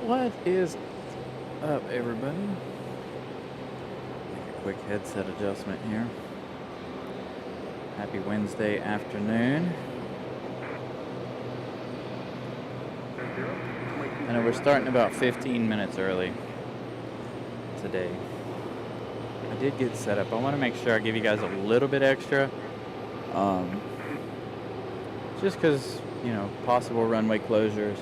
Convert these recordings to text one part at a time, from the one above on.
What is up, everybody? Make a quick headset adjustment here. Happy Wednesday afternoon. I know we're starting about 15 minutes early today. I did get set up. I want to make sure I give you guys a little bit extra. Just because, you know, possible runway closures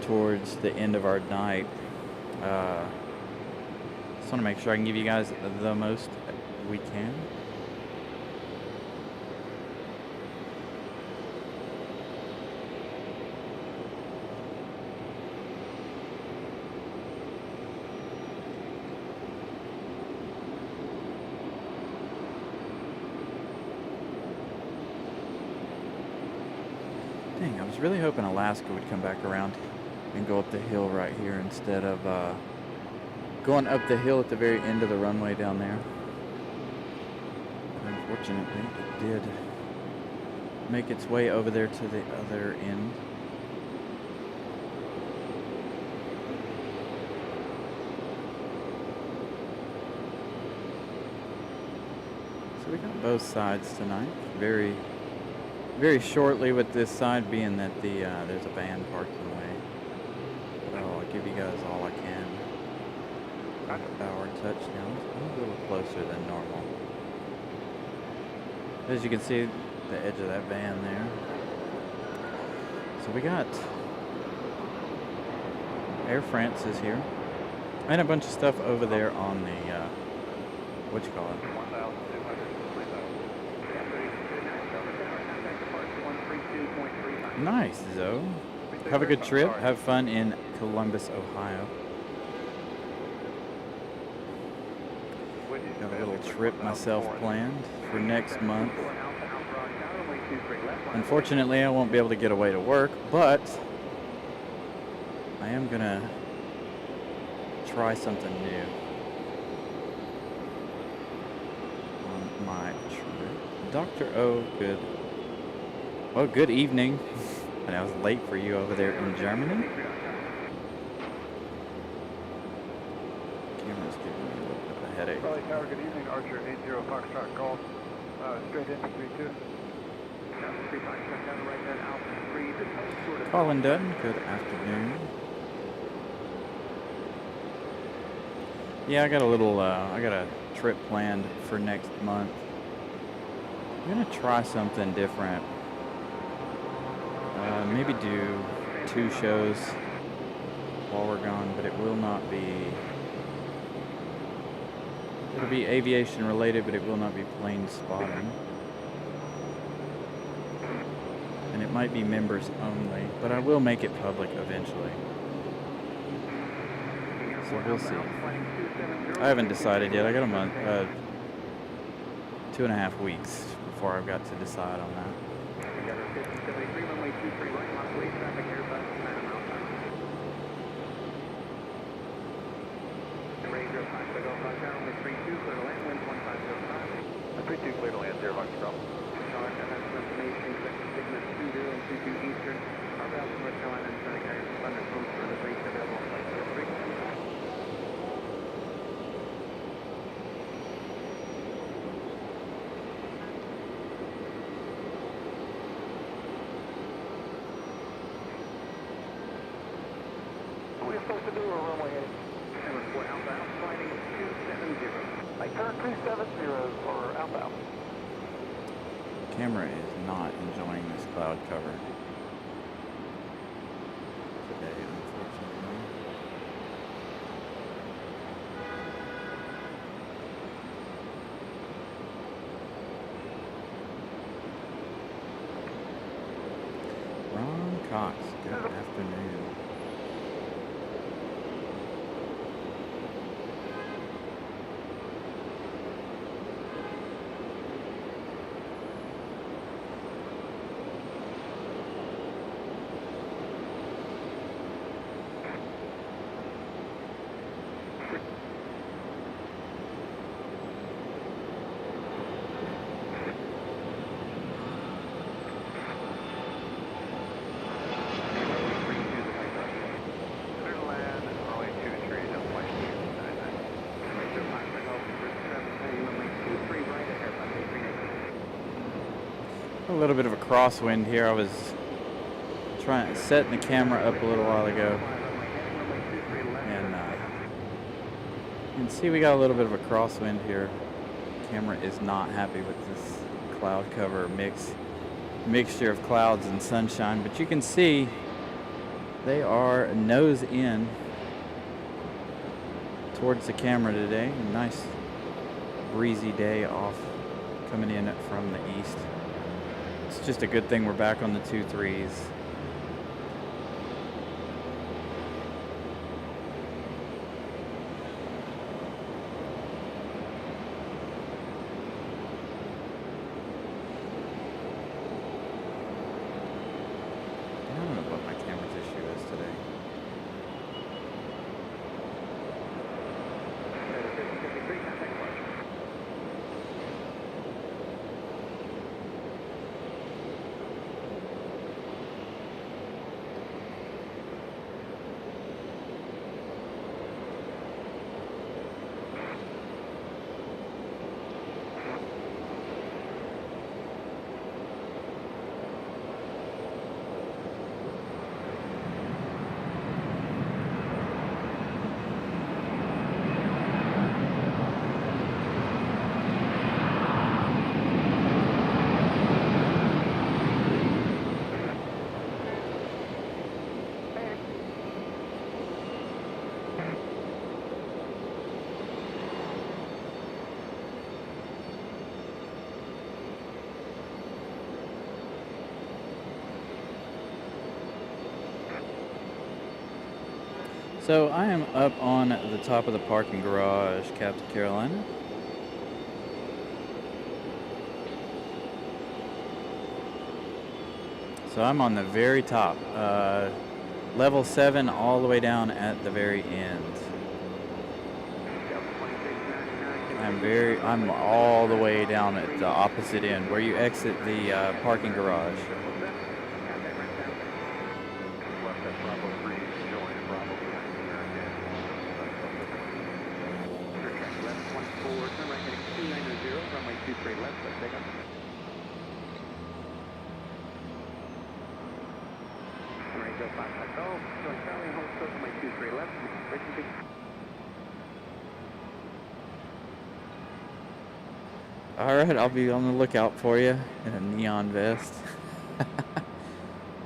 towards the end of our night. Just want to make sure I can give you guys the most we can. Dang, I was really hoping Alaska would come back around and go up the hill right here instead of going up the hill at the very end of the runway down there. But unfortunately, it did make its way over there to the other end. So we got both sides tonight. Very shortly with this side being that there's a van parked in the way. But I'll give you guys all I can. Our touchdowns. A little closer than normal. As you can see, the edge of that van there. So we got Air France is here. And a bunch of stuff over there on the, what you call it? Nice, Zoe. Have a good trip. Have fun in Columbus, Ohio. Got a little trip myself planned for next month. Unfortunately, I won't be able to get away to work, but I am gonna try something new on my trip. Dr. O, good. Well, good evening. And I was late for you over there in Germany. Camera's giving me a little bit of a headache. Raleigh Tower, good evening. Archer 80 Foxtrot call. Straight in 32. Colin Dutton, good afternoon. Yeah, I got a trip planned for next month. I'm gonna try something different. Maybe do 2 shows while we're gone, but it will not be. It'll be aviation related, but it will not be plane spotting. And it might be members only, but I will make it public eventually. So we'll see. I haven't decided yet. I got a month, 2.5 weeks before I've got to decide on that. Clear to land, 0 Foxtrot. We're supposed to do a runway heading 74 outbound, flighting 270. Like turn 270 for outbound. Camera is not enjoying this cloud cover today, unfortunately. Ron Cox, good afternoon. little bit of a crosswind here. I was setting the camera up a little while ago, and you can see we got a little bit of a crosswind here. Camera is not happy with this cloud cover mixture of clouds and sunshine, but you can see they are nose in towards the camera today. A nice breezy day off coming in from the east. It's just a good thing we're back on the 2-3s. I don't know what my camera's issue is today. So I am up on the top of the parking garage, Captain Carolina. So I'm on the very top, level 7 all the way down at the very end. I'm all the way down at the opposite end where you exit the parking garage. Runway 23 left, let's take up. Runway 0550, join Charlie, hold short, runway 23 left, breaking big. Alright, I'll be on the lookout for you in a neon vest.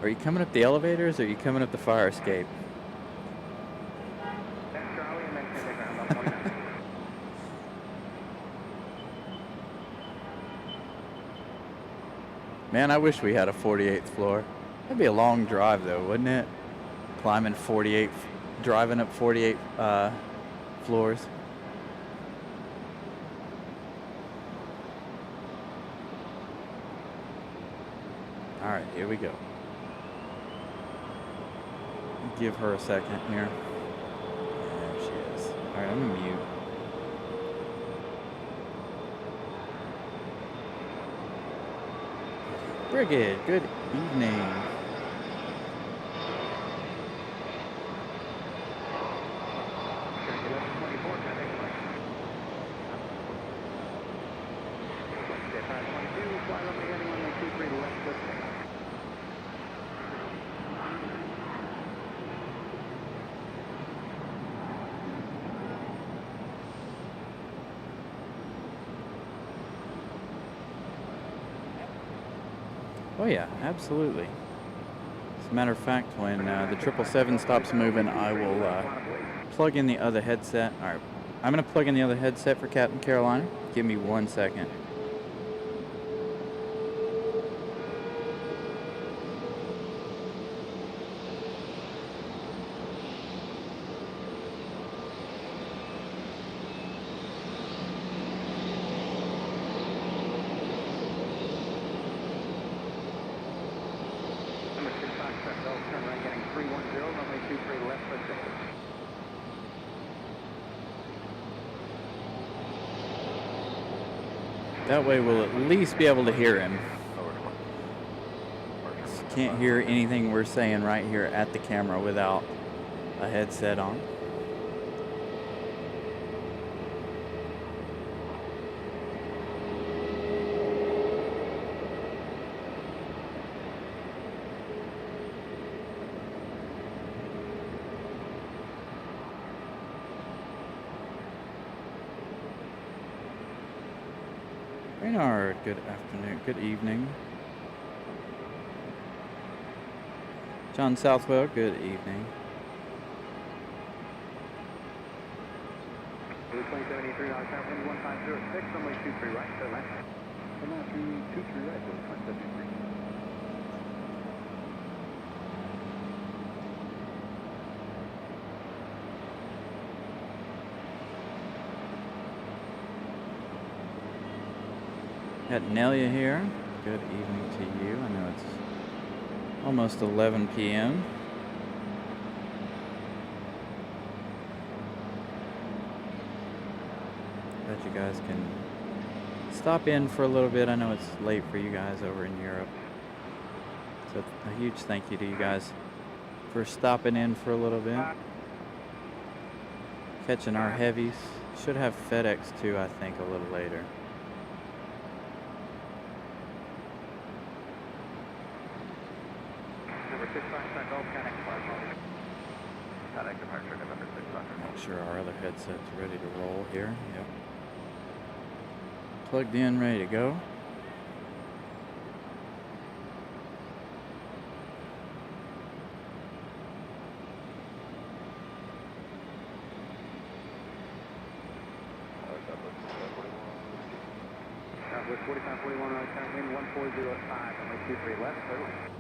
Are you coming up the elevators or are you coming up the fire escape? That's Charlie, and then take the ground on 29. Man, I wish we had a 48th floor. That'd be a long drive though, wouldn't it? Climbing 48, driving up 48 floors. Alright, here we go. Give her a second here. There she is. Alright, I'm gonna mute. Brigid, good evening. Oh yeah, absolutely. As a matter of fact, when the 777 stops moving, I will plug in the other headset. All right, I'm going to plug in the other headset for Captain Carolina. Give me 1 second. That way we'll at least be able to hear him. Can't hear anything we're saying right here at the camera without a headset on. Raynard, good afternoon, good evening. John Southwell, good evening. Blue 2073, current wind 1506, runway 23 right, clear left. Runway 23 right, Blue 2073. Got Nelia here. Good evening to you. I know it's almost 11 p.m. Bet you guys can stop in for a little bit. I know it's late for you guys over in Europe. So a huge thank you to you guys for stopping in for a little bit. Catching our heavies. Should have FedEx too, I think, a little later. Make sure our other headset's ready to roll here. Yep. Plugged in, ready to go. Southwest 4541, right, current wind 1405, runway 23 left, clear left.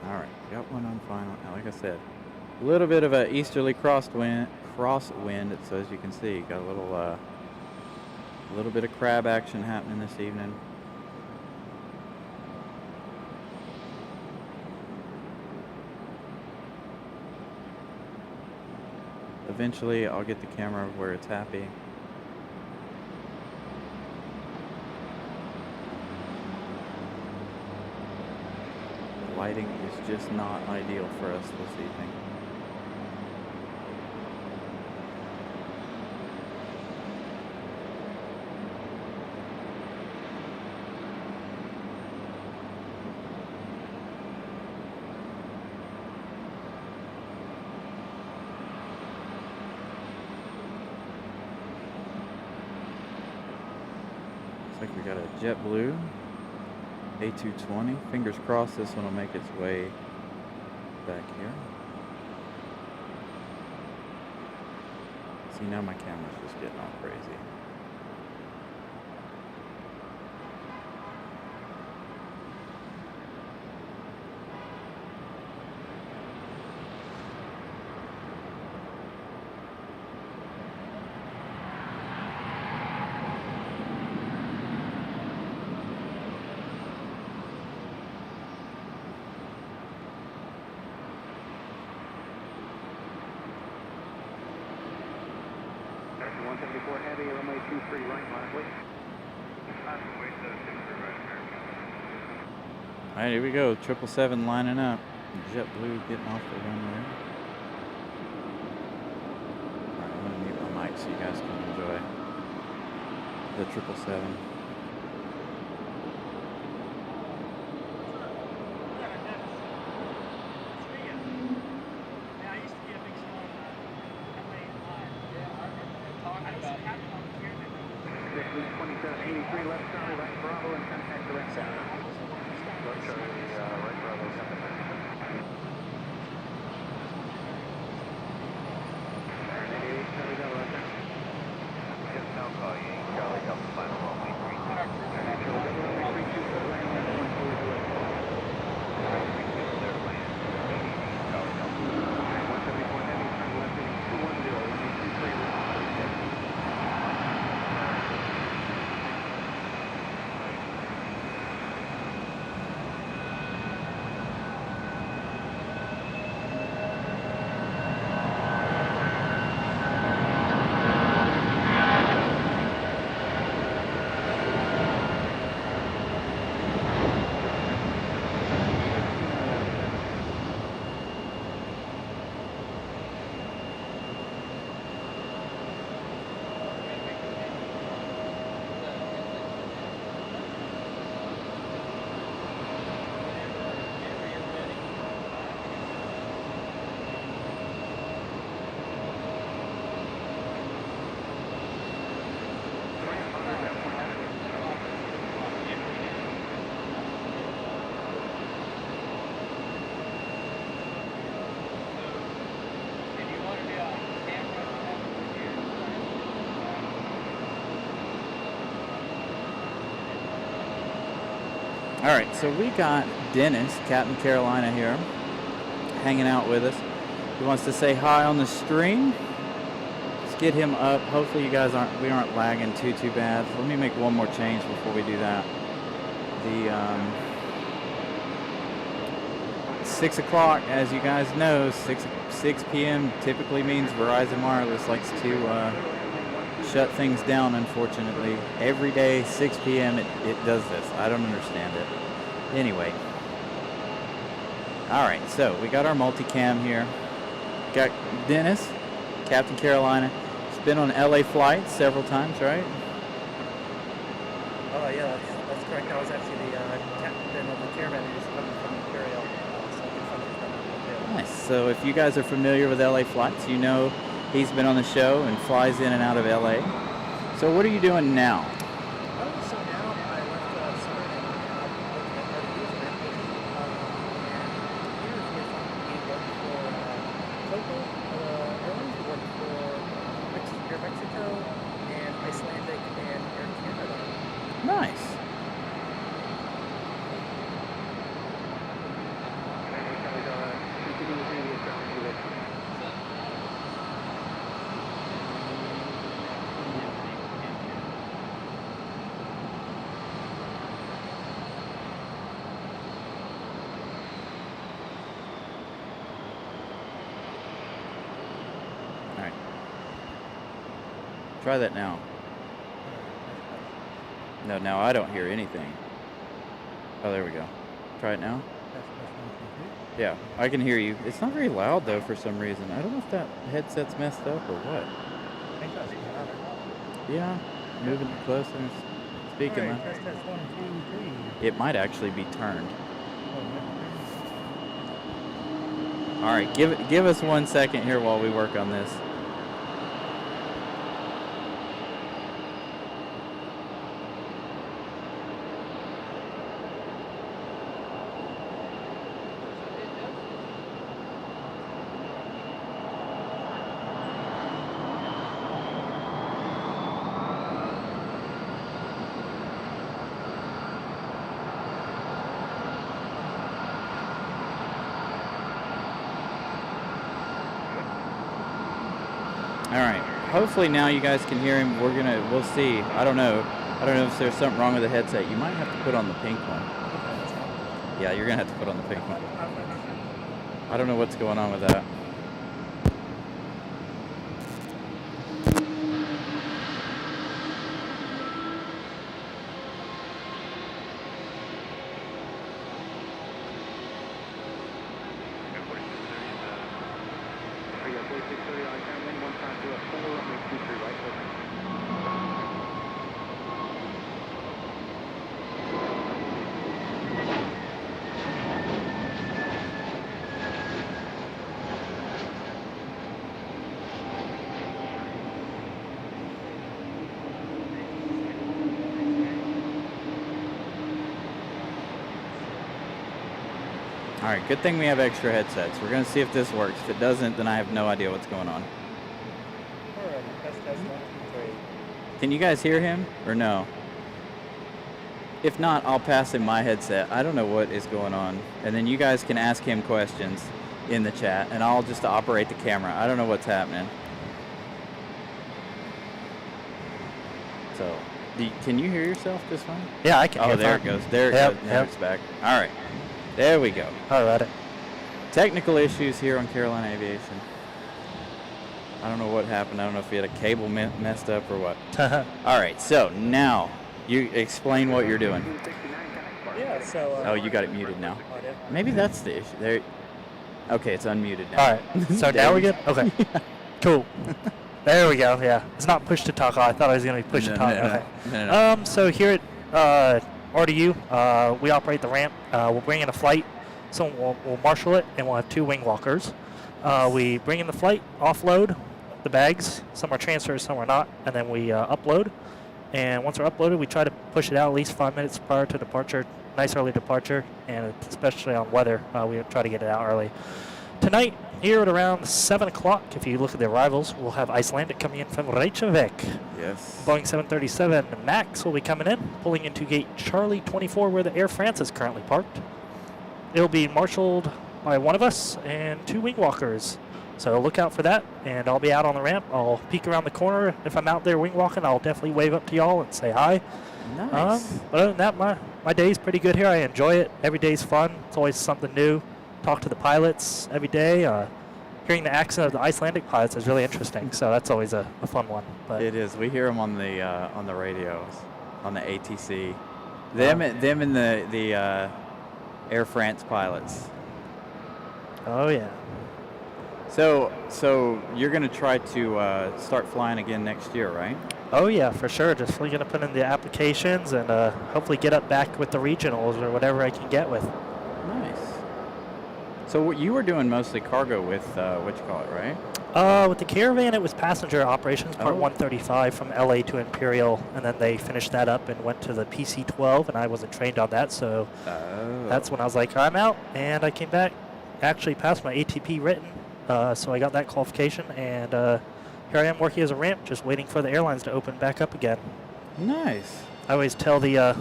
All right, got one on final. Now, like I said, a little bit of a easterly crosswind, so as you can see, got a little bit of crab action happening this evening. Eventually, I'll get the camera where it's happy. The lighting is just not ideal for us this evening. Looks like we got a JetBlue A220. Fingers crossed this one will make its way back here. See, now my camera's just getting all crazy. Heavy, runway 23 right, lastly. All right, here we go. 777 lining up. JetBlue getting off the runway. All right, I'm going to mute my mic so you guys can enjoy the 777. Left Charlie, right Bravo, and contact direct south. Left Charlie, right Bravo, contact. Charlie, Delta, right there. Yes, now call you. Charlie, Delta, final runway 32. Charlie, Delta, runway 32, so right now, 140. Right, 32, clear land. Charlie, Delta. 174 heavy, turn left in 210, runway 23 right. All right, so we got Dennis, Captain Carolina here, hanging out with us. He wants to say hi on the stream. Let's get him up. Hopefully you guys aren't lagging too bad. Let me make one more change before we do that. The 6 o'clock, as you guys know, 6 p.m. typically means Verizon Wireless likes to shut things down, unfortunately. Every day, 6 p.m. it does this. I don't understand it. Anyway. All right, so we got our multicam here. Got Dennis, Captain Carolina. He's been on LA flights several times, right? Oh, yeah, that's correct. I was actually the captain of the caravan who's coming from Imperial. Nice. So if you guys are familiar with LA flights, you know he's been on the show and flies in and out of LA. So what are you doing now? So now I left Southern and working at RDU's airport. And here we work for local airlines. We work for Air Mexico and Icelandair and Air Canada. Nice. Try that now. No, now I don't hear anything. Oh, there we go. Try it now. Yeah, I can hear you. It's not very loud though for some reason. I don't know if that headset's messed up or what. Yeah, moving it closer and speaking loud. Test 1, 2, 3. It might actually be turned. All right, give us 1 second here while we work on this. All right. Hopefully now you guys can hear him. We'll see. I don't know if there's something wrong with the headset. You might have to put on the pink one. Yeah, you're gonna have to put on the pink one. I don't know what's going on with that. All right, good thing we have extra headsets. We're gonna see if this works. If it doesn't, then I have no idea what's going on. Test 1, 2, 3. Can you guys hear him or no? If not, I'll pass him my headset. I don't know what is going on. And then you guys can ask him questions in the chat, and I'll just operate the camera. I don't know what's happening. So, can you hear yourself just fine? Yeah, I can hear Oh, there fine. it goes. There it goes. Now it's back. All right. There we go. All right. Technical issues here on Carolina Aviation. I don't know what happened. I don't know if we had a cable messed up or what. All right, so now you explain what you're doing. Yeah, so... Oh, you got it muted now. Maybe that's the issue. There. Okay, it's unmuted now. All right. So now we good? Okay. Cool. There we go. Yeah. It's not push to talk. Oh, I thought I was going to be push to talk. Okay. No. So here at RDU, we operate the ramp. We'll bring in a flight. So we'll marshal it, and we'll have 2 wing walkers. We bring in the flight, offload the bags. Some are transfers, some are not. And then we upload. And once we're uploaded, we try to push it out at least 5 minutes prior to departure. Nice early departure, and especially on weather, we try to get it out early. Tonight, here at around 7 o'clock, if you look at the arrivals, we'll have Icelandic coming in from Reykjavik. Yes. Boeing 737 MAX will be coming in, pulling into gate Charlie 24 where the Air France is currently parked. It'll be marshaled by one of us and 2 wing walkers. So look out for that, and I'll be out on the ramp. I'll peek around the corner. If I'm out there wing walking, I'll definitely wave up to y'all and say hi. Nice. But other than that, my day's pretty good here. I enjoy it. Every day's fun. It's always something new. Talk to the pilots every day. Hearing the accent of the Icelandic pilots is really interesting, so that's always a fun one. But It is. We hear them on the radios, on the ATC. Them and the Air France pilots. oh yeah. So you're gonna try to start flying again next year, right? Oh yeah, for sure. Just really gonna put in the applications and hopefully get up back with the regionals or whatever I can get with. Nice. So you were doing mostly cargo with what you call it, right? With the Caravan, it was passenger operations, Part Oh. 135 from LA to Imperial, and then they finished that up and went to the PC-12, and I wasn't trained on that, so that's when I was like, I'm out, and I came back, actually passed my ATP written, so I got that qualification, and here I am working as a ramp, just waiting for the airlines to open back up again. Nice. I always tell the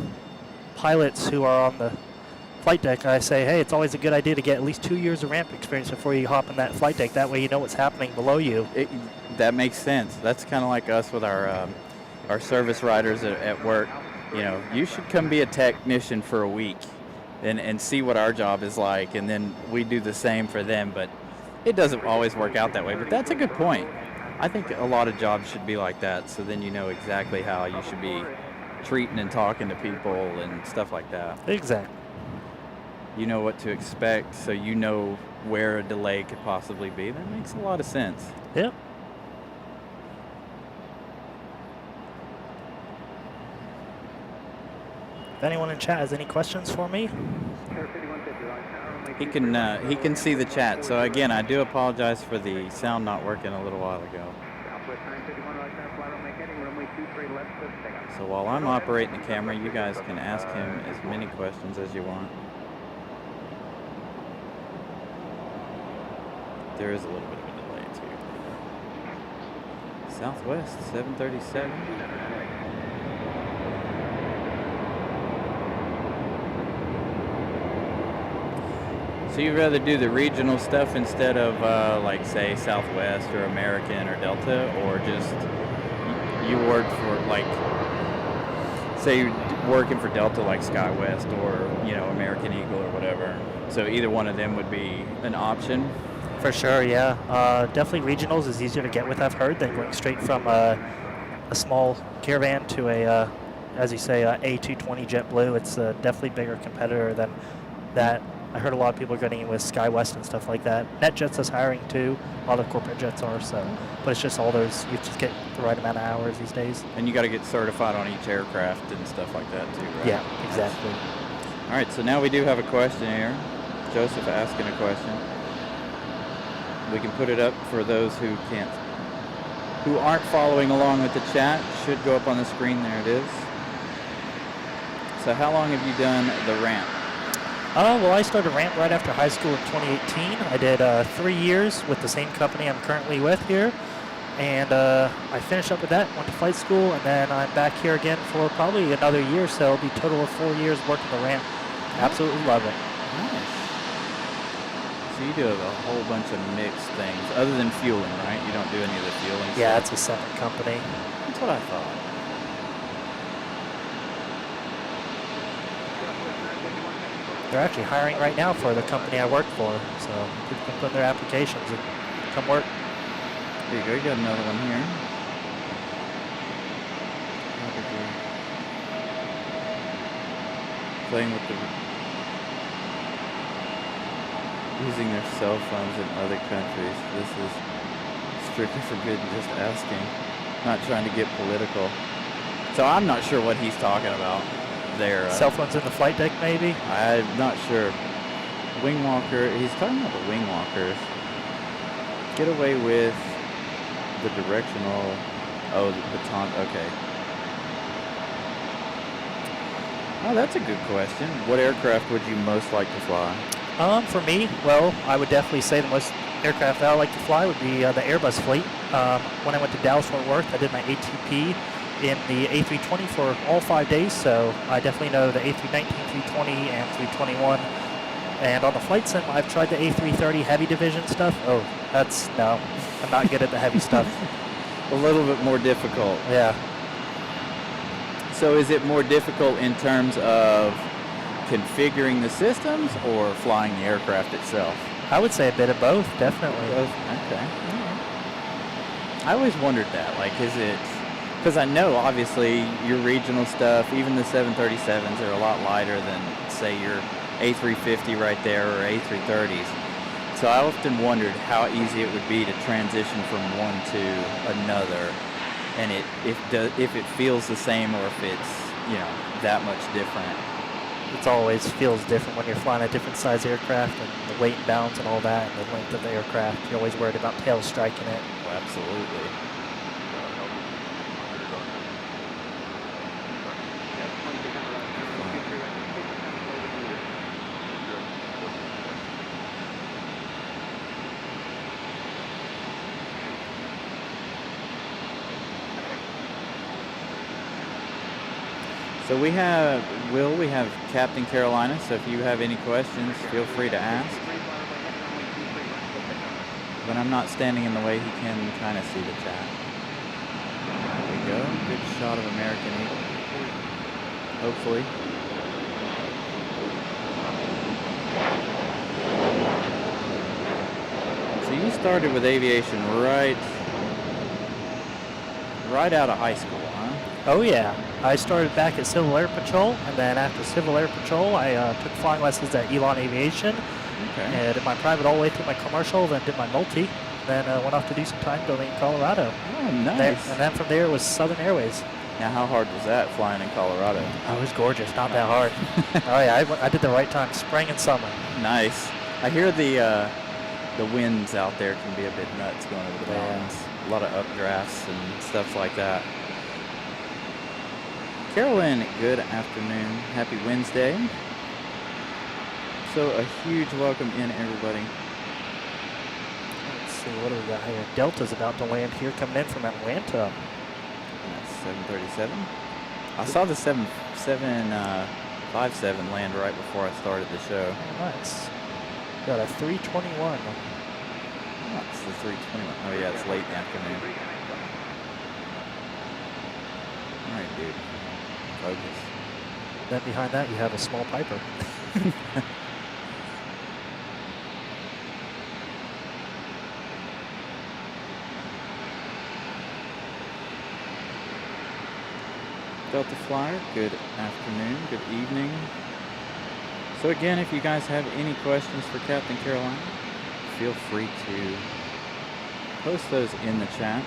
pilots who are on the flight deck, I say, hey, it's always a good idea to get at least 2 years of ramp experience before you hop on that flight deck. That way you know what's happening below you. That makes sense. That's kind of like us with our service riders at work. You know, you should come be a technician for a week and see what our job is like, and then we do the same for them. But it doesn't always work out that way. But that's a good point. I think a lot of jobs should be like that, so then you know exactly how you should be treating and talking to people and stuff like that. Exactly. You know what to expect, so you know where a delay could possibly be. That makes a lot of sense. Yep. If anyone in chat has any questions for me? He can see the chat. So again, I do apologize for the sound not working a little while ago. So while I'm operating the camera, you guys can ask him as many questions as you want. There is a little bit of a delay too. Southwest 737. So you'd rather do the regional stuff instead of like say Southwest or American or Delta, or just you work for like say you're working for Delta like SkyWest or you know American Eagle or whatever. So either one of them would be an option. For sure, yeah. Definitely regionals is easier to get with, I've heard, than going straight from a small Caravan to a, as you say, a A220 JetBlue. It's a definitely bigger competitor than that. I heard a lot of people are getting in with SkyWest and stuff like that. NetJets is hiring too. A lot of corporate jets are, so. But it's just all those, you just get the right amount of hours these days. And you got to get certified on each aircraft and stuff like that too, right? Yeah, exactly. All right, so now we do have a question here. Joseph asking a question. We can put it up for those who aren't following along with the chat. Should go up on the screen. There it is. So how long have you done the ramp? Well, I started ramp right after high school in 2018. I did 3 years with the same company I'm currently with here. And I finished up with that, went to flight school, and then I'm back here again for probably another year, so it'll be a total of 4 years working the ramp. Absolutely love it. Nice. So you do a whole bunch of mixed things, other than fueling, right? You don't do any of the fueling Yeah, stuff? it's a separate company. That's what I thought. They're actually hiring right now for the company I work for, so people can put in their applications and come work. There you go, you got another one here. Playing with using their cell phones in other countries. This is strictly forbidden, just asking. Not trying to get political. So I'm not sure what he's talking about there. Cell phones in the flight deck, maybe? I'm not sure. Wing walker, he's talking about the wing walkers. Get away with the directional, oh, the baton, okay. Oh, that's a good question. What aircraft would you most like to fly? For me, well, I would definitely say the most aircraft that I like to fly would be the Airbus fleet. When I went to Dallas Fort Worth, I did my ATP in the A320 for all 5 days, so I definitely know the A319, 320, and 321. And on the flight sim, I've tried the A330 heavy division stuff. Oh, no, I'm not good at the heavy stuff. A little bit more difficult. Yeah. So is it more difficult in terms of configuring the systems or flying the aircraft itself? I would say a bit of both, definitely. Both? Okay. I always wondered that. Like, is it... Because I know, obviously, your regional stuff, even the 737s are a lot lighter than, say, your A350 right there or A330s. So I often wondered how easy it would be to transition from one to another, and if it feels the same or if it's, you know, that much different. It always feels different when you're flying a different size aircraft and the weight and balance and all that and the length of the aircraft. You're always worried about tails striking it. Oh, absolutely. So we have Captain Carolina, so if you have any questions, feel free to ask. When I'm not standing in the way, he can kind of see the chat. There we go. Good shot of American Eagle. Hopefully. So you started with aviation right out of high school, huh? Oh yeah. I started back at Civil Air Patrol, and then after Civil Air Patrol, I took flying lessons at Elon Aviation. Okay. And did my private all the way through my commercial, then did my multi, then went off to do some time building in Colorado. Oh, nice. And then from there it was Southern Airways. Now, how hard was that flying in Colorado? Oh, it was gorgeous, not that hard. Oh yeah, I did the right time, spring and summer. Nice. I hear the winds out there can be a bit nuts going over the mountains. A lot of updrafts and stuff like that. Carolyn, good afternoon. Happy Wednesday. So a huge welcome in, everybody. Let's see, what do we got here? Delta's about to land here, coming in from Atlanta. That's 737. I saw the 757 land right before I started the show. Oh, nice. Got a 321. That's the 321. Oh yeah, it's late in the afternoon. All right, dude. Focus. Then behind that you have a small Piper. Delta Flyer, good afternoon, good evening. So again, if you guys have any questions for Captain Carolina, feel free to post those in the chat.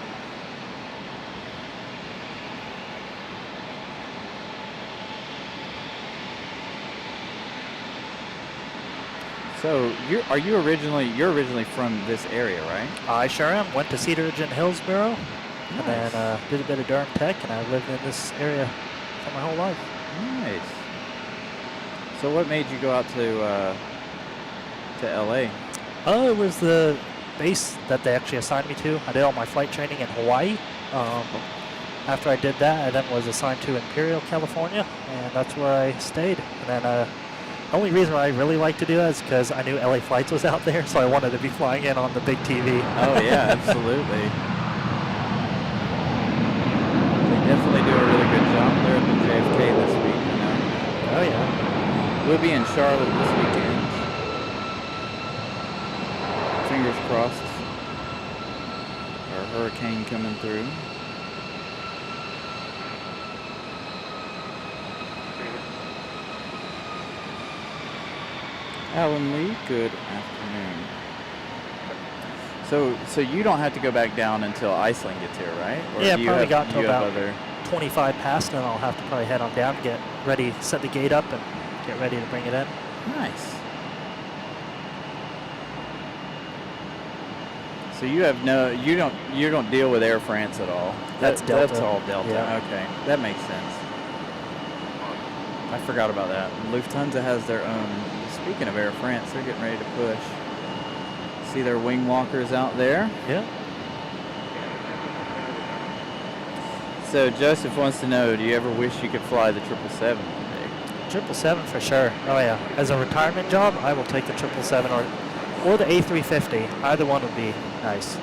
So you're originally from this area, right? I sure am. Went to Cedar Ridge and Hillsboro, and then did a bit of Durham Tech, and I lived in this area for my whole life. Nice. So what made you go out to LA? Oh, it was the base that they actually assigned me to. I did all my flight training in Hawaii. After I did that, I then was assigned to Imperial, California, and that's where I stayed. And then the only reason why I really like to do that is because I knew LA Flights was out there, so I wanted to be flying in on the big TV. Oh yeah, absolutely. They definitely do a really good job there at the JFK this week, you know. Oh yeah. We'll be in Charlotte this weekend. Fingers crossed. Our hurricane coming through. Alan Lee, good afternoon. So you don't have to go back down until Iceland gets here, right? Or Yeah, do you probably have, got to you have about other... 25 past, and I'll have to probably head on down, get ready, set the gate up, and get ready to bring it in. Nice. So you have you don't deal with Air France at all. That's Delta. That's all Delta. Yeah. Okay, that makes sense. I forgot about that. Lufthansa has their own. Speaking of Air France, they're getting ready to push See their wing walkers out there. Yeah. So Joseph wants to know, do you ever wish you could fly the 777 one day? 777 for sure. Oh yeah. As a retirement job, I will take the 777 or the A350. Either one would be nice.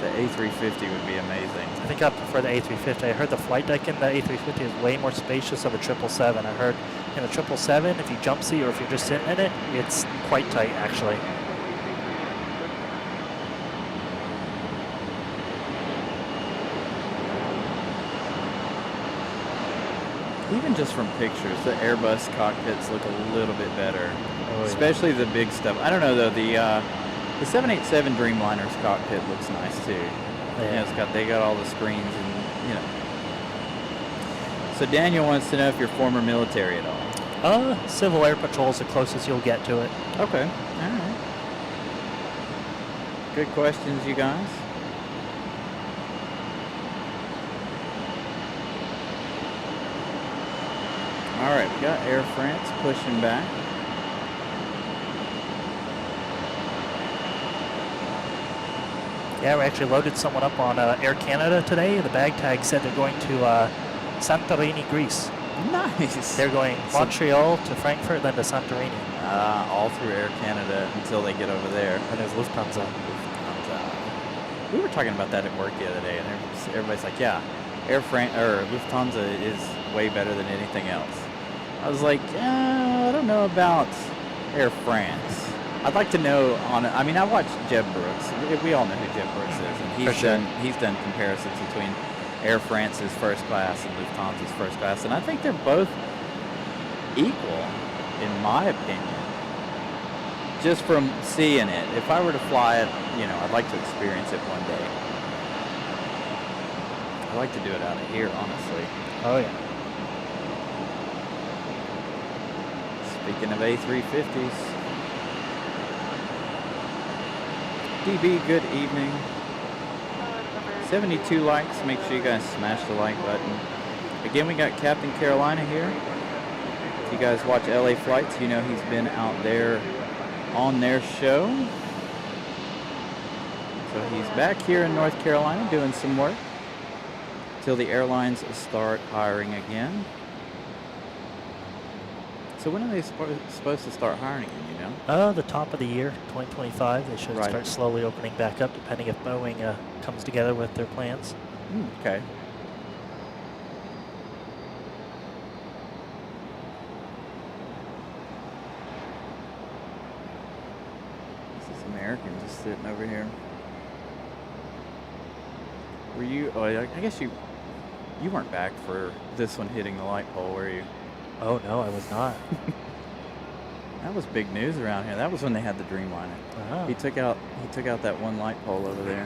The A350 would be amazing. I think I prefer the A350. I heard the flight deck in the A350 is way more spacious than the 777. I heard in the 777, if you jump seat or if you're just sitting in it, it's quite tight actually. Even just from pictures, the Airbus cockpits look a little bit better, Oh, especially the big stuff. I don't know though, the 787 Dreamliner's cockpit looks nice too. Yeah. They got all the screens and So Daniel wants to know if you're former military at all. Civil Air Patrol is the closest you'll get to it. Okay, all right. Good questions, you guys. All right, we got Air France pushing back. Yeah, we actually loaded someone up on Air Canada today. The bag tag said they're going to Santorini, Greece. Nice. They're going Montreal to Frankfurt, then to Santorini. All through Air Canada until they get over there. And there's Lufthansa. We were talking about that at work the other day, and everybody's like, "Yeah, Lufthansa is way better than anything else." I was like, I don't know about Air France. I'd like to know I watched Jeb Brooks. We all know who Jeb Brooks is, and he's done comparisons between Air France's first class and Lufthansa's first class, and I think they're both equal, in my opinion. Just from seeing it, if I were to fly it, I'd like to experience it one day. I'd like to do it out of here, honestly. Oh yeah. Speaking of A350s. DB, good evening. 72 likes. Make sure you guys smash the like button. Again, we got Captain Carolina here. If you guys watch LA Flights, you know he's been out there on their show. So he's back here in North Carolina doing some work till the airlines start hiring again. So when are they supposed to start hiring again, The top of the year, 2025. They should start slowly opening back up, depending if Boeing comes together with their plans. Okay. This is American just sitting over here. Were you? Oh, I guess you weren't back for this one hitting the light pole, were you? Oh no, I was not. That was big news around here. That was when they had the Dreamliner. Oh. He took out that one light pole over there.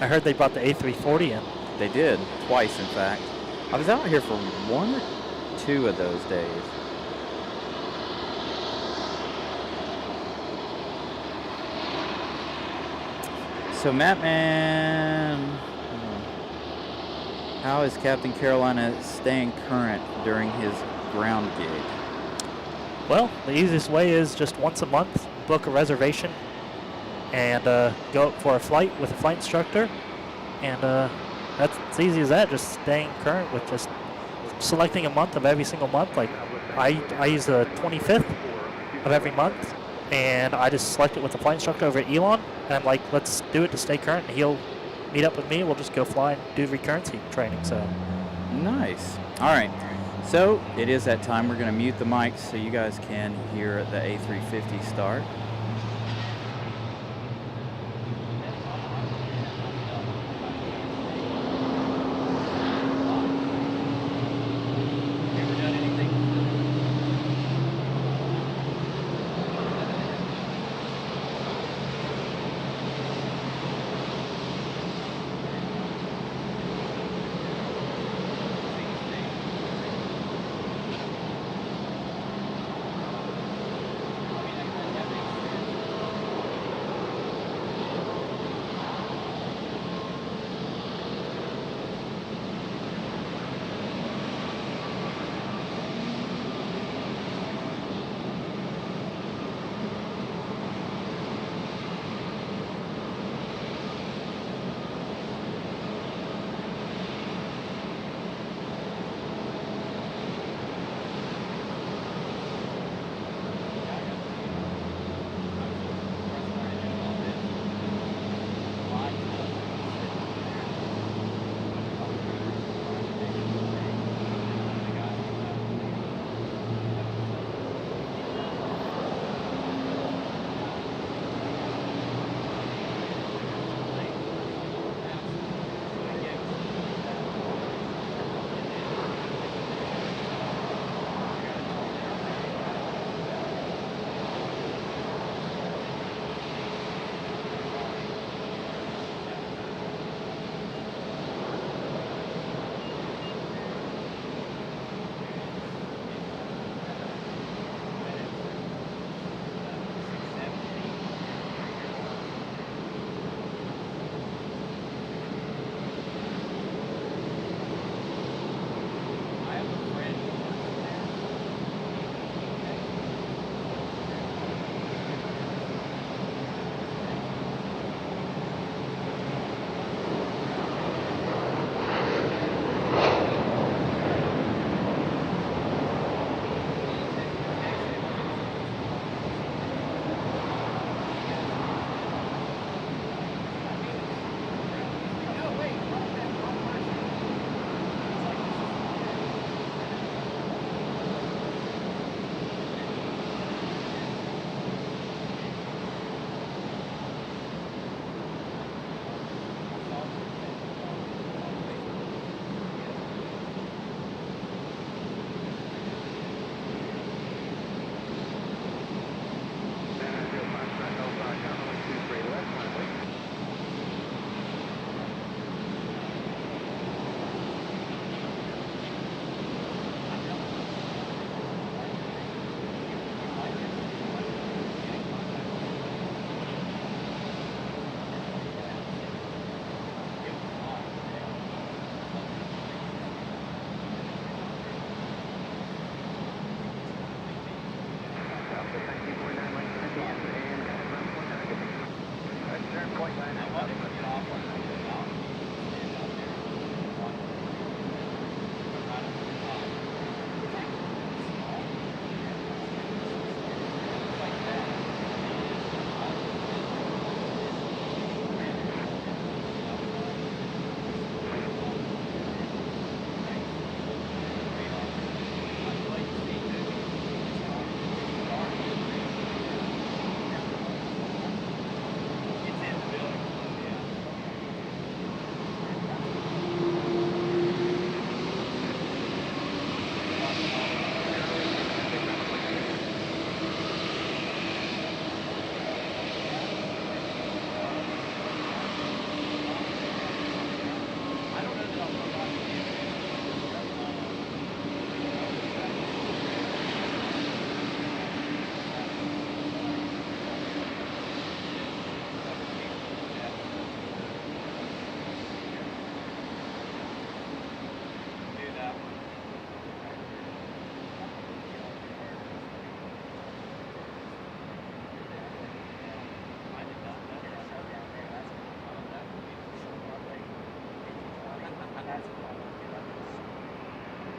I heard they brought the A340 in. They did, twice in fact. I was out here for 1 or 2 of those days. So Mattman, how is Captain Carolina staying current during his ground gig? Well, the easiest way is just once a month, book a reservation and go for a flight with a flight instructor. And that's as easy as that, just staying current with just selecting a month of every single month. Like I use the 25th of every month, and I just select it with the flight instructor over at Elon, and I'm like, let's do it to stay current. And he'll meet up with me, we'll just go fly and do recurrency training. So nice. All right. So it is that time. We're going to mute the mics so you guys can hear the A350 start.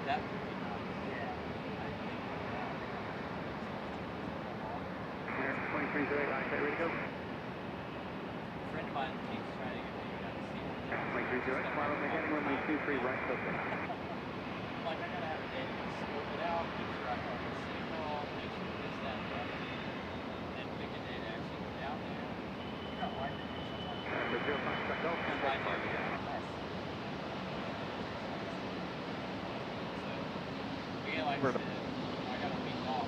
That would be nice. American 2308, line set, ready to go. A friend of mine keeps trying to get me to see it. 2308, come on over heading runway 23 right, okay. Like, I gotta have a day to scope it out, make sure I have the signal, make sure this, that, and the other. Then pick a day to actually go down there. You don't like it. Number 05, go. Right there, yeah. So, yeah, like I said, I got a week off.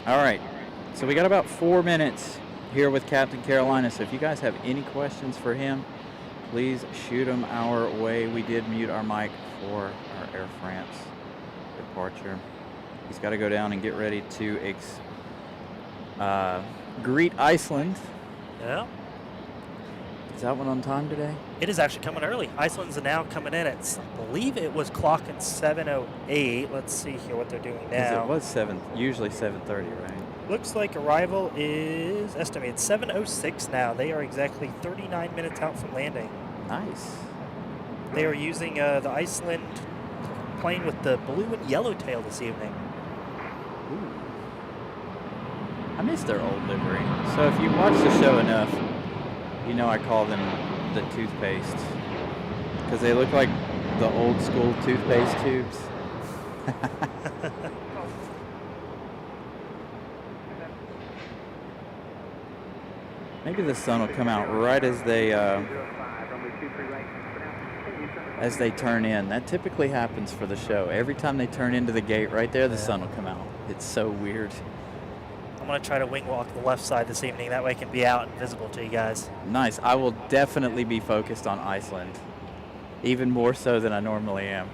All right, so we got about 4 minutes here with Captain Carolina. So if you guys have any questions for him, please shoot them our way. We did mute our mic for our Air France departure. He's got to go down and get ready to greet Iceland. Yeah. Is that one on time today? It is actually coming early. Iceland's now coming in at, I believe it was clocking 7:08. Let's see here what they're doing now. It was usually 7:30, right? Looks like arrival is estimated 7:06 now. They are exactly 39 minutes out from landing. Nice. They are using the Iceland plane with the blue and yellow tail this evening. Ooh. I miss their old livery. So if you watch the show enough, you know I call them the toothpaste because they look like the old school toothpaste tubes. Maybe the sun will come out right as they turn in. That typically happens for the show. Every time they turn into the gate right there, the sun will come out. It's so weird. I'm going to try to wing walk the left side this evening. That way I can be out and visible to you guys. Nice. I will definitely be focused on Iceland, even more so than I normally am.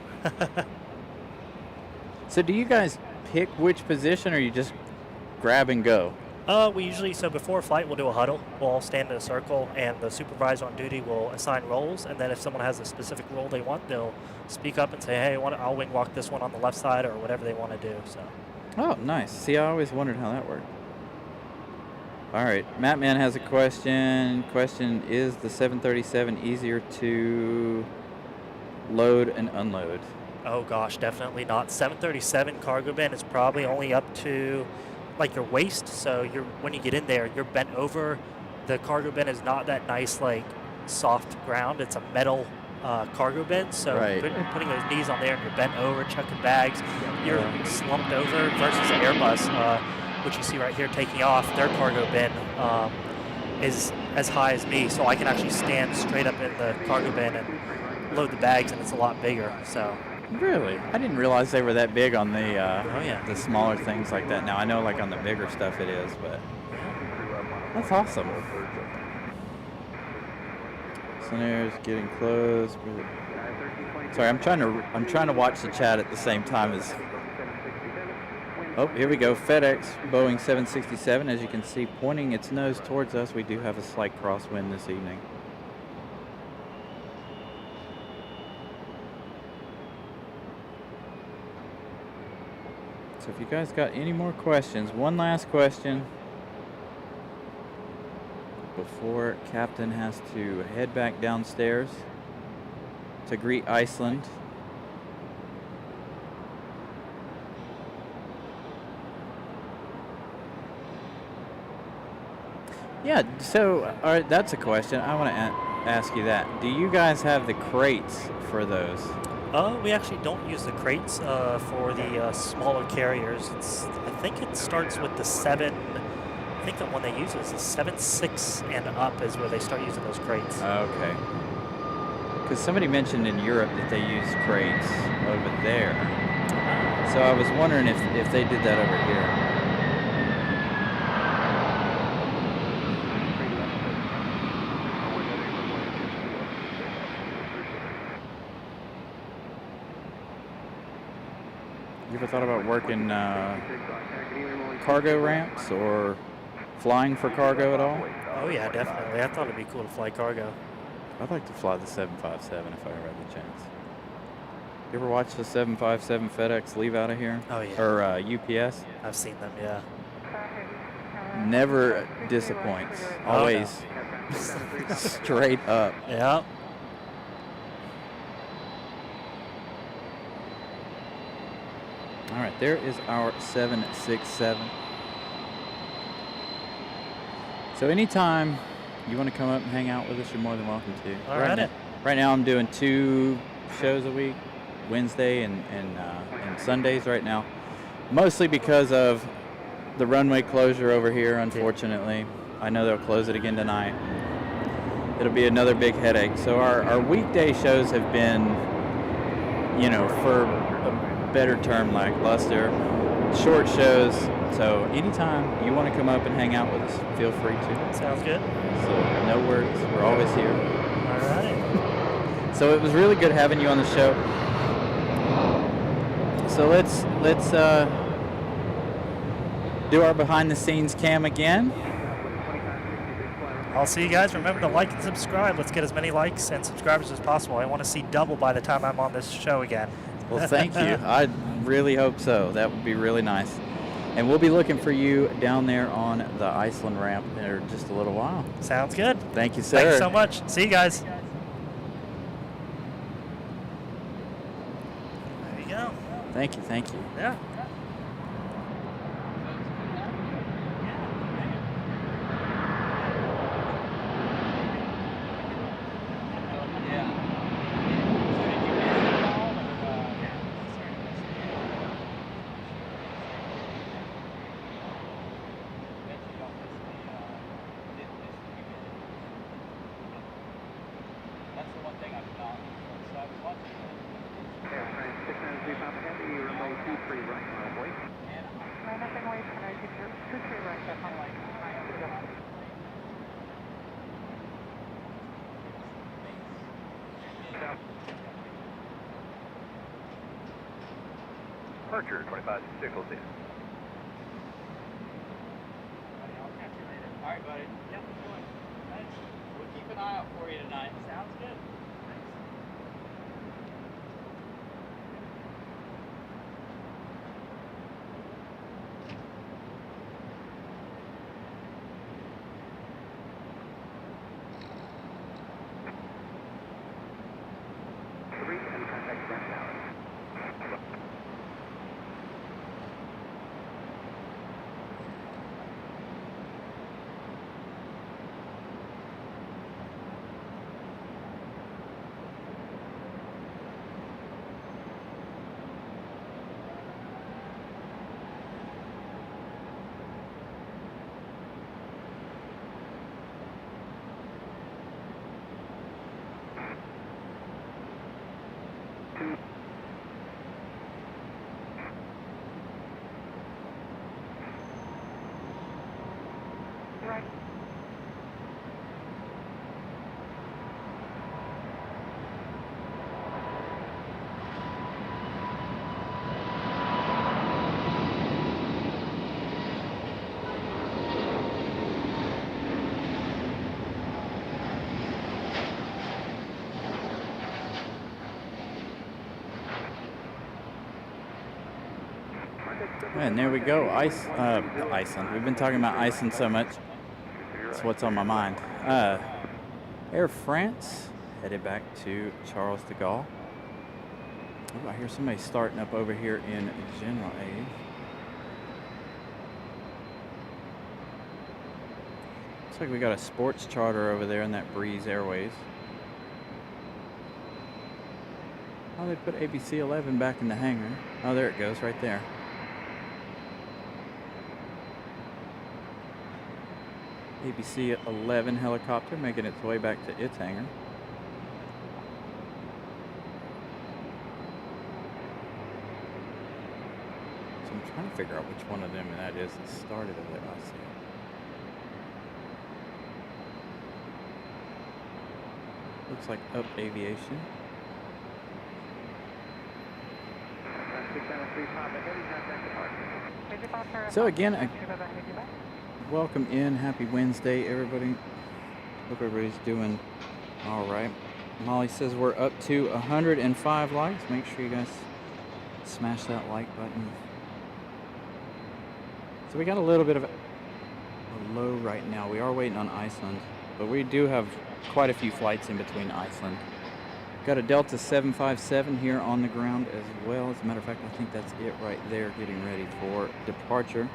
So do you guys pick which position, or you just grab and go? We usually, so before a flight, we'll do a huddle. We'll all stand in a circle, and the supervisor on duty will assign roles. And then if someone has a specific role they want, they'll speak up and say, hey, I'll wing walk this one on the left side, or whatever they want to do. So. Oh, nice. See, I always wondered how that worked. All right, Mattman has a question. Question, is the 737 easier to load and unload? Oh gosh, definitely not. 737 cargo bin is probably only up to like your waist, so when you get in there, you're bent over. The cargo bin is not that nice, like soft ground. It's a metal cargo bin, so right. Putting those knees on there and you're bent over, chucking bags, you're slumped over versus an Airbus, which you see right here taking off. Their cargo bin is as high as me, so I can actually stand straight up in the cargo bin and load the bags, and it's a lot bigger. So. Really? I didn't realize they were that big on the the smaller things like that. Now I know like on the bigger stuff it is, but that's awesome. Icelandair's getting close. Sorry, I'm trying to watch the chat at the same time as. Oh, here we go. FedEx Boeing 767, as you can see, pointing its nose towards us. We do have a slight crosswind this evening. So if you guys got any more questions, one last question before Captain has to head back downstairs to greet Iceland. Yeah, so all right, that's a question. I want to ask you that. Do you guys have the crates for those? We actually don't use the crates for the smaller carriers. I think it starts with the 7. I think the one they use is the 7.6 and up is where they start using those crates. Okay. Because somebody mentioned in Europe that they use crates over there. So I was wondering if they did that over here. You ever thought about working cargo ramps or flying for cargo at all? Oh yeah, definitely. I thought it'd be cool to fly cargo. I'd like to fly the 757 if I ever had the chance. You ever watch the 757 FedEx leave out of here? Oh, yeah. Or UPS? I've seen them, yeah. Never disappoints. Oh, no. Always straight up. Yeah. All right, there is our 767. So anytime you want to come up and hang out with us, you're more than welcome to. All right. Right now I'm doing 2 shows a week, Wednesday and Sundays right now, mostly because of the runway closure over here, unfortunately. I know they'll close it again tonight. It'll be another big headache. So our weekday shows have been, you know, for a better term, lackluster, short shows. So anytime you want to come up and hang out with us, feel free to. Sounds good. So no worries, we're always here. All right. So it was really good having you on the show. So let's do our behind the scenes cam again. I'll see you guys. Remember to like and subscribe. Let's get as many likes and subscribers as possible. I want to see double by the time I'm on this show again. Well, thank you. I really hope so. That would be really nice. And we'll be looking for you down there on the Iceland ramp in just a little while. Sounds good. Thank you, sir. Thanks so much. See you guys. There you go. Thank you. Thank you. Yeah. Departure 25 signals in. All right, buddy. Yep, thanks. We'll keep an eye out for you tonight. Sounds good. And contact ramp now. Right. And there we go. Iceland. We've been talking about Iceland so much. That's what's on my mind. Air France headed back to Charles de Gaulle. Oh, I hear somebody starting up over here in General Aid. Looks like we got a sports charter over there in that Breeze Airways. Oh, they put ABC 11 back in the hangar. Oh, there it goes right there. ABC 11 helicopter making its way back to its hangar. So I'm trying to figure out which one of them that is that started over there. I see it. Looks like Up Aviation. 673 Papa Heavy, contact departure. So again, welcome in. Happy Wednesday, everybody. Hope everybody's doing all right. Molly says we're up to 105 likes. Make sure you guys smash that like button. So we got a little bit of a low right now. We are waiting on Iceland, but we do have quite a few flights in between Iceland. Got a Delta 757 here on the ground as well. As a matter of fact, I think that's it right there, getting ready for departure.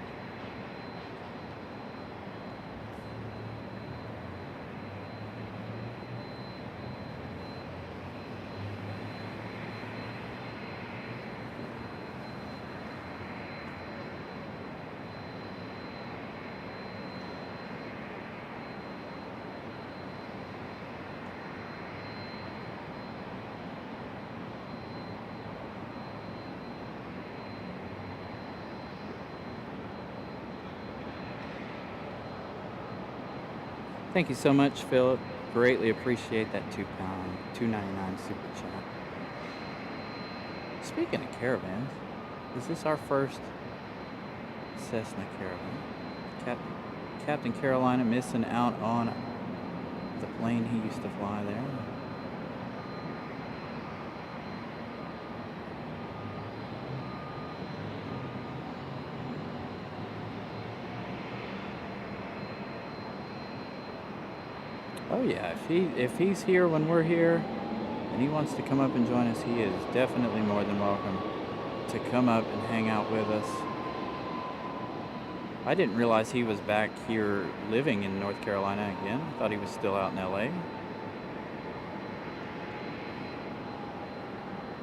Thank you so much, Philip. Greatly appreciate that £2, $2.99 super chat. Speaking of caravans, is this our first Cessna caravan? Captain Carolina missing out on the plane he used to fly there. Oh yeah, if he's here when we're here and he wants to come up and join us, he is definitely more than welcome to come up and hang out with us. I didn't realize he was back here living in North Carolina again. I thought he was still out in LA.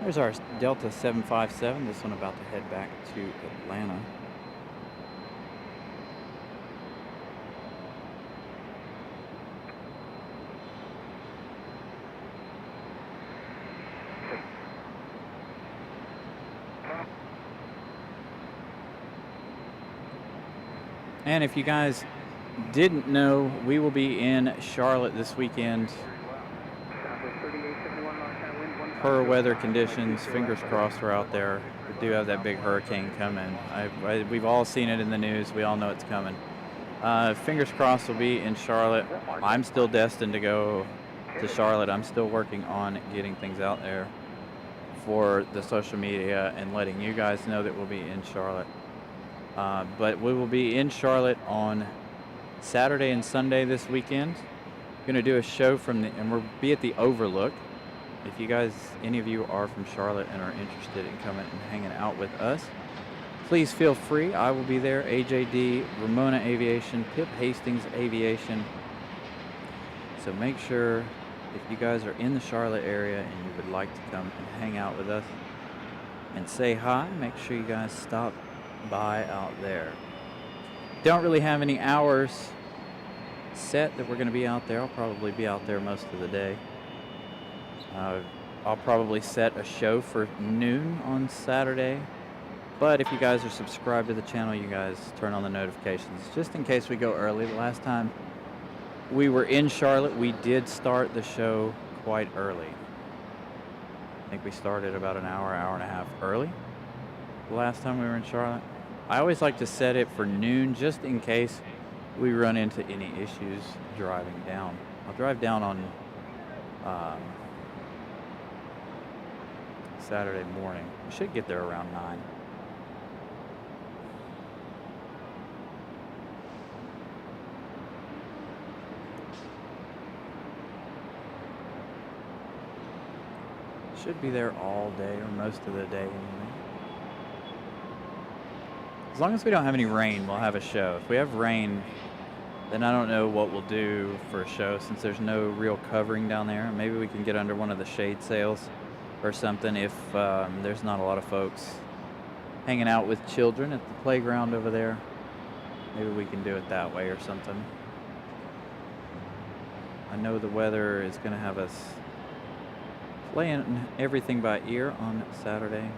There's our Delta 757, this one about to head back to Atlanta. And if you guys didn't know, we will be in Charlotte this weekend. Per weather conditions, fingers crossed we're out there. We do have that big hurricane coming. We've all seen it in the news. We all know it's coming. Fingers crossed we'll be in Charlotte. I'm still destined to go to Charlotte. I'm still working on getting things out there for the social media and letting you guys know that we'll be in Charlotte. But we will be in Charlotte on Saturday and Sunday this weekend. Going to do a show and we'll be at the Overlook. If you guys, any of you are from Charlotte and are interested in coming and hanging out with us, please feel free. I will be there. AJD, Ramona Aviation, Pip Hastings Aviation. So make sure if you guys are in the Charlotte area and you would like to come and hang out with us and say hi, make sure you guys stop by out there. Don't really have any hours set that we're going to be out there. I'll probably be out there most of the day. I'll probably set a show for noon on Saturday, but if you guys are subscribed to the channel, you guys turn on the notifications just in case we go early. The last time we were in Charlotte, we did start the show quite early. I think we started about an hour and a half early the last time we were in Charlotte. I always like to set it for noon just in case we run into any issues driving down. I'll drive down on Saturday morning. We should get there around 9. Should be there all day or most of the day anyway. As long as we don't have any rain, we'll have a show. If we have rain, then I don't know what we'll do for a show since there's no real covering down there. Maybe we can get under one of the shade sails or something if there's not a lot of folks hanging out with children at the playground over there. Maybe we can do it that way or something. I know the weather is going to have us playing everything by ear on Saturday.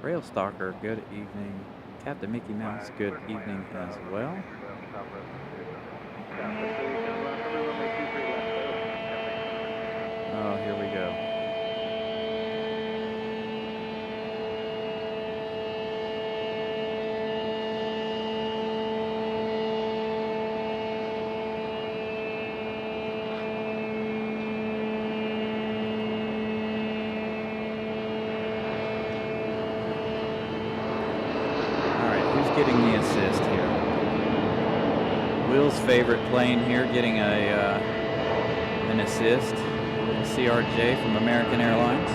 Rail Stalker, good evening. Captain Mickey Mouse, good evening as well. Oh, here we go. Getting the assist here. Will's favorite plane here getting an assist. CRJ from American Airlines.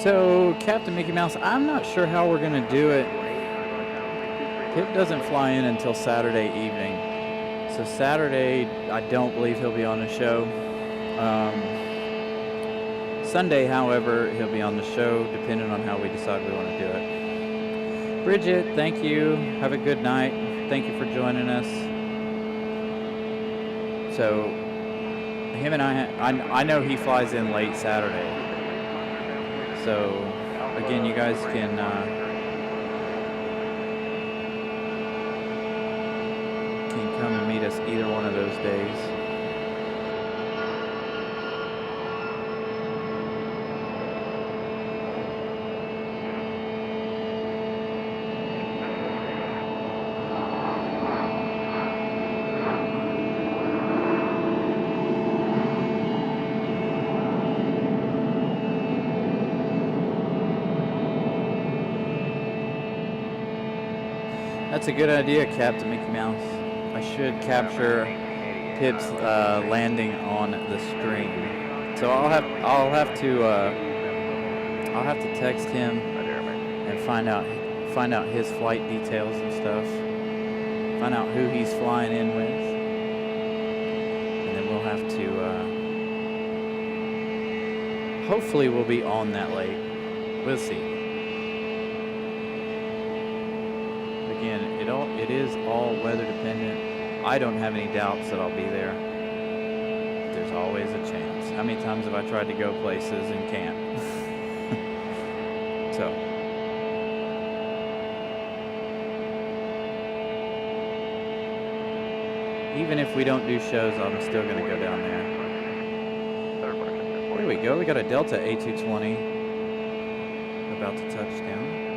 So, Captain Mickey Mouse, I'm not sure how we're going to do it. Pip doesn't fly in until Saturday evening. So Saturday, I don't believe he'll be on the show. Sunday, however, he'll be on the show, depending on how we decide we want to do it. Bridget, thank you. Have a good night. Thank you for joining us. So, him and I know he flies in late Saturday. So, again, you guys can come and meet us either one of those days. That's a good idea, Captain Mickey Mouse. I should capture Pip's landing on the stream. So I'll have to text him and find out his flight details and stuff. Find out who he's flying in with, and then we'll have to. Hopefully, we'll be on that late. We'll see. Again, it is all weather dependent. I don't have any doubts that I'll be there. There's always a chance. How many times have I tried to go places and can't? So. Even if we don't do shows, I'm still going to go down there. There we go. We got a Delta A220 about to touch down.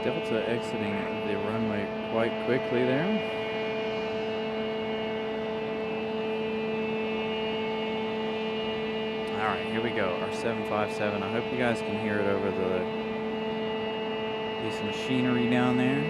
Delta exiting the runway quite quickly there. All right, here we go, our 757. I hope you guys can hear it over the piece of machinery down there.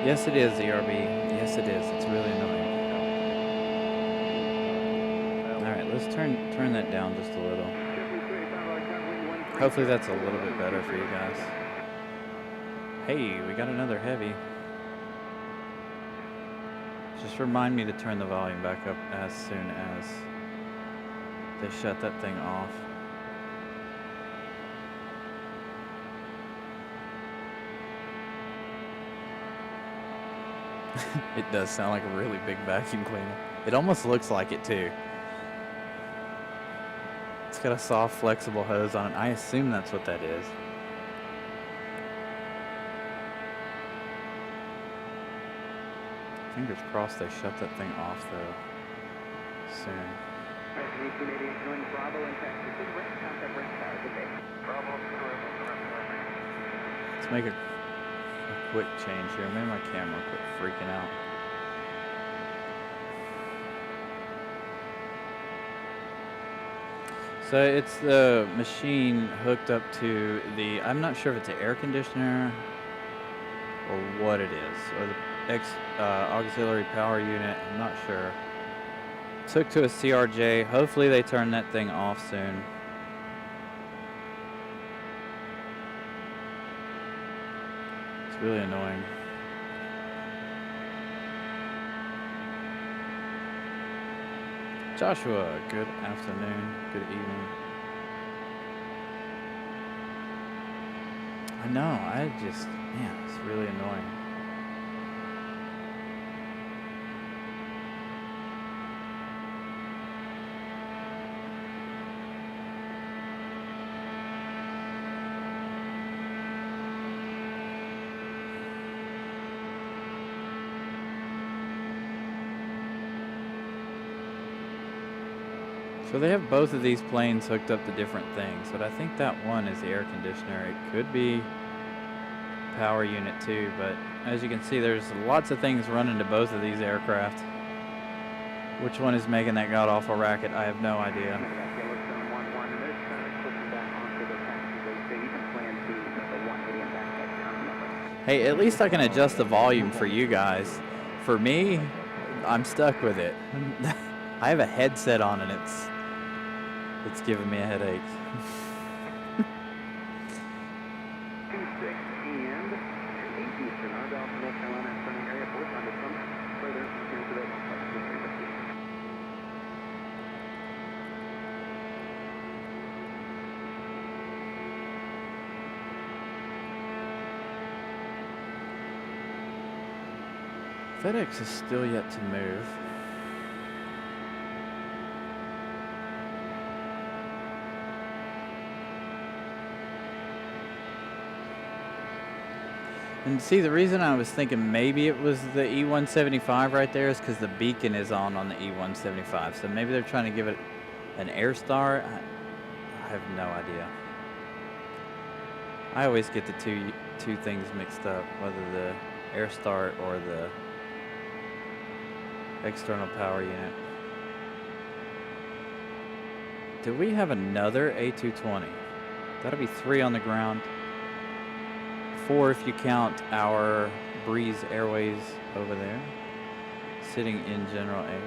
Yes, it is, ERB. Yes, it is. It's really annoying. Alright, let's turn that down just a little. Hopefully that's a little bit better for you guys. Hey, we got another heavy. Just remind me to turn the volume back up as soon as they shut that thing off. It does sound like a really big vacuum cleaner. It almost looks like it too. It's got a soft, flexible hose on it. I assume that's what that is. Fingers crossed they shut that thing off though soon. Let's make a quick change here. Maybe my camera quit freaking out. So it's the machine hooked up to the, I'm not sure if it's an air conditioner or what it is, or the auxiliary power unit, I'm not sure. It's hooked to a CRJ. Hopefully they turn that thing off soon. It's really annoying. Joshua, good afternoon, good evening. I know, man, it's really annoying. So they have both of these planes hooked up to different things, but I think that one is the air conditioner. It could be power unit too, but as you can see, there's lots of things running to both of these aircraft. Which one is making that god-awful racket? I have no idea. Hey, at least I can adjust the volume for you guys. For me, I'm stuck with it. I have a headset on and it's giving me a headache. 26 and 8 Eastern, Argyle, North Carolina, surrounding area, force on to some further into the FedEx is still yet to move. And see, the reason I was thinking maybe it was the E175 right there is because the beacon is on the E175. So maybe they're trying to give it an air star. I have no idea. I always get the two things mixed up, whether the air start or the external power unit. Do we have another A220? That'll be 3 on the ground. 4 if you count our Breeze Airways over there, sitting in general A.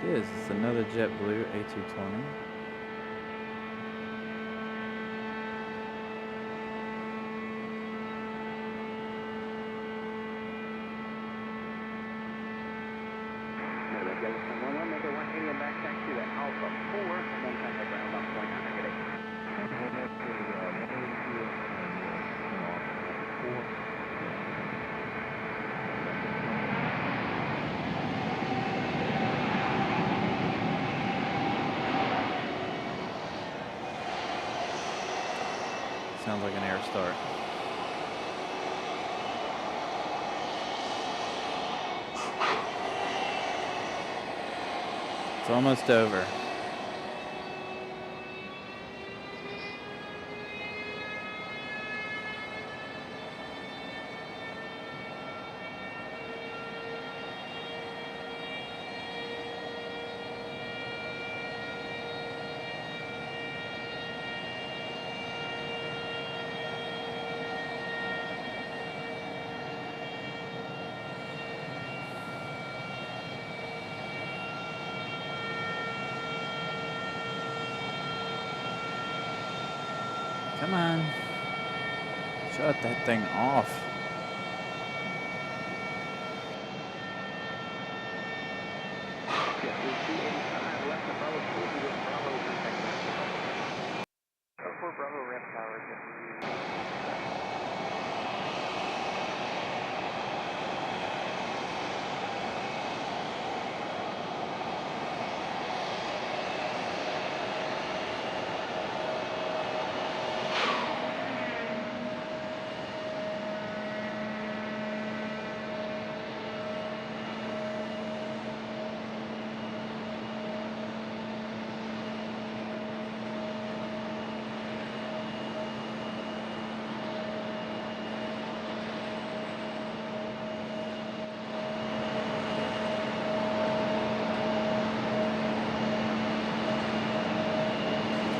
It is. It's another JetBlue A220. Make a 180 and back taxi to Alpha 4, and then contact ground on point on negative 8. Sounds like an air start. It's almost over. Come on. Shut that thing off. Yes, we see 85 left of Bravo 2 with Bravo contact. 4 Bravo ramp tower.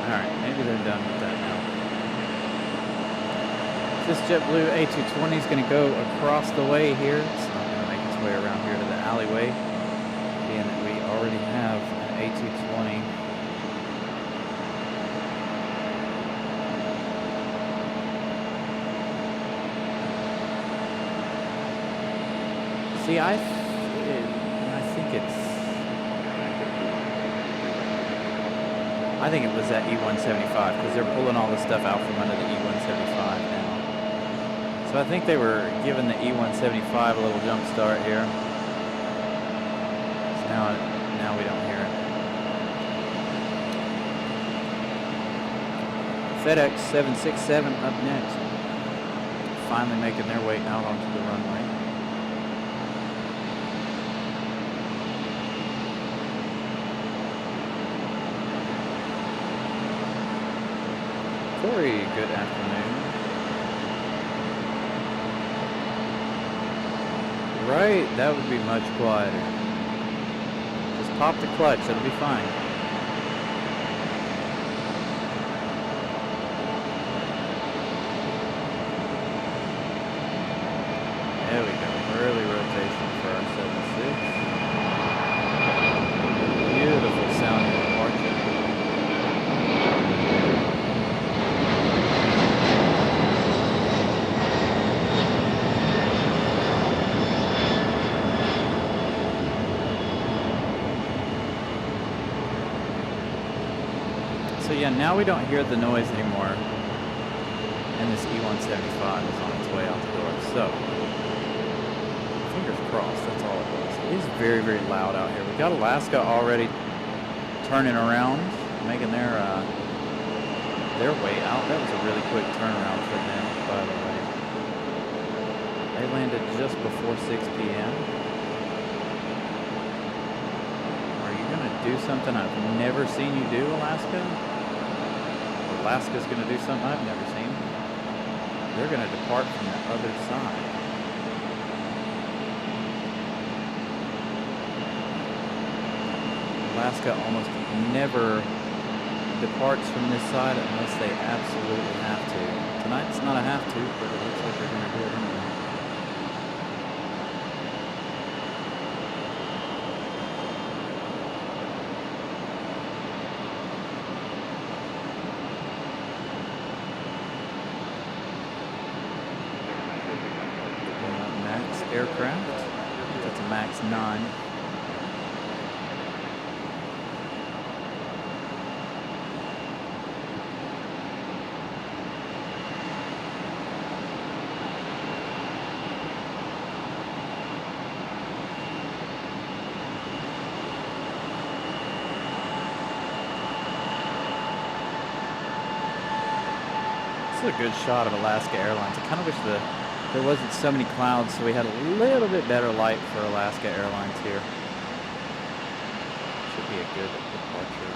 Alright, maybe they're done with that now. This JetBlue A220 is going to go across the way here. It's not going to make its way around here to the alleyway, being that we already have an A220. See, I think it was that E175 because they're pulling all the stuff out from under the E175 now. So I think they were giving the E175 a little jump start here. So now we don't hear it. FedEx 767 up next. Finally making their way out onto the runway. Corey, good afternoon. Right, that would be much quieter. Just pop the clutch, it'll be fine. There we go, early rotation for our 76. Beautiful sounding departure. So yeah, now we don't hear the noise anymore, and this E175 is on its way out the door. So, fingers crossed, that's all it was. It is very, very loud out here. We've got Alaska already turning around, making their way out. That was a really quick turnaround for them, by the way. They landed just before 6 p.m. Are you going to do something I've never seen you do, Alaska? Alaska's going to do something I've never seen. They're going to depart from the other side. Alaska almost never departs from this side unless they absolutely have to. Tonight it's not a have to, but it looks like they're going to do it anyway. Aircraft. That's a MAX 9. This is a good shot of Alaska Airlines. I kind of wish there wasn't so many clouds, so we had a little bit better light for Alaska Airlines here. Should be a good departure.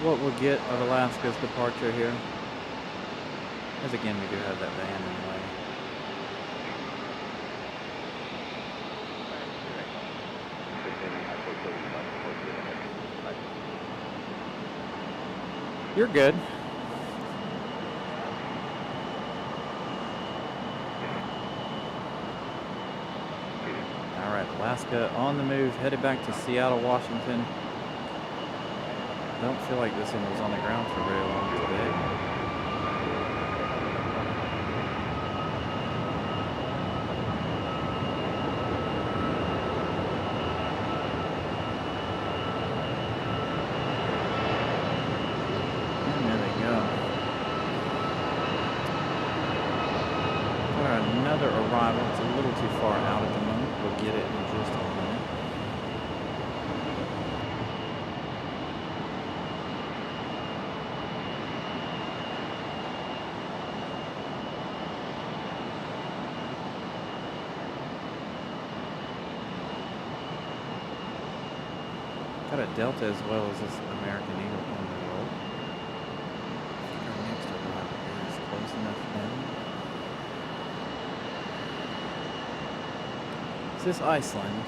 What we'll get of Alaska's departure here, as again we do have that band in the way. You're good. Alaska on the move, headed back to Seattle, Washington. Don't feel like this one was on the ground for very long today. And there they go. Got another arrival. It's a little too far out at the moment. We'll get it in just a minute. Got a Delta as well as this American Eagle on the roll. Our next arrival is close enough now. Is this Iceland?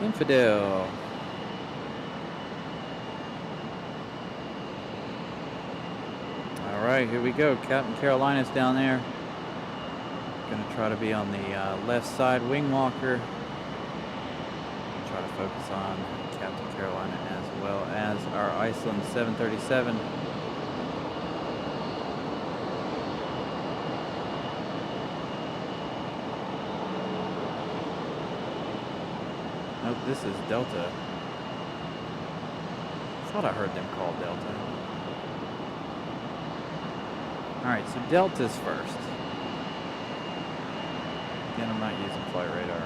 Infidel. All right, here we go. Captain Carolina's down there. Gonna try to be on the left side wing walker. Try to focus on Captain Carolina as well as our Iceland 737. Nope, this is Delta. Thought I heard them call Delta. Alright, so Delta's first. Again, I'm not using flight radar.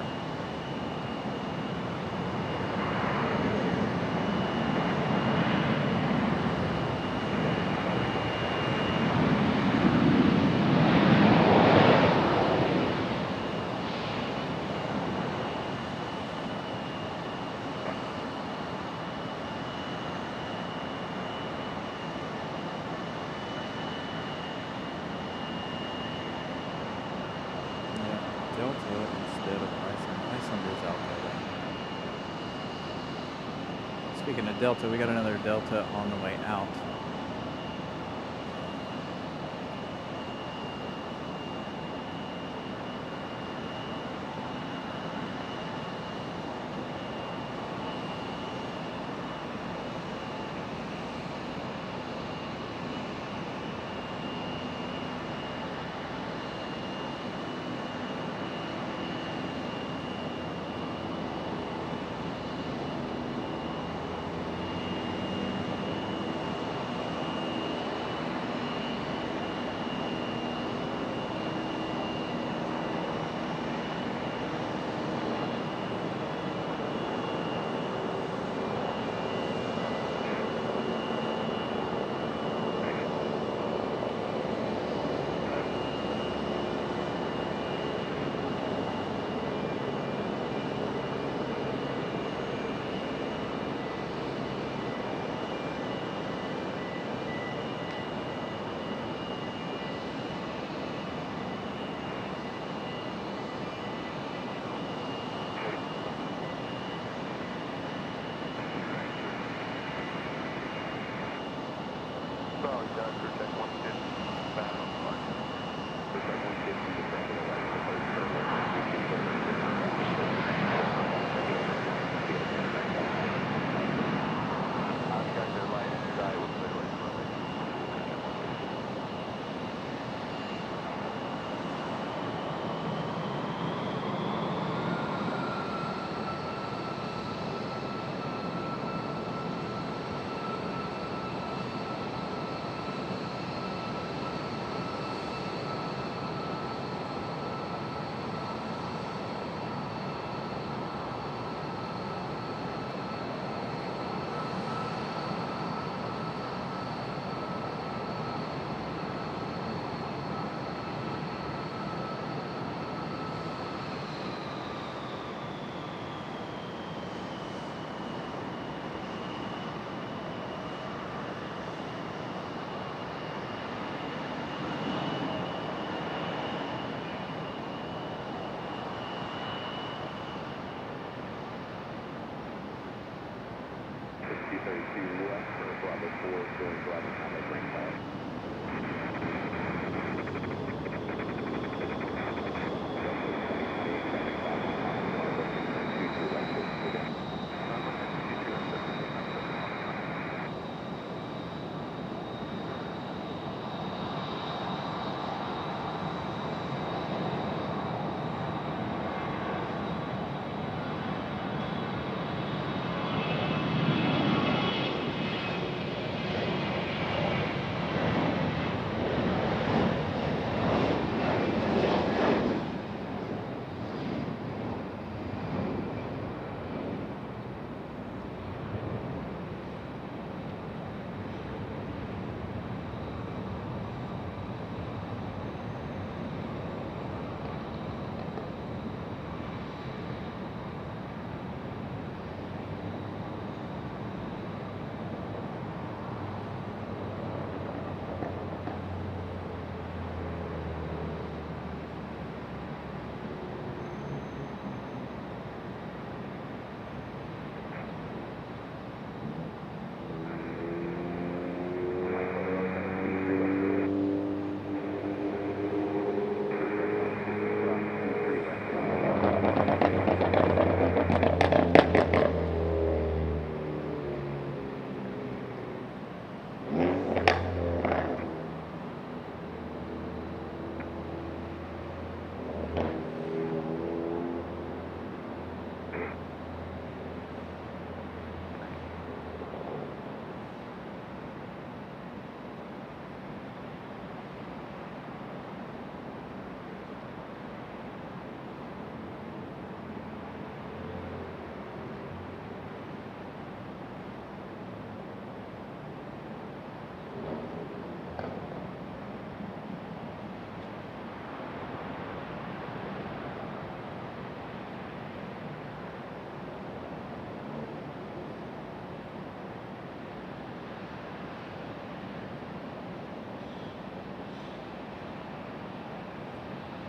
Delta instead of Iceland. Iceland is out there. Speaking of Delta, we got another Delta on the way out.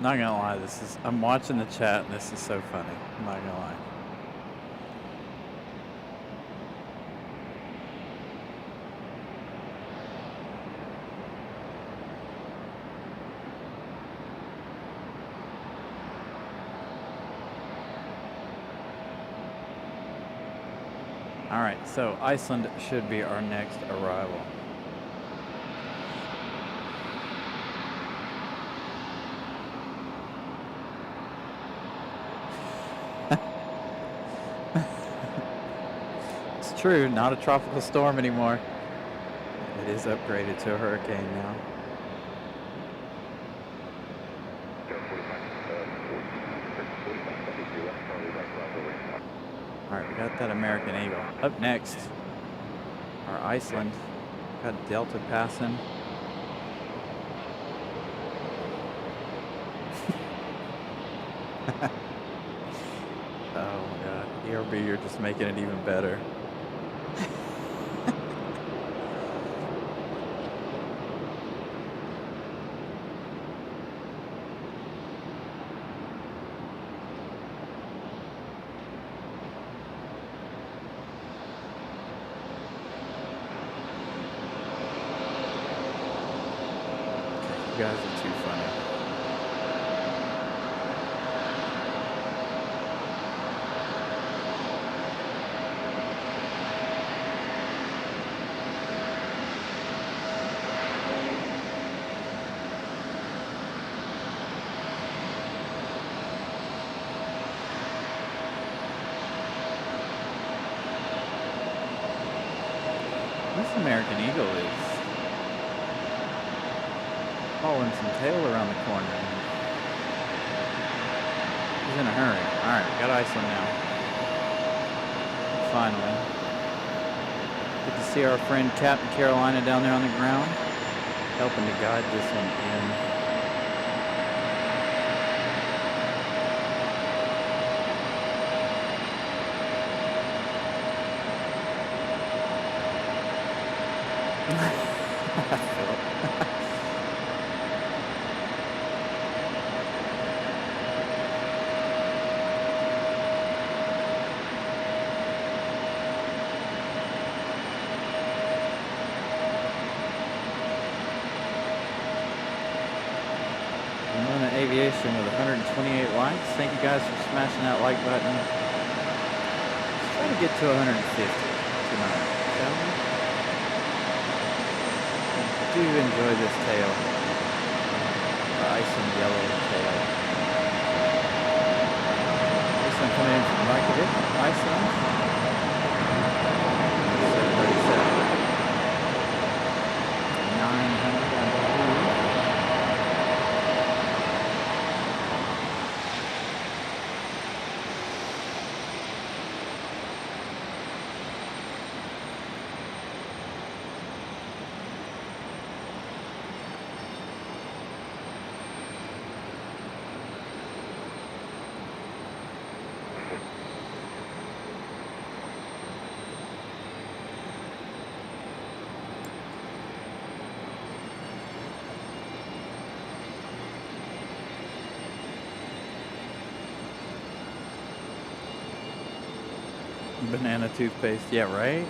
Not gonna lie, I'm watching the chat and this is so funny. I'm not gonna lie. All right, so Iceland should be our next arrival. It's true, not a tropical storm anymore. It is upgraded to a hurricane now. All right, we got that American Eagle. Up next, our Iceland. Got Delta passing. Oh my God, ERB, you're just making it even better. You guys are too funny. This American Eagle is hauling some tail around the corner. He's in a hurry. Alright, we got Iceland now. Finally. Good to see our friend Captain Carolina down there on the ground, helping to guide this one in. I feel it. Luna Aviation with 128 likes. Thank you guys for smashing that like button. Let's try to get to 150 tonight, shall we? I do enjoy this tail. The ice and yellow tail. This one coming in from Reykjavik, Iceland. 737. 900, I believe. Banana toothpaste, yeah, right?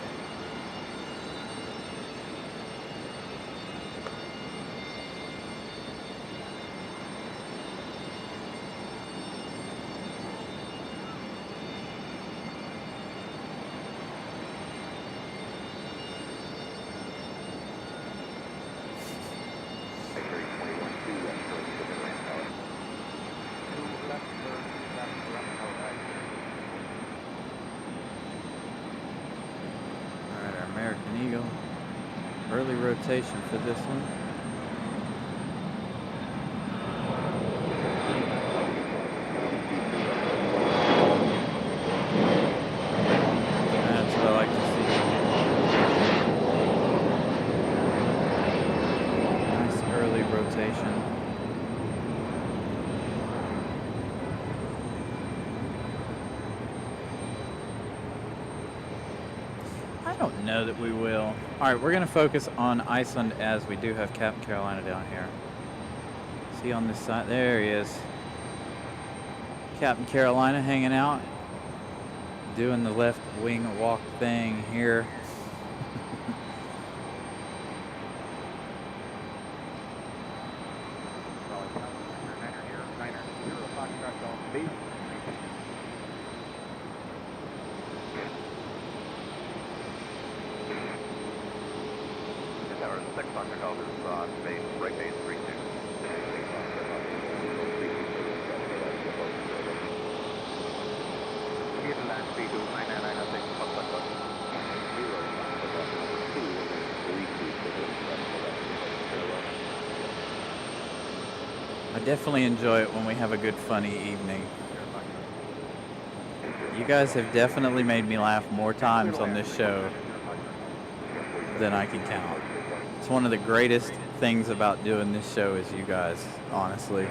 Eagle. Early rotation for this one. That's what I like to see. Nice early rotation. I don't know that we will. All right, we're going to focus on Iceland as we do have Captain Carolina down here. See on this side, there he is. Captain Carolina hanging out, doing the left wing walk thing here. I definitely enjoy it when we have a good, funny evening. You guys have definitely made me laugh more times on this show than I can count. It's one of the greatest things about doing this show is you guys, honestly.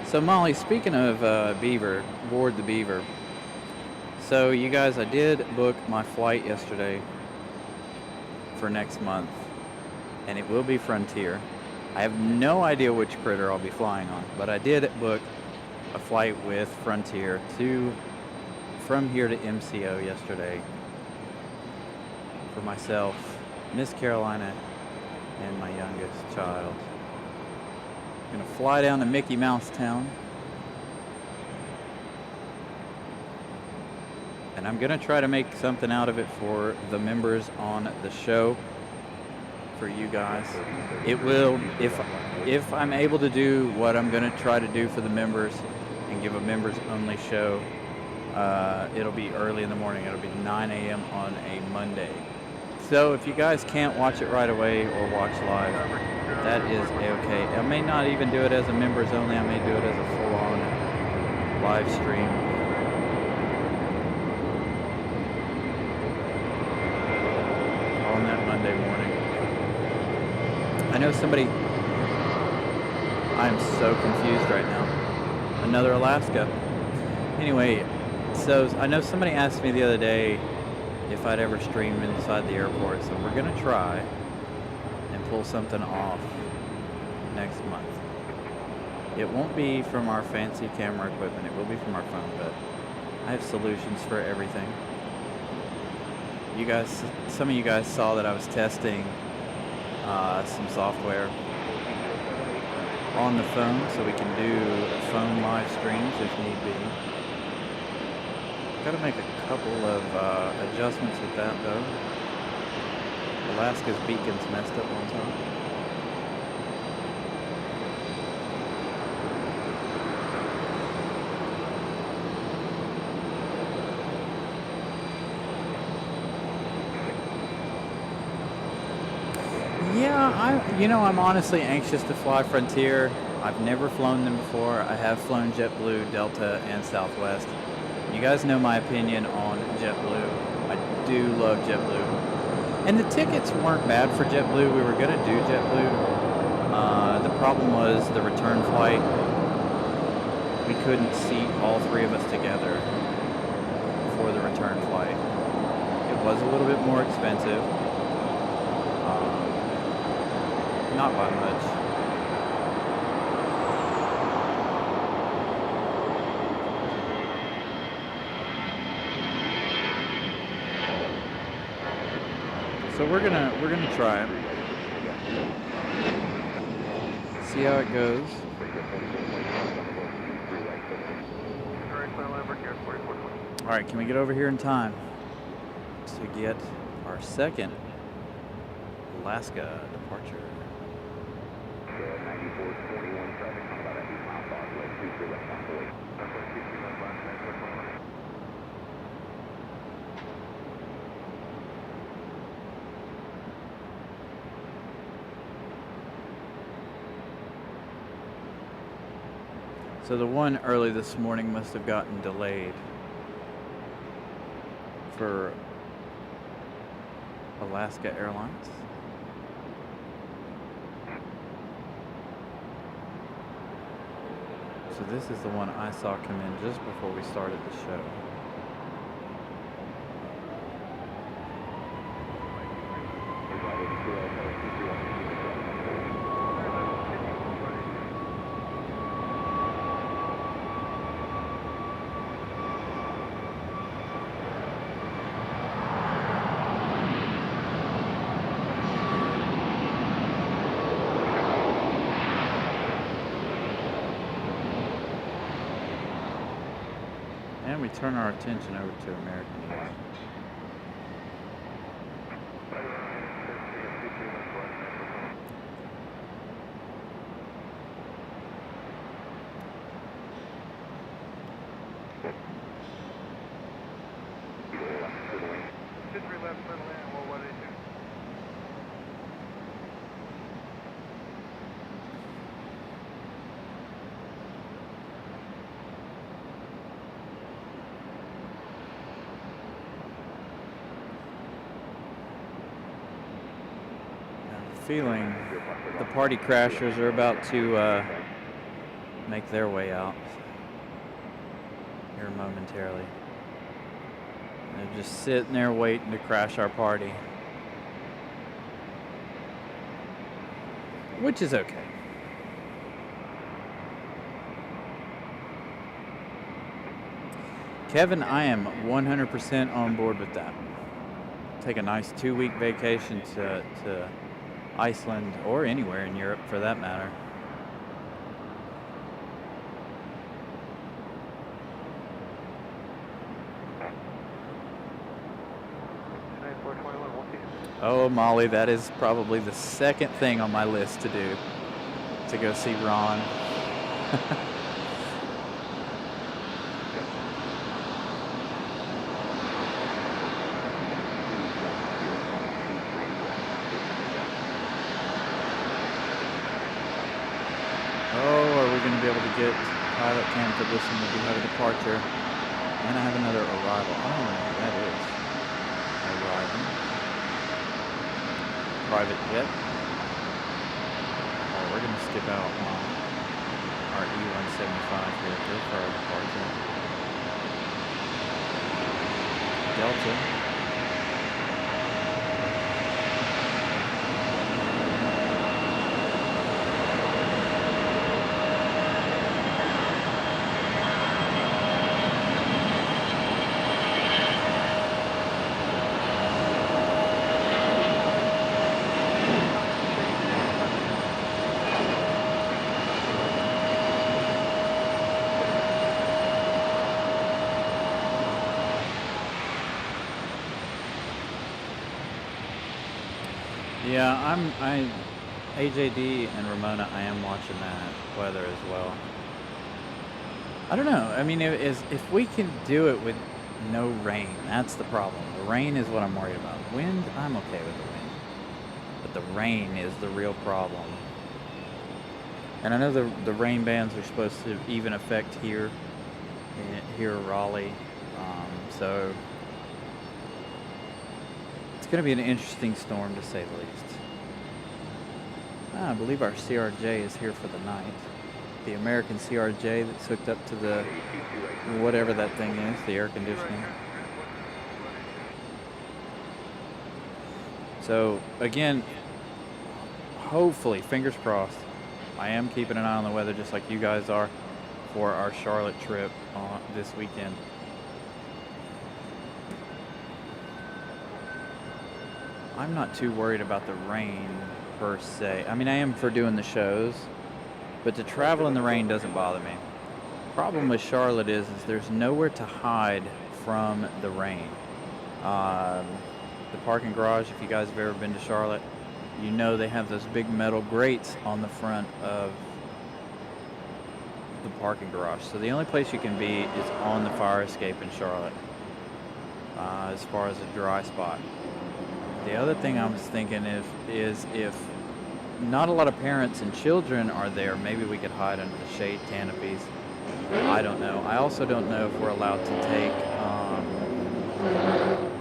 So Molly, speaking of Beaver, board the Beaver. So you guys, I did book my flight yesterday for next month, and it will be Frontier. I have no idea which critter I'll be flying on, but I did book a flight with Frontier from here to MCO yesterday for myself, Miss Carolina, and my youngest child. Gonna fly down to Mickey Mouse Town, and I'm gonna try to make something out of it for the members on the show, for you guys. It will, if I'm able to do what I'm gonna try to do for the members and give a members only show, it'll be early in the morning. It'll be 9 a.m. on a Monday. So if you guys can't watch it right away or watch live, that is okay. I may not even do it as a members only. I may do it as a full-on live stream. On that Monday morning. I know somebody... I'm so confused right now. Another Alaska. Anyway, so I know somebody asked me the other day if I'd ever stream inside the airport, so we're gonna try and pull something off next month. It won't be from our fancy camera equipment, it will be from our phone, but I have solutions for everything. You guys, some of you guys saw that I was testing some software on the phone, so we can do phone live streams if need be. Got to make a couple of adjustments with that though. Alaska's beacon's messed up on top. Yeah, I'm honestly anxious to fly Frontier. I've never flown them before. I have flown JetBlue, Delta, and Southwest. You guys know my opinion on JetBlue. I do love JetBlue. And the tickets weren't bad for JetBlue. We were going to do JetBlue. The problem was the return flight. We couldn't seat all three of us together for the return flight. It was a little bit more expensive. Not by much. So we're gonna try it. See how it goes. All right, can we get over here in time to get our second Alaska departure? 9421 traffic on about a 8-mile causeway, 23 left on board. So the one early this morning must have gotten delayed for Alaska Airlines. So this is the one I saw come in just before we started the show. And we turn our attention over to American Eagle. Feeling the party crashers are about to make their way out here momentarily. They're just sitting there waiting to crash our party, which is okay. Kevin, I am 100% on board with that. Take a nice 2-week vacation to Iceland, or anywhere in Europe for that matter. Oh, Molly, that is probably the second thing on my list to do, to go see Ron. Be able to get pilot cam for this one. We have a departure, and I have another arrival. I don't know who that is. Arriving. Private jet. Oh, we're gonna skip out on our E-175 here. Go for our departure. Delta. Yeah, AJD and Ramona, I am watching that weather as well. I don't know. I mean, if we can do it with no rain, that's the problem. The rain is what I'm worried about. Wind, I'm okay with the wind. But the rain is the real problem. And I know the rain bands are supposed to even affect here in Raleigh. So it's going to be an interesting storm, to say the least. I believe our CRJ is here for the night. The American CRJ that's hooked up to the whatever that thing is, the air conditioning. So again, hopefully, fingers crossed, I am keeping an eye on the weather just like you guys are for our Charlotte trip this weekend. I'm not too worried about the rain per se. I mean, I am for doing the shows, but to travel in the rain doesn't bother me. Problem with Charlotte is there's nowhere to hide from the rain. The parking garage, if you guys have ever been to Charlotte, you know they have those big metal grates on the front of the parking garage. So the only place you can be is on the fire escape in Charlotte, as far as a dry spot. The other thing I was thinking is if not a lot of parents and children are there, maybe we could hide under the shade canopies I don't know. I also don't know if we're allowed to take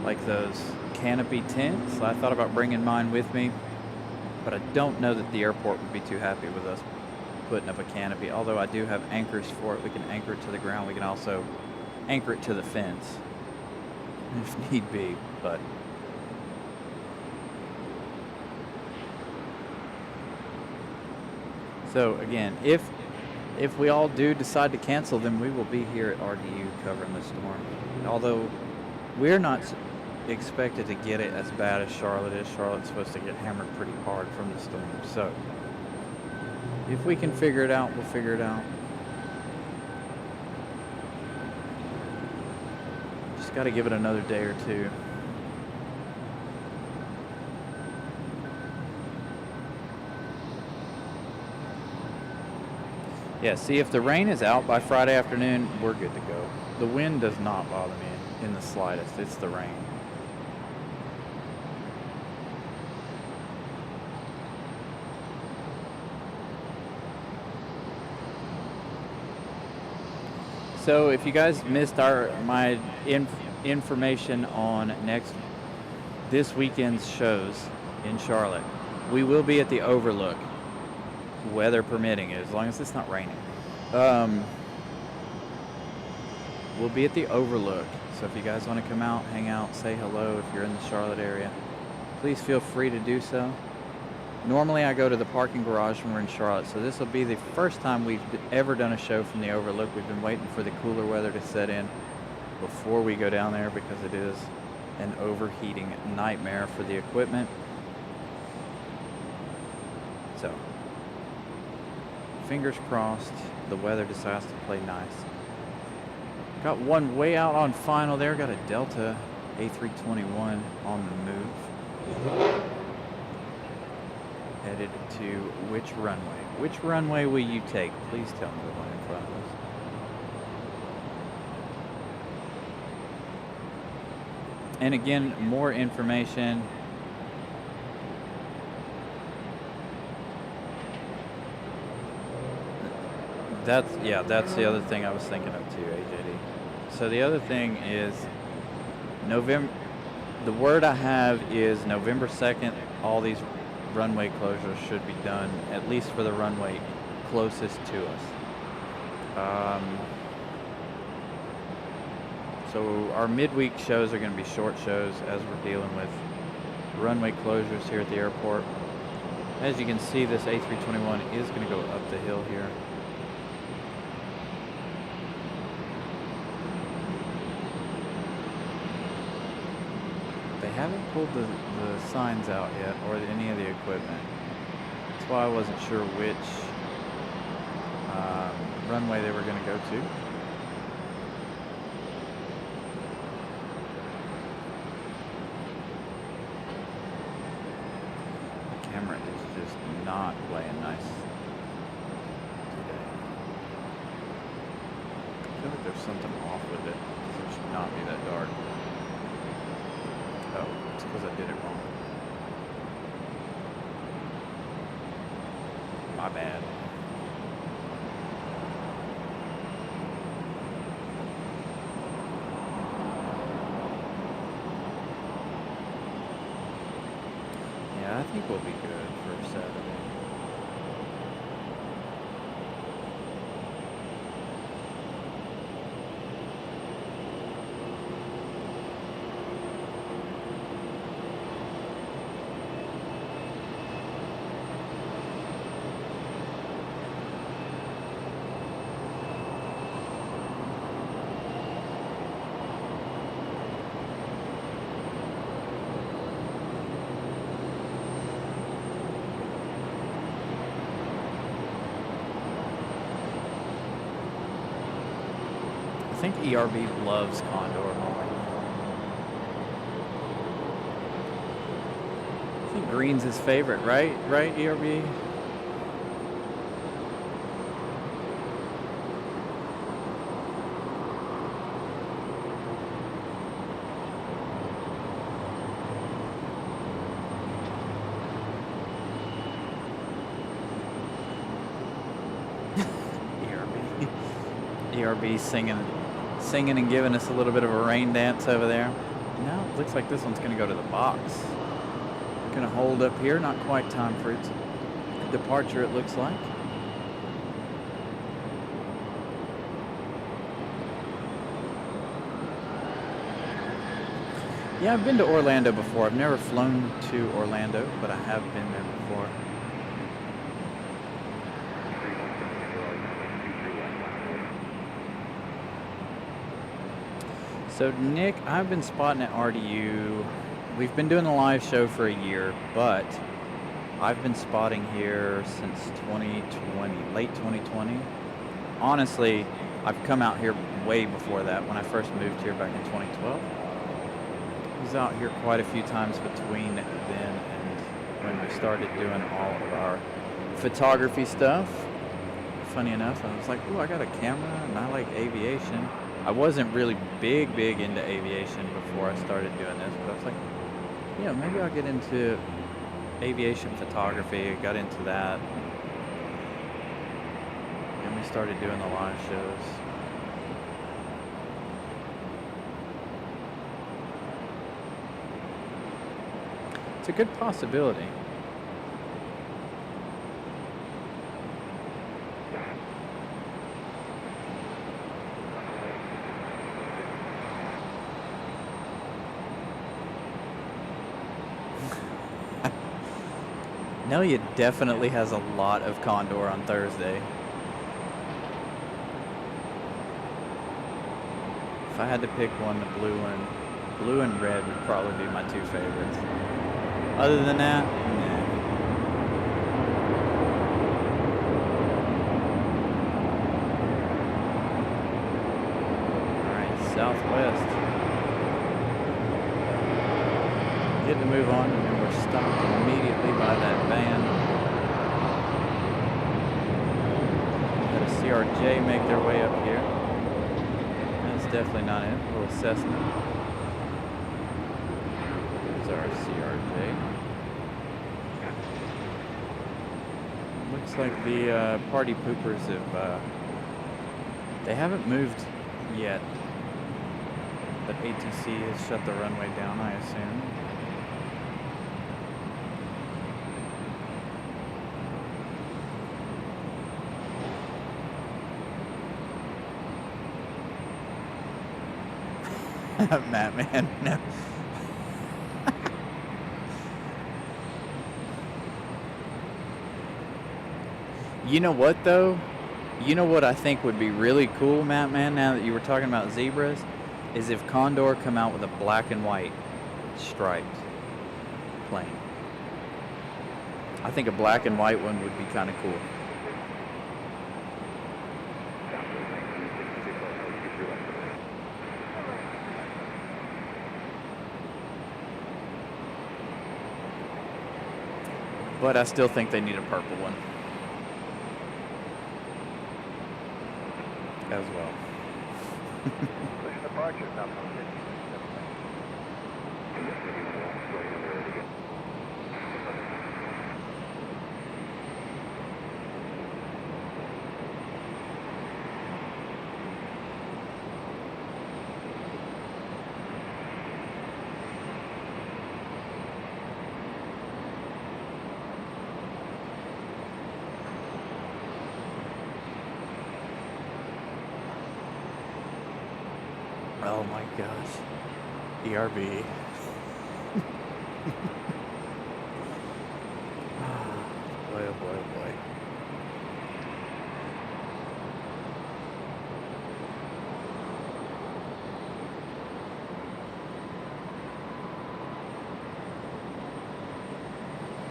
like those canopy tents. I thought about bringing mine with me, but I don't know that the airport would be too happy with us putting up a canopy. Although I do have anchors for it. We can anchor it to the ground. We can also anchor it to the fence if need be, but so again, if we all do decide to cancel, then we will be here at RDU covering the storm. Although we're not expected to get it as bad as Charlotte is. Charlotte's supposed to get hammered pretty hard from the storm. So if we can figure it out, we'll figure it out. Just got to give it another day or two. Yeah, see, if the rain is out by Friday afternoon, we're good to go. The wind does not bother me in the slightest. It's the rain. So if you guys missed my information on this weekend's shows in Charlotte, we will be at the Overlook, weather permitting, as long as it's not raining. We'll be at the Overlook, so if you guys want to come out, hang out, say hello if you're in the Charlotte area, please feel free to do so. Normally I go to the parking garage when we're in Charlotte, so this will be the first time we've ever done a show from the Overlook. We've been waiting for the cooler weather to set in before we go down there because it is an overheating nightmare for the equipment. So, fingers crossed the weather decides to play nice. Got one way out on final there, got a Delta A321 on the move. Headed to which runway? Which runway will you take? Please tell me the one in front of us. And again, more information. That's the other thing I was thinking of too, AJD. So the other thing is the word I have is November 2nd, all these runway closures should be done, at least for the runway closest to us. So our midweek shows are going to be short shows as we're dealing with runway closures here at the airport. As you can see, this A321 is going to go up the hill here. They haven't pulled the signs out yet, or any of the equipment. That's why I wasn't sure which runway they were going to go to. The camera is just not playing nice today. I feel like there's something off with it, because it should not be that dark. Oh, it's because I did it wrong. My bad. Yeah, I think we'll be good for Saturday. I think ERB loves Condor more. I think green's his favorite, right? Right, ERB? ERB. ERB singing and giving us a little bit of a rain dance over there. Now it looks like this one's going to go to the box. Going to hold up here. Not quite time for its departure, it looks like. Yeah, I've been to Orlando before. I've never flown to Orlando, but I have been there before. So Nick, I've been spotting at RDU. We've been doing the live show for a year, but I've been spotting here since 2020, late 2020. Honestly, I've come out here way before that, when I first moved here back in 2012. I was out here quite a few times between then and when we started doing all of our photography stuff. Funny enough, I was like, ooh, I got a camera and I like aviation. I wasn't really big into aviation before I started doing this, but I was like, yeah, maybe I'll get into aviation photography. I got into that. And we started doing the live shows. It's a good possibility. Nelia definitely has a lot of condor on Thursday. If I had to pick one, the blue and red would probably be my two favorites. Other than that, nah. Alright, southwest. Get to move on, and then we're stopped immediately by that van. Had a CRJ make their way up here. That's definitely not it. A little Cessna. There's our CRJ. Looks like the party poopers have, they haven't moved yet. But ATC has shut the runway down, I assume. Matt, man, no. You know what, though? You know what I think would be really cool, Matt, man, now that you were talking about zebras, is if Condor come out with a black and white striped plane. I think a black and white one would be kind of cool. But I still think they need a purple one as well. Departure, South 150. Oh my gosh. ERB. Boy, oh boy, oh boy.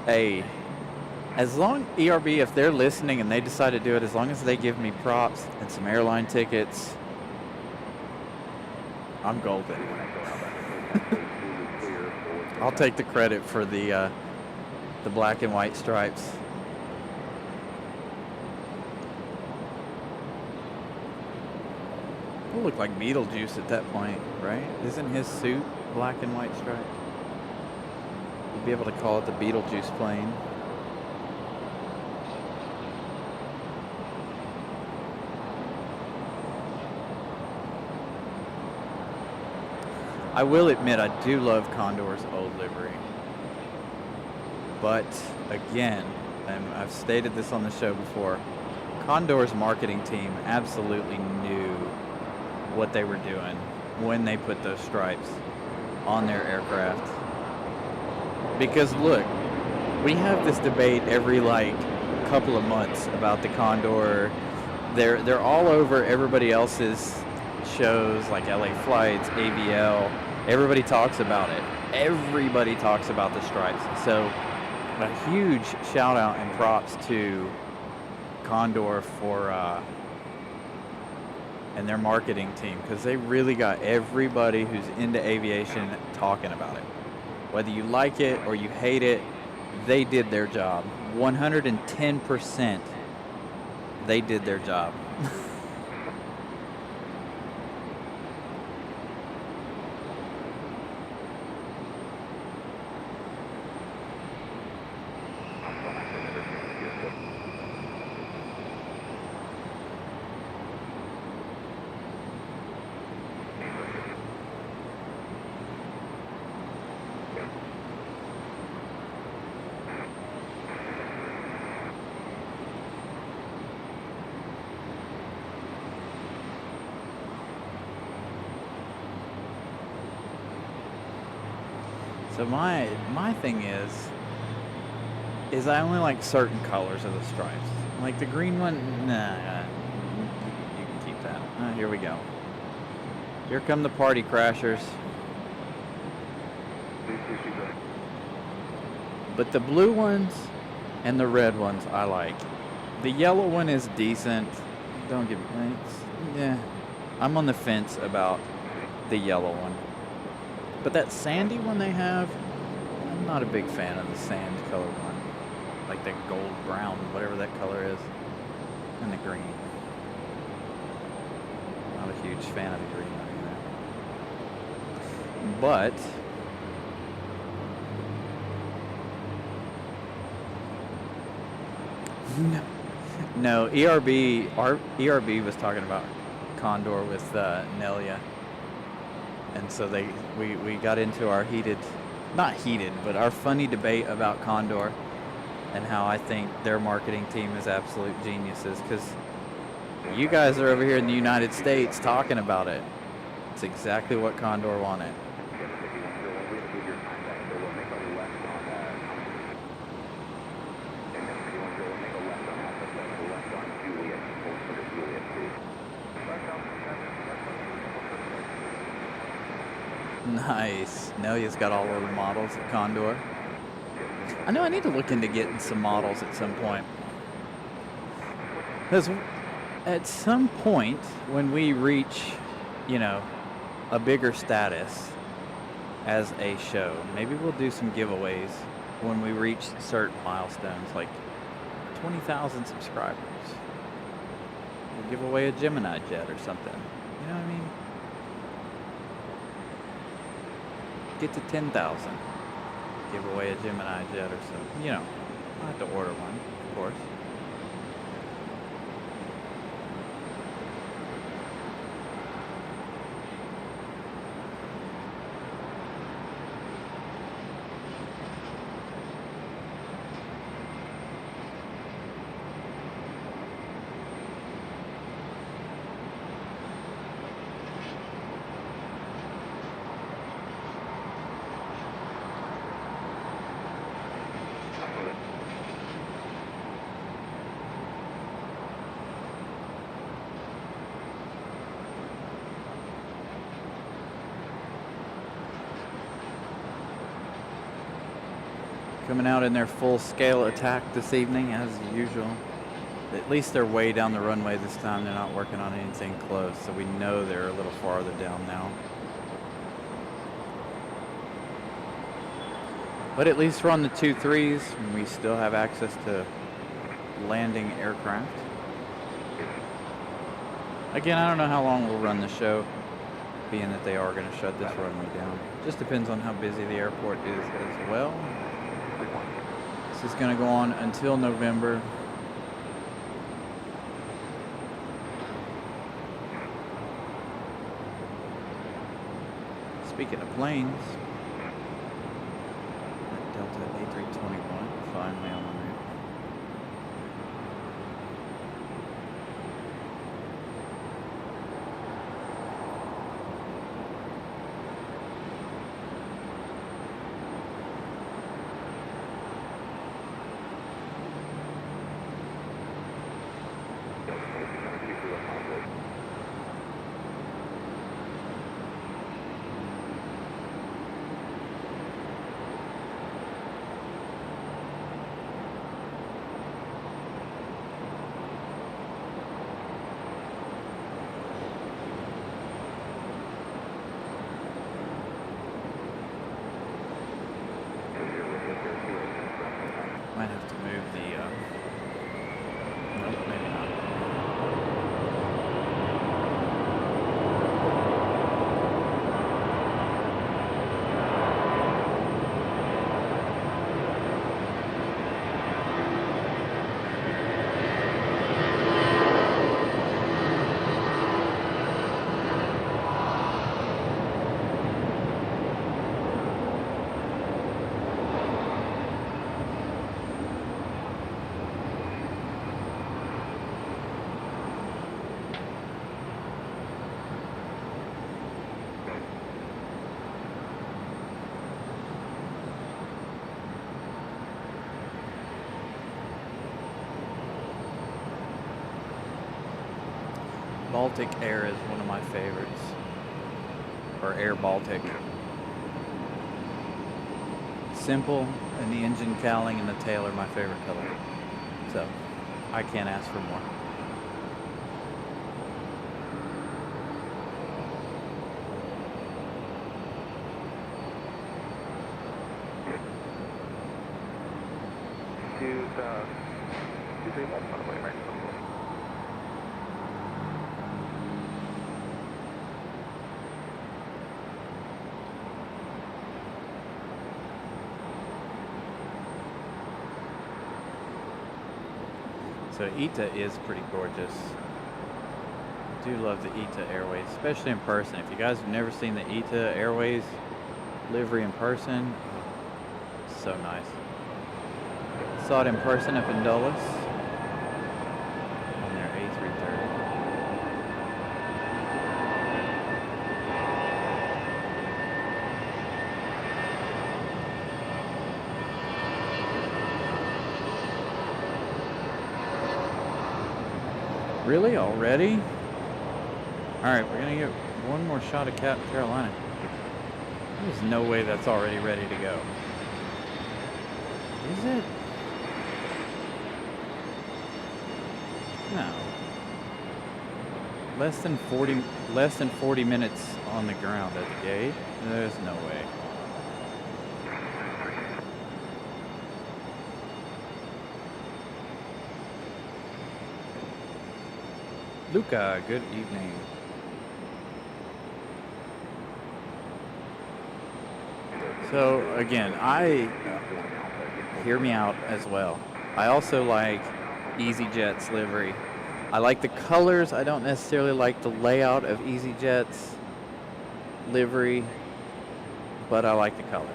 Hey, as long, ERB, if they're listening and they decide to do it, as long as they give me props and some airline tickets, I'm golden. I'll take the credit for the black and white stripes. It'll look like Beetlejuice at that point, right? Isn't his suit black and white striped? We'll be able to call it the Beetlejuice plane. I will admit I do love Condor's old livery. But again, and I've stated this on the show before, Condor's marketing team absolutely knew what they were doing when they put those stripes on their aircraft. Because look, we have this debate every like couple of months about the Condor. They're all over everybody else's shows like LA Flights, AVL. Everybody talks about it. Everybody talks about the stripes. So a huge shout out and props to Condor for and their marketing team, because they really got everybody who's into aviation talking about it. Whether you like it or you hate it, they did their job. 110% they did their job. So my thing is I only like certain colors of the stripes. Like the green one, nah, you can keep that. Here we go. Here come the party crashers. But the blue ones and the red ones I like. The yellow one is decent. Don't give me, yeah. I'm on the fence about the yellow one. But that sandy one they have, I'm not a big fan of the sand color one. Like the gold brown, whatever that color is. And the green. Not a huge fan of the green one either. But no, ERB was talking about Condor with Nelia. And so we got into our not heated, but our funny debate about Condor and how I think their marketing team is absolute geniuses, because you guys are over here in the United States talking about it. It's exactly what Condor wanted. Nice. Nelia's got all of the models of Condor. I know I need to look into getting some models at some point. Because at some point, when we reach, a bigger status as a show, maybe we'll do some giveaways when we reach certain milestones, like 20,000 subscribers. We'll give away a Gemini jet or something. You know what I mean? Get to 10,000, give away a Gemini jet or something. I'll have to order one, of course. Coming out in their full-scale attack this evening, as usual. At least they're way down the runway this time. They're not working on anything close, so we know they're a little farther down now. But at least we're on the 2-3s, and we still have access to landing aircraft. Again, I don't know how long we'll run the show, being that they are going to shut this runway down. Just depends on how busy the airport is as well. This is going to go on until November. Speaking of planes, Delta A321 finally on the route. Might have to move the, nope, maybe not. Baltic Air is one of my favorites, or Air Baltic. Simple, and the engine cowling and the tail are my favorite color. So, I can't ask for more. So ITA is pretty gorgeous. I do love the ITA Airways, especially in person. If you guys have never seen the ITA Airways livery in person, so nice. Saw it in person up in Dulles on their A330. Really? Already? Alright, we're gonna get one more shot of Captain Carolina. There's no way that's already ready to go. Is it? No. Less than 40 minutes on the ground at the gate? There's no way. Luca, good evening. So again, hear me out as well. I also like EasyJet's livery. I like the colors. I don't necessarily like the layout of EasyJet's livery, but I like the colors.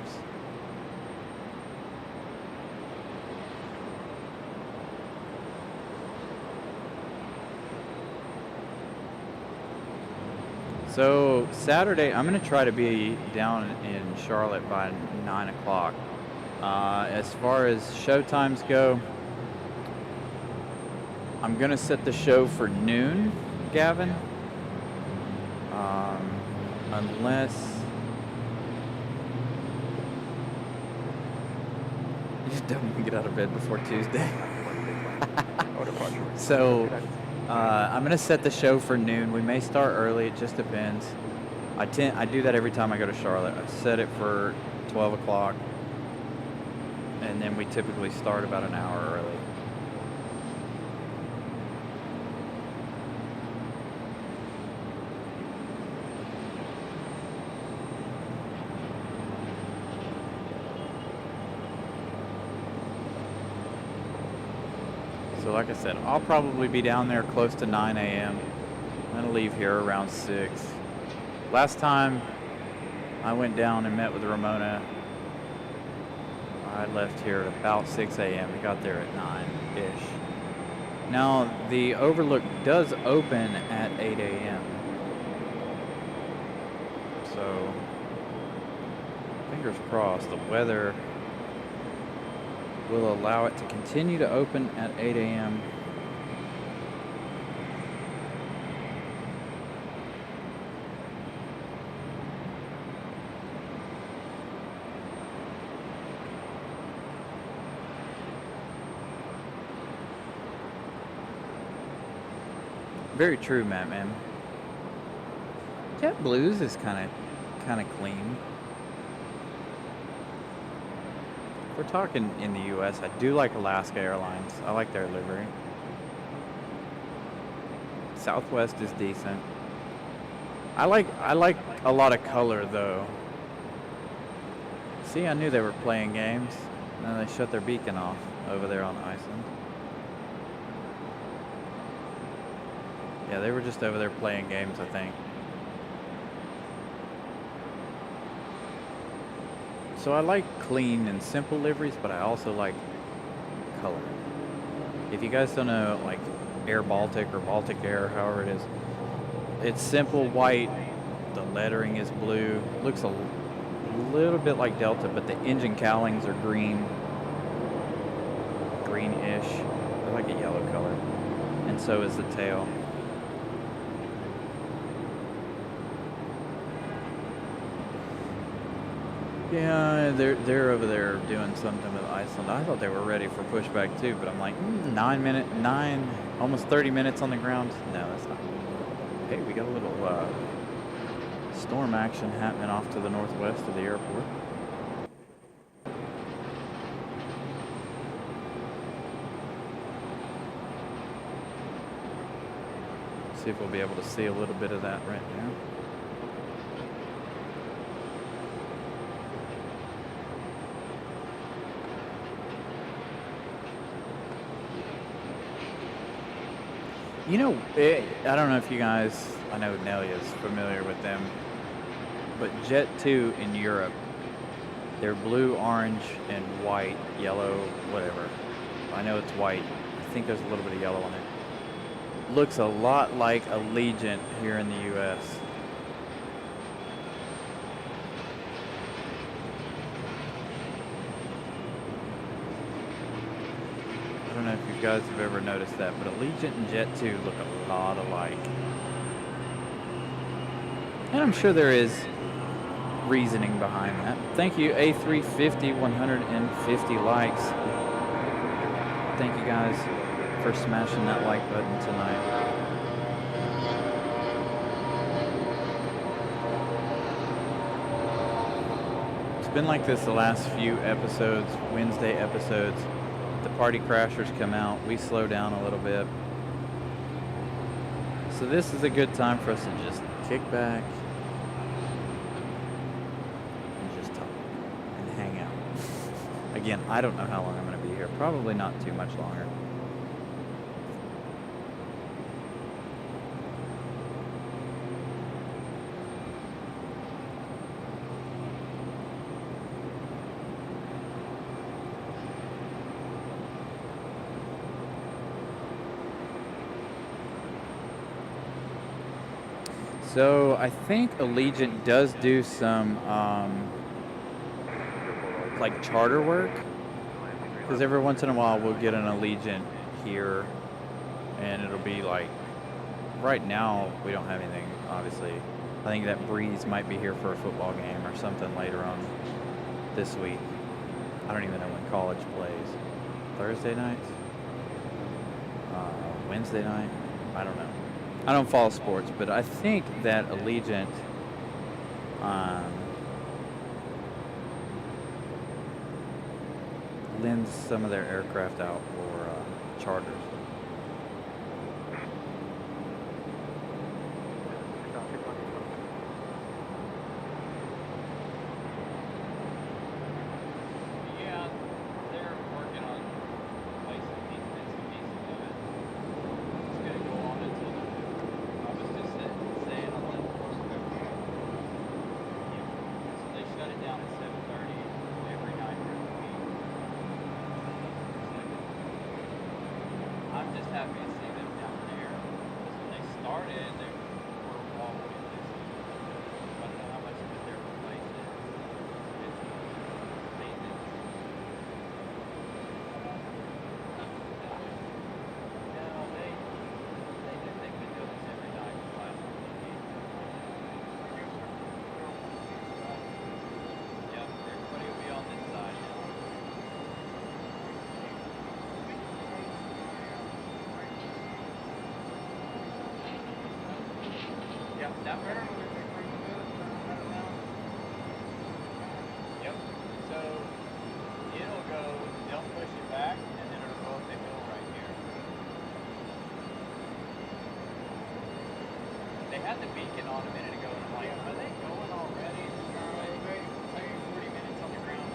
So Saturday, I'm going to try to be down in Charlotte by 9 o'clock. As far as show times go, I'm going to set the show for noon, Gavin. Unless... You just don't even get out of bed before Tuesday. So... I'm going to set the show for noon. We may start early. It just depends. I do that every time I go to Charlotte. I set it for 12 o'clock. And then we typically start about an hour early. So like I said, I'll probably be down there close to 9 a.m. I'm going to leave here around 6. Last time I went down and met with Ramona. I left here at about 6 a.m. We got there at 9-ish. Now, the overlook does open at 8 a.m. So, fingers crossed, the weather will allow it to continue to open at 8 a.m. Very true, Matt, man. JetBlue's is kind of clean. If we're talking in the U.S., I do like Alaska Airlines. I like their livery. Southwest is decent. I like a lot of color though. See, I knew they were playing games. Now they shut their beacon off over there on Iceland. Yeah, they were just over there playing games, I think. So I like clean and simple liveries, but I also like color. If you guys don't know, like Air Baltic or Baltic Air, however it is, it's simple white. The lettering is blue. Looks a little bit like Delta, but the engine cowlings are green. Greenish. I like a yellow color. And so is the tail. Yeah, they're over there doing something with Iceland. I thought they were ready for pushback too, but I'm like, 9, almost 30 minutes on the ground. No, that's not. Hey, we got a little storm action happening off to the northwest of the airport. See if we'll be able to see a little bit of that right now. You know, I don't know if you guys, I know Nelly is familiar with them, but Jet2 in Europe, they're blue, orange, and white, yellow, whatever. I know it's white. I think there's a little bit of yellow on it. Looks a lot like Allegiant here in the U.S. I don't know if you guys have ever noticed that, but Allegiant and Jet2 look a lot alike. And I'm sure there is reasoning behind that. Thank you, A350, 150 likes. Thank you guys for smashing that like button tonight. It's been like this the last few episodes, Wednesday episodes. The party crashers come out, we slow down a little bit. So this is a good time for us to just kick back and just talk and hang out. Again, I don't know how long I'm going to be here. Probably not too much longer. So I think Allegiant does do some like charter work, because every once in a while we'll get an Allegiant here, and it'll be like, right now we don't have anything, obviously. I think that Breeze might be here for a football game or something later on this week. I don't even know when college plays. Thursday night? Wednesday night? I don't know. I don't follow sports, but I think that Allegiant lends some of their aircraft out for charters. Yeah, they're working on placing bits and pieces of it. It's going to go on until I was just saying on the course of that better? Yep. So it'll go, they'll push it back, and then it'll go up the hill right here. They had the beacon on a minute ago, and I'm like, are they going already? They 40 minutes on the ground.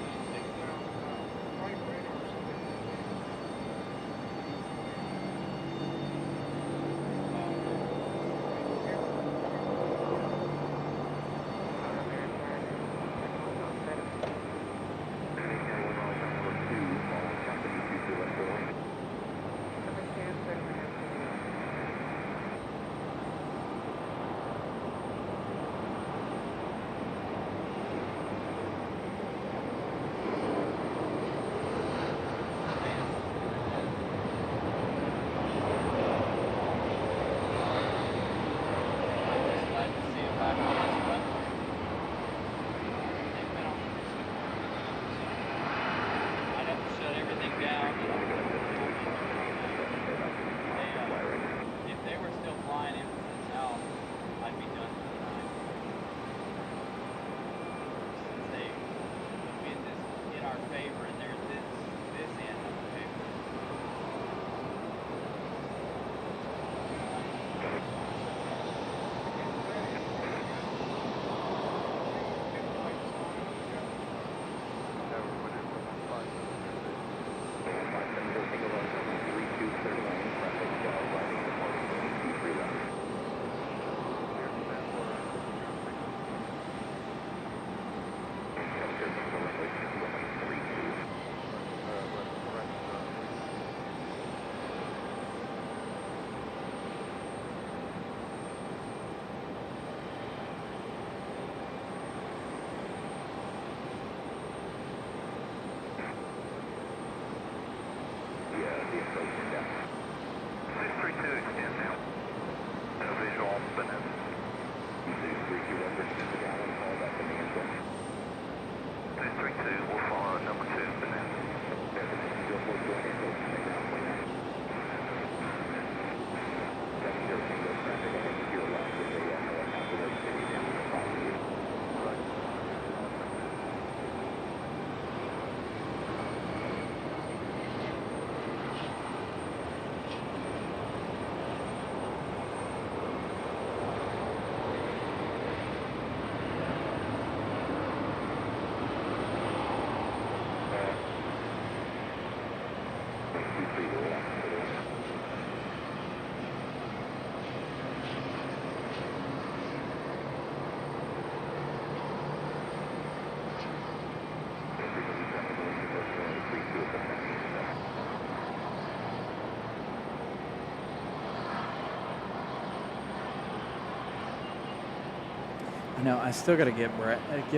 No, I still got to get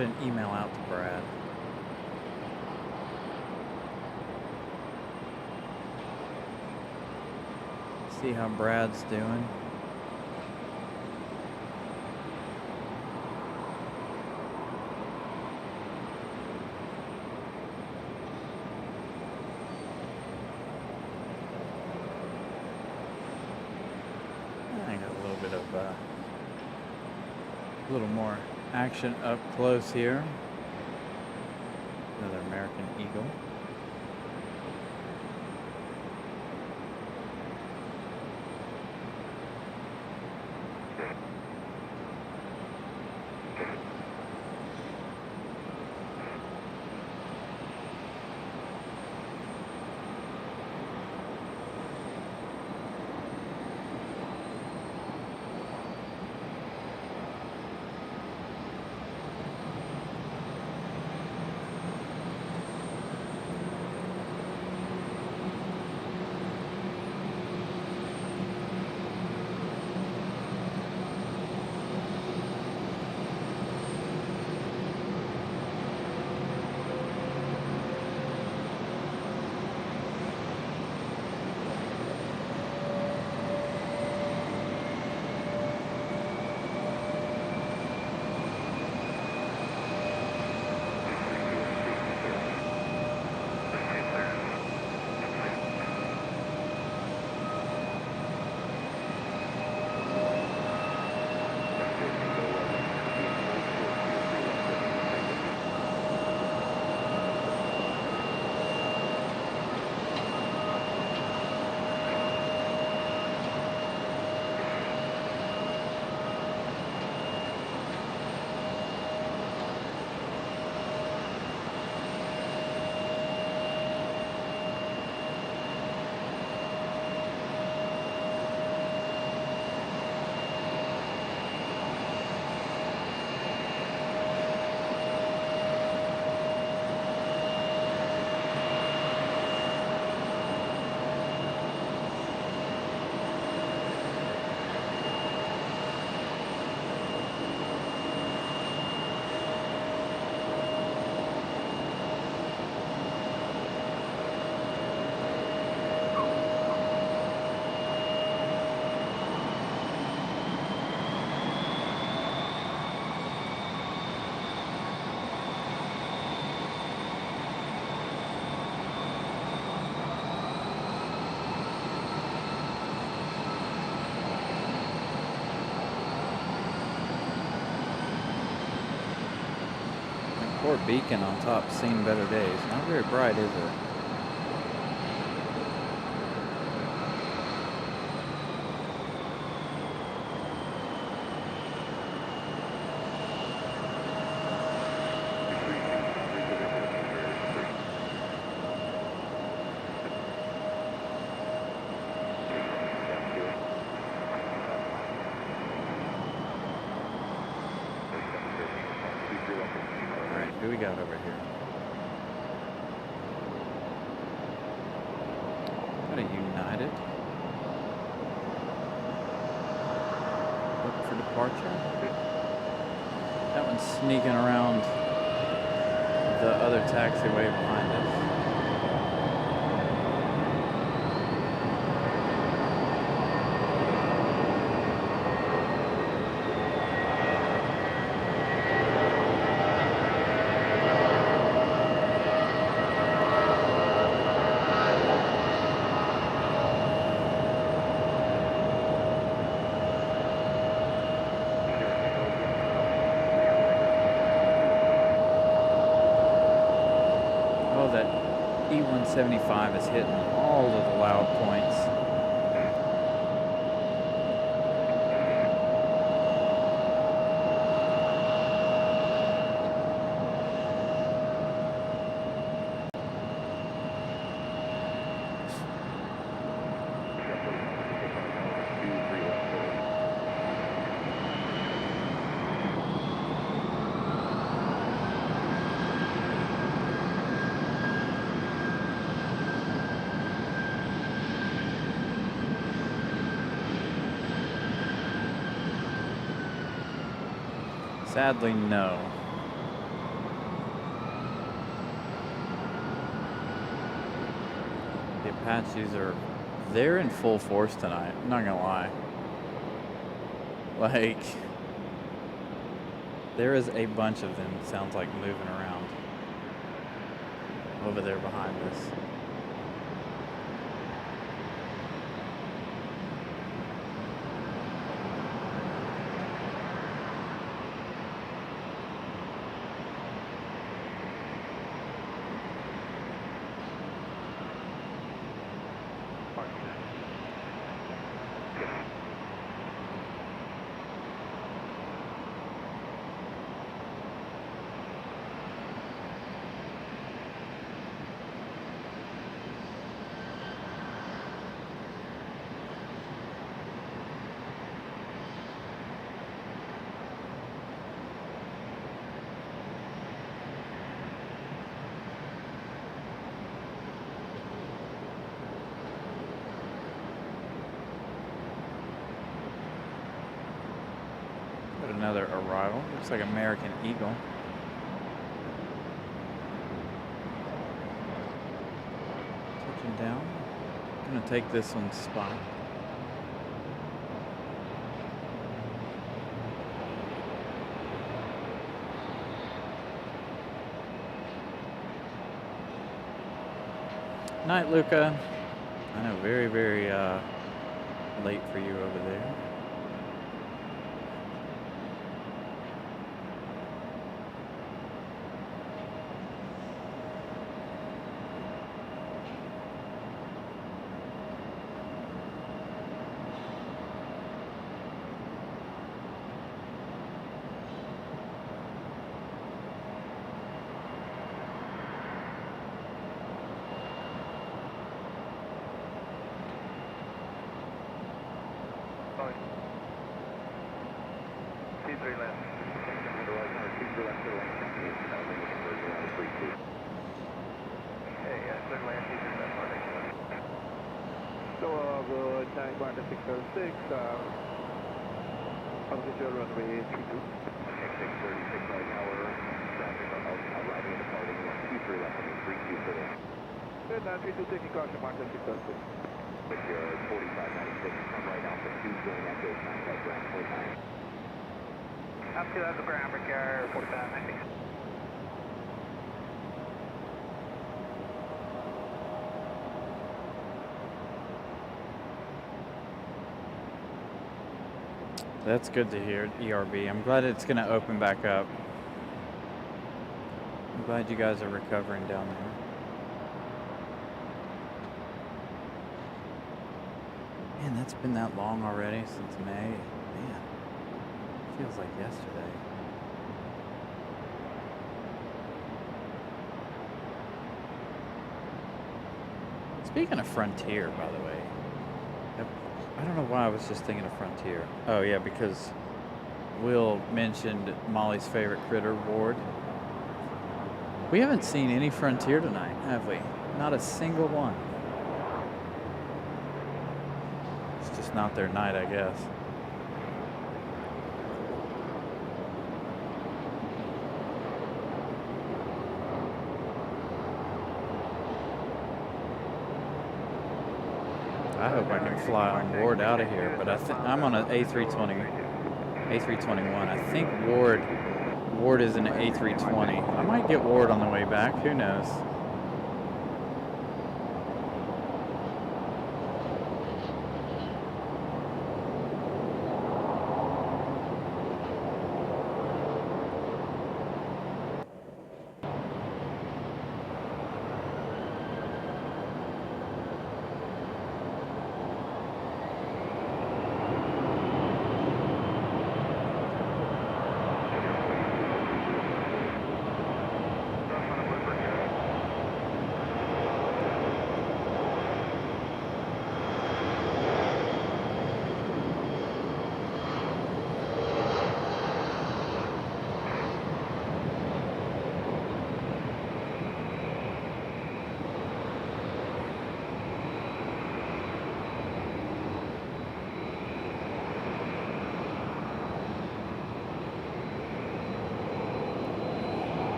an email out to Brad. See how Brad's doing. I got a little bit of a little more action up close here. Another American Eagle. Poor beacon on top, seen better days. Not very bright, is it? Alright, who we got over here? Got a United. Look for departure. That one's sneaking around the other taxiway behind us. Oh, that E175 is hitting all of the loud points. Sadly, no. The Apaches they're in full force tonight, I'm not gonna lie. Like, there is a bunch of them, sounds like, moving around over there behind us. Another arrival. Looks like American Eagle. Touching down. Gonna take this one's spot. Night, Luca. I know, very, very late for you over there. T3 left. Hey, clear land, T3 left, Monday. So, good, tank 606, official runway 32. 636 right tower, traffic arriving and departing, T3 left, 32 for this. Good, 932 taking caution, Martin 606. With your 4596, come right out for 2, going at those 9 right ground 49. Up to the ground, Brickyard 4596. That's good to hear, ERB. I'm glad it's going to open back up. I'm glad you guys are recovering down there. Man, that's been that long already since May. Man, feels like yesterday. Speaking of Frontier, by the way, I don't know why I was just thinking of Frontier. Oh yeah, because Will mentioned Molly's favorite critter, Ward. We haven't seen any Frontier tonight, have we? Not a single one. It's just not their night, I guess. I hope I can fly on Ward out of here, but I'm on an A321. I think Ward is an A320. I might get Ward on the way back. Who knows?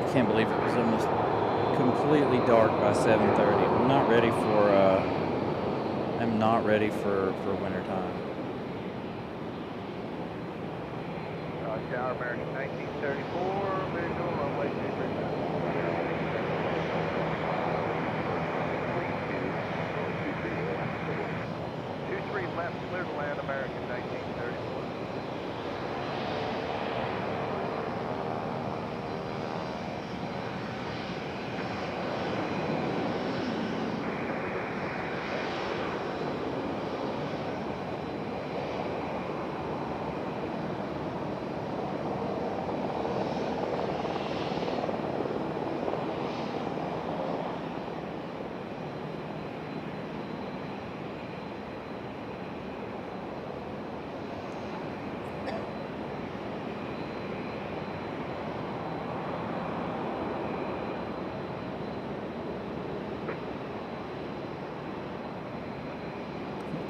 I can't believe it was almost completely dark by 7:30. I'm not ready for winter time. Tower American 1934, visual runway 23 left, clear to land American 1934.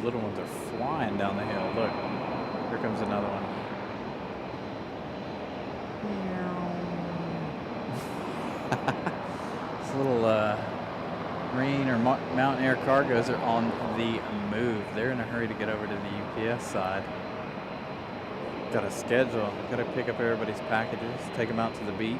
Little ones are flying down the hill. Look, here comes another one. This little Marine or Mountain Air cargos are on the move. They're in a hurry to get over to the UPS side. Got a schedule. Got to pick up everybody's packages, take them out to the beach.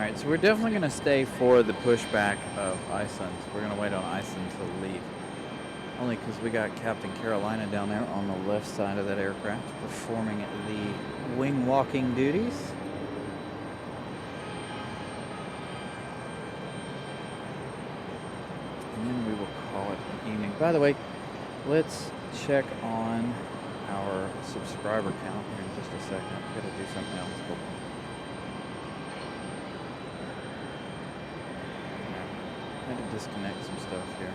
Alright, so we're definitely going to stay for the pushback of Iceland. We're going to wait on Iceland to leave. Only because we got Captain Carolina down there on the left side of that aircraft performing the wing walking duties. And then we will call it an evening. By the way, let's check on our subscriber count here in just a second. I've got to do something else. Hold on. I had to disconnect some stuff here.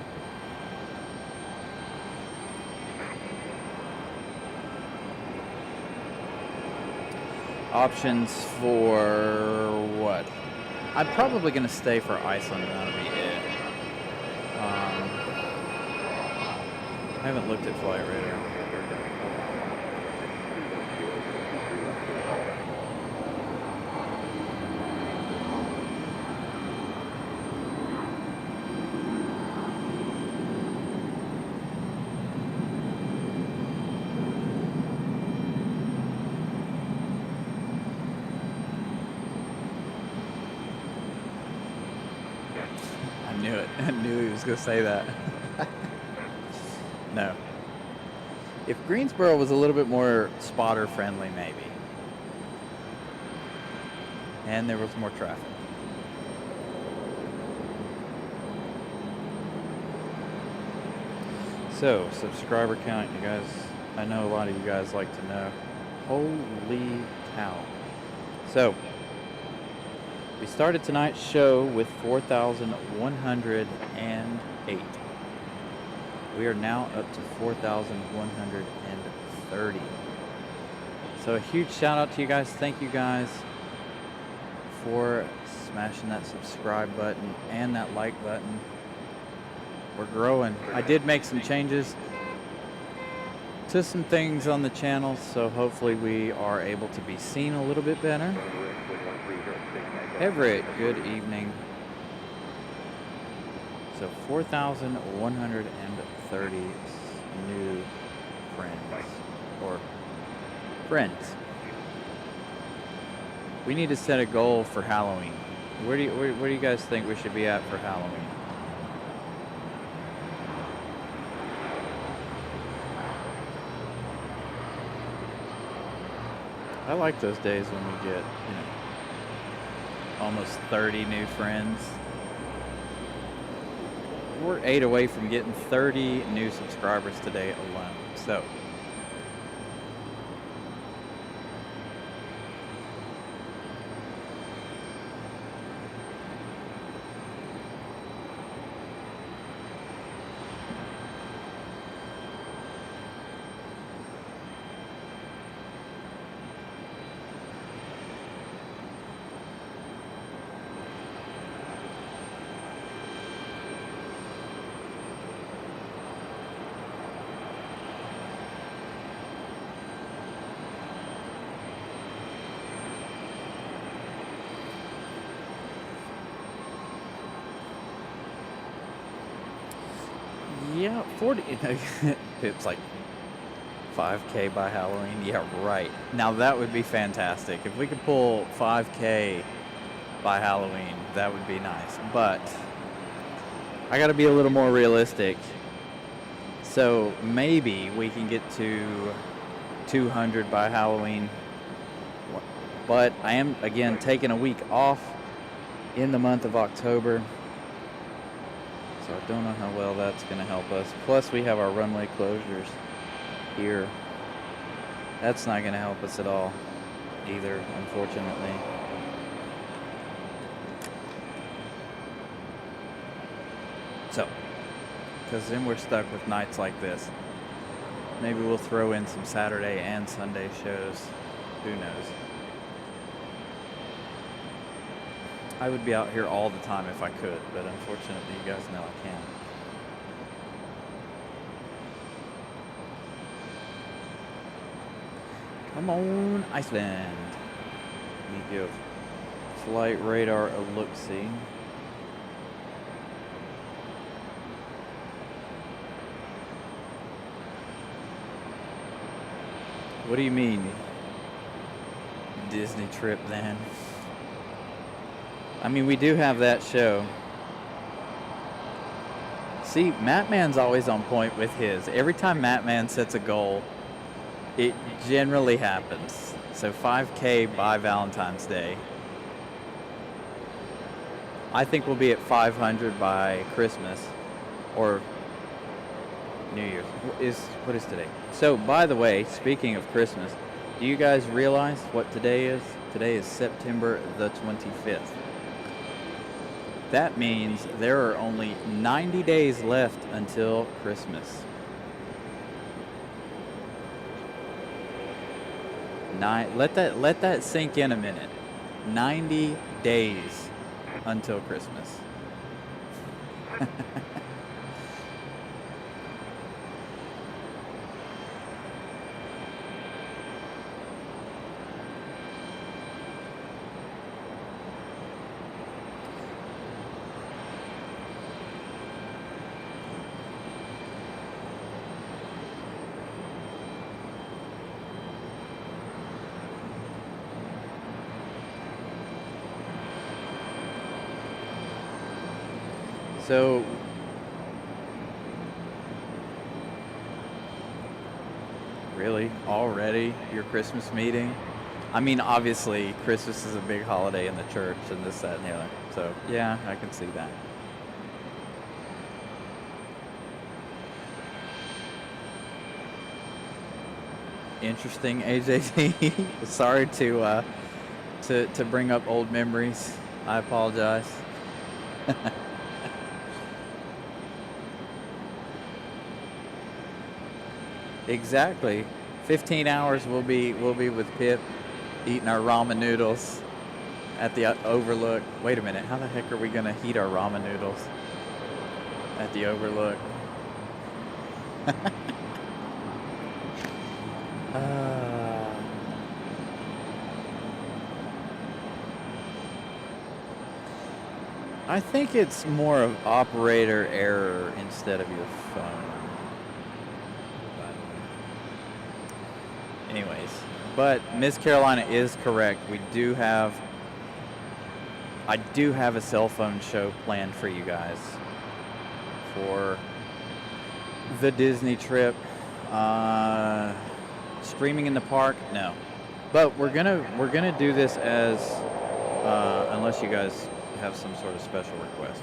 Options for what? I'm probably going to stay for Iceland, and that'll be it. I haven't looked at Flight Radar. I knew it. I knew he was going to say that. No. If Greensboro was a little bit more spotter friendly, maybe. And there was more traffic. So, subscriber count, you guys, I know a lot of you guys like to know. Holy cow. So, we started tonight's show with 4,108. We are now up to 4,130. So a huge shout out to you guys. Thank you guys for smashing that subscribe button and that like button. We're growing. I did make some changes to some things on the channel, so hopefully we are able to be seen a little bit better. Everett, good evening. So 4,130 new friends, or friends. We need to set a goal for Halloween. Where do you guys think we should be at for Halloween? I like those days when we get, almost 30 new friends. We're 8 away from getting 30 new subscribers today alone. So, yeah, 40. It's like 5K by Halloween. Yeah, right. Now that would be fantastic. If we could pull 5K by Halloween, that would be nice. But I got to be a little more realistic. So maybe we can get to 200 by Halloween. But I am, again, taking a week off in the month of October. So I don't know how well that's going to help us. Plus, we have our runway closures here. That's not going to help us at all either, unfortunately. So, because then we're stuck with nights like this. Maybe we'll throw in some Saturday and Sunday shows. Who knows? I would be out here all the time if I could, but unfortunately you guys know I can't. Come on, Iceland. Let me give Flight Radar a look-see. What do you mean? Disney trip then? I mean, we do have that show. See, Mattman's always on point with his. Every time Mattman sets a goal, it generally happens. So 5K by Valentine's Day. I think we'll be at 500 by Christmas or New Year's. What is today? So, by the way, speaking of Christmas, do you guys realize what today is? Today is September the 25th. That means there are only 90 days left until Christmas. Let that sink in a minute. 90 days until Christmas. So, really, already your Christmas meeting? I mean, obviously, Christmas is a big holiday in the church and this, that, and the other. So, yeah, I can see that. Interesting, AJT. Sorry to bring up old memories. I apologize. Exactly. 15 hours we'll be with Pip eating our ramen noodles at the Overlook. Wait a minute. How the heck are we going to heat our ramen noodles at the Overlook? I think it's more of operator error instead of your phone. Anyways, but Miss Carolina is correct. I do have a cell phone show planned for you guys for the Disney trip. Streaming in the park, no. But we're gonna do this as unless you guys have some sort of special request.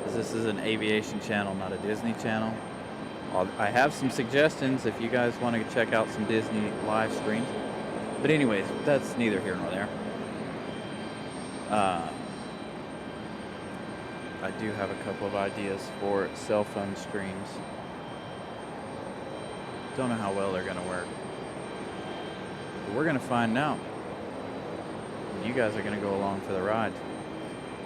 'Cause this is an aviation channel, not a Disney channel. I have some suggestions if you guys want to check out some Disney live streams. But anyways, that's neither here nor there. I do have a couple of ideas for cell phone streams. Don't know how well they're going to work. But we're going to find out. You guys are going to go along for the ride.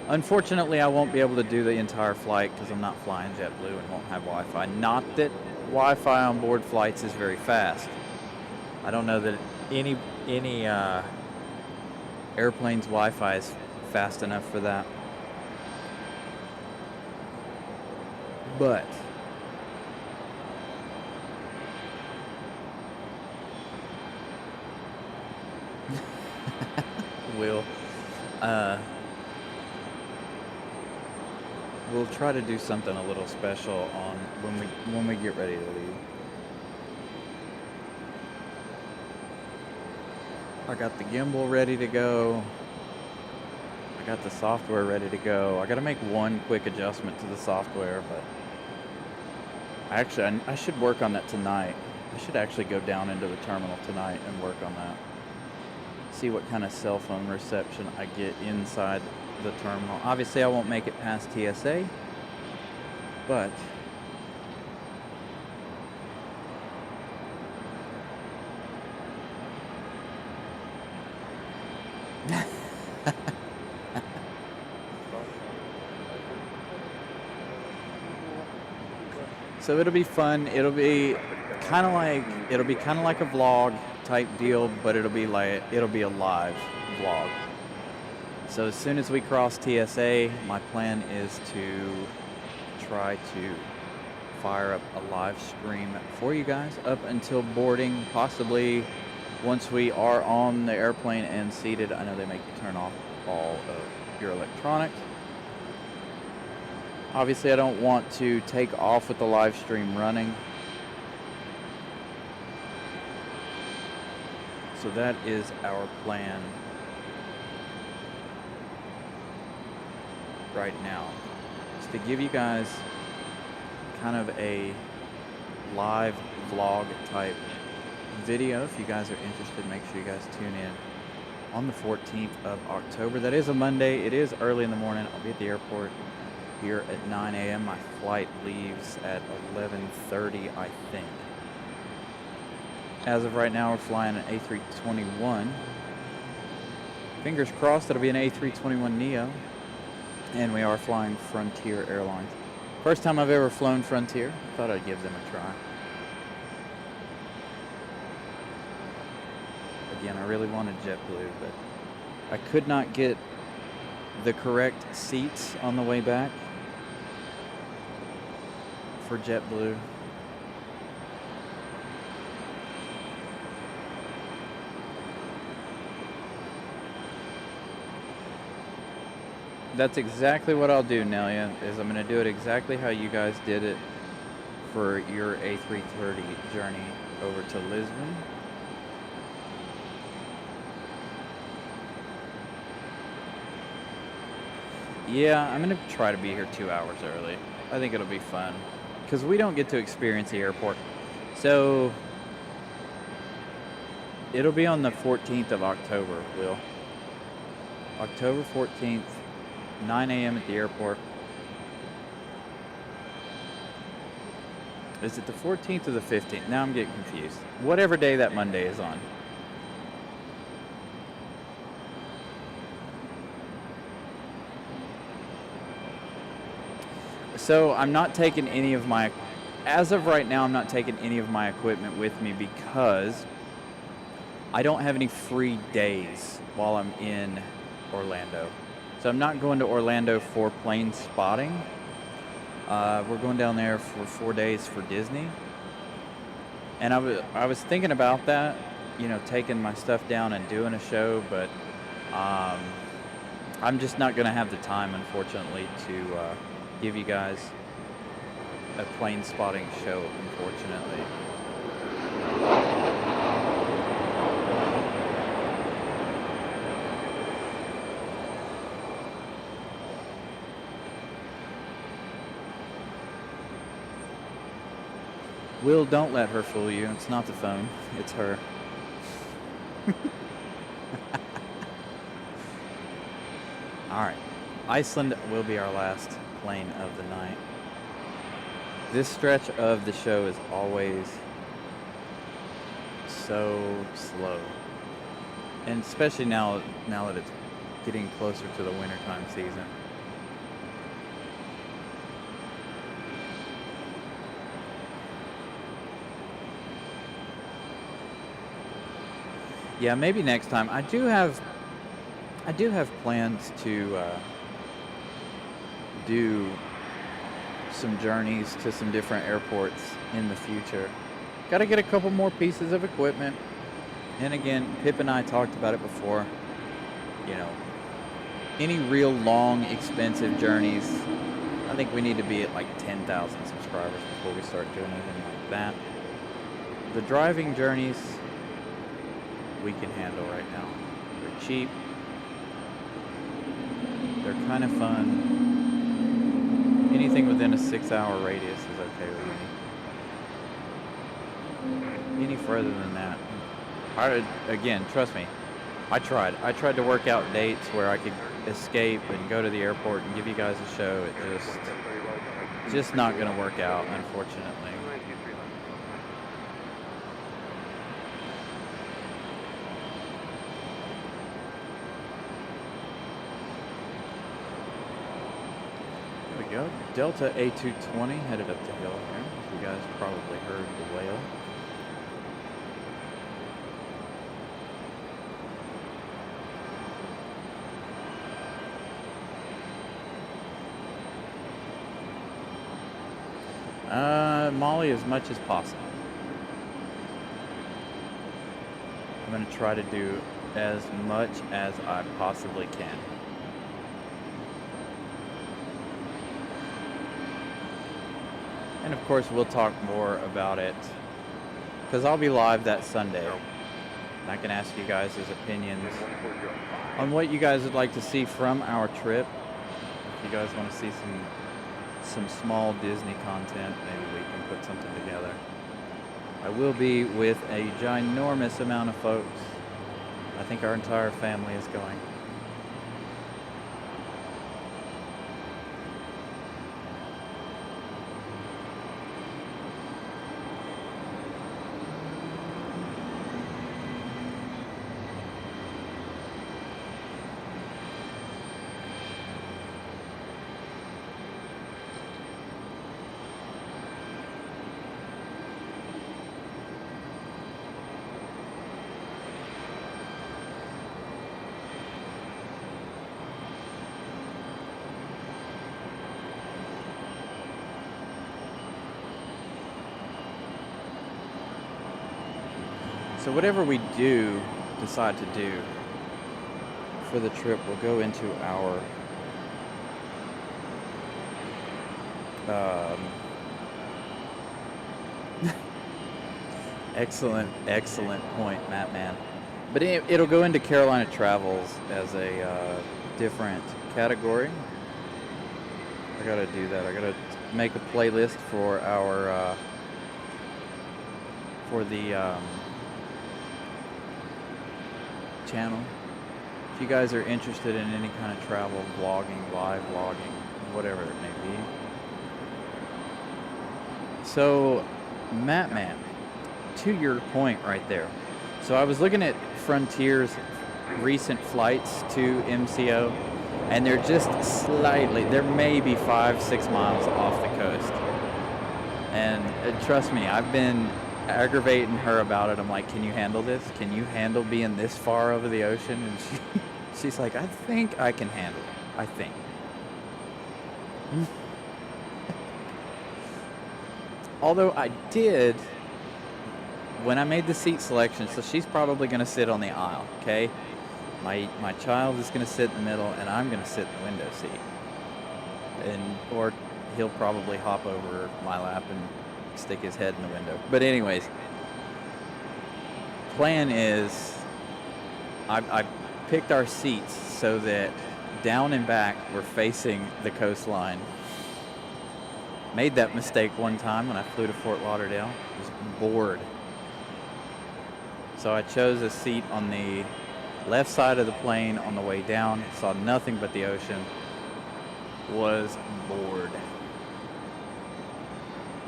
Unfortunately, I won't be able to do the entire flight because I'm not flying JetBlue and won't have Wi-Fi. Not that Wi-Fi on board flights is very fast. I don't know that any airplane's Wi-Fi is fast enough for that. But we'll try to do something a little special on when we get ready to leave. I got the gimbal ready to go. I got the software ready to go. I got to make one quick adjustment to the software, but actually I should work on that tonight. I should actually go down into the terminal tonight and work on that. See what kind of cell phone reception I get inside the terminal. Obviously I won't make it past TSA, but so it'll be fun. It'll be kind of like a vlog type deal, but it'll be a live vlog. So as soon as we cross TSA, my plan is to try to fire up a live stream for you guys up until boarding, possibly once we are on the airplane and seated. I know they make you turn off all of your electronics. Obviously, I don't want to take off with the live stream running. So that is our plan right now. Is to give you guys kind of a live vlog type video. If you guys are interested, make sure you guys tune in on the 14th of October. That is a Monday. It is early in the morning. I'll be at the airport here at 9 a.m. My flight leaves at 11:30, I think. As of right now, we're flying an A321. Fingers crossed it'll be an A321neo. And we are flying Frontier Airlines. First time I've ever flown Frontier. Thought I'd give them a try. Again, I really wanted JetBlue, but I could not get the correct seats on the way back for JetBlue. That's exactly what I'll do, Nelia, is I'm going to do it exactly how you guys did it for your A330 journey over to Lisbon. Yeah, I'm going to try to be here 2 hours early. I think it'll be fun because we don't get to experience the airport. So it'll be on the 14th of October, Will. October 14th. 9 a.m. at the airport. Is it the 14th or the 15th? Now I'm getting confused. Whatever day that Monday is on. So I'm not taking any of my, as of right now, I'm not taking any of my equipment with me because I don't have any free days while I'm in Orlando. So I'm not going to Orlando for plane spotting. We're going down there for 4 days for Disney. And I was thinking about that, you know, taking my stuff down and doing a show, but I'm just not going to have the time, unfortunately, to give you guys a plane spotting show, unfortunately. Will, don't let her fool you. It's not the phone. It's her. All right. Iceland will be our last plane of the night. This stretch of the show is always so slow. And especially now that it's getting closer to the wintertime season. Yeah, maybe next time. I do have plans to do some journeys to some different airports in the future. Got to get a couple more pieces of equipment. And again, Pip and I talked about it before. You know, any real long, expensive journeys, I think we need to be at like 10,000 subscribers before we start doing anything like that. The driving journeys we can handle right now. They're cheap. They're kind of fun. Anything within a 6-hour radius is okay with me. Any further than that, again, trust me, I tried. I tried to work out dates where I could escape and go to the airport and give you guys a show. It just not going to work out, unfortunately. Go. Delta A220 headed up the hill here. You guys probably heard the whale. Molly as much as possible. I'm going to try to do as much as I possibly can. And of course, we'll talk more about it because I'll be live that Sunday. And I can ask you guys' opinions on what you guys would like to see from our trip. If you guys want to see some small Disney content, maybe we can put something together. I will be with a ginormous amount of folks. I think our entire family is going. So whatever we decide to do for the trip, we'll go into our excellent point, Matt Man. But it'll go into Carolina Travels as a different category. I gotta do that. I gotta make a playlist for our for the channel. If you guys are interested in any kind of travel vlogging, live vlogging, whatever it may be. So, Matt Man, to your point right there. So I was looking at Frontier's recent flights to MCO, and they're just slightly, they're maybe 5-6 miles off the coast. And trust me, I've been aggravating her about it. I'm like, can you handle this? Can you handle being this far over the ocean? And she's like, I think I can handle it. I think. Although I did, when I made the seat selection, so she's probably going to sit on the aisle, okay? My child is going to sit in the middle, and I'm going to sit in the window seat. Or he'll probably hop over my lap and stick his head in the window. But anyways, plan is I picked our seats so that down and back we're facing the coastline. Made that mistake one time when I flew to Fort Lauderdale. Was bored. So I chose a seat on the left side of the plane on the way down. Saw nothing but the ocean. Was bored.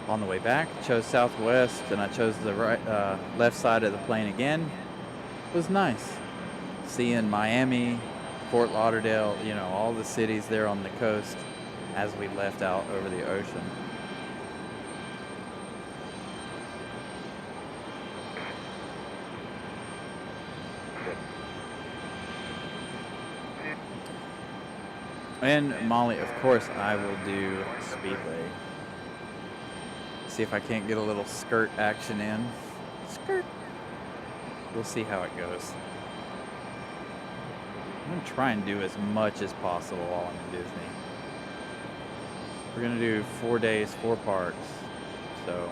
On the way back, chose Southwest, and I chose the left side of the plane again. It was nice. Seeing Miami, Fort Lauderdale, you know, all the cities there on the coast as we left out over the ocean. And Molly, of course, I will do Speedway. See if I can't get a little skirt action in. Skirt. We'll see how it goes. I'm going to try and do as much as possible while I'm in Disney. We're going to do 4 days, 4 parks. So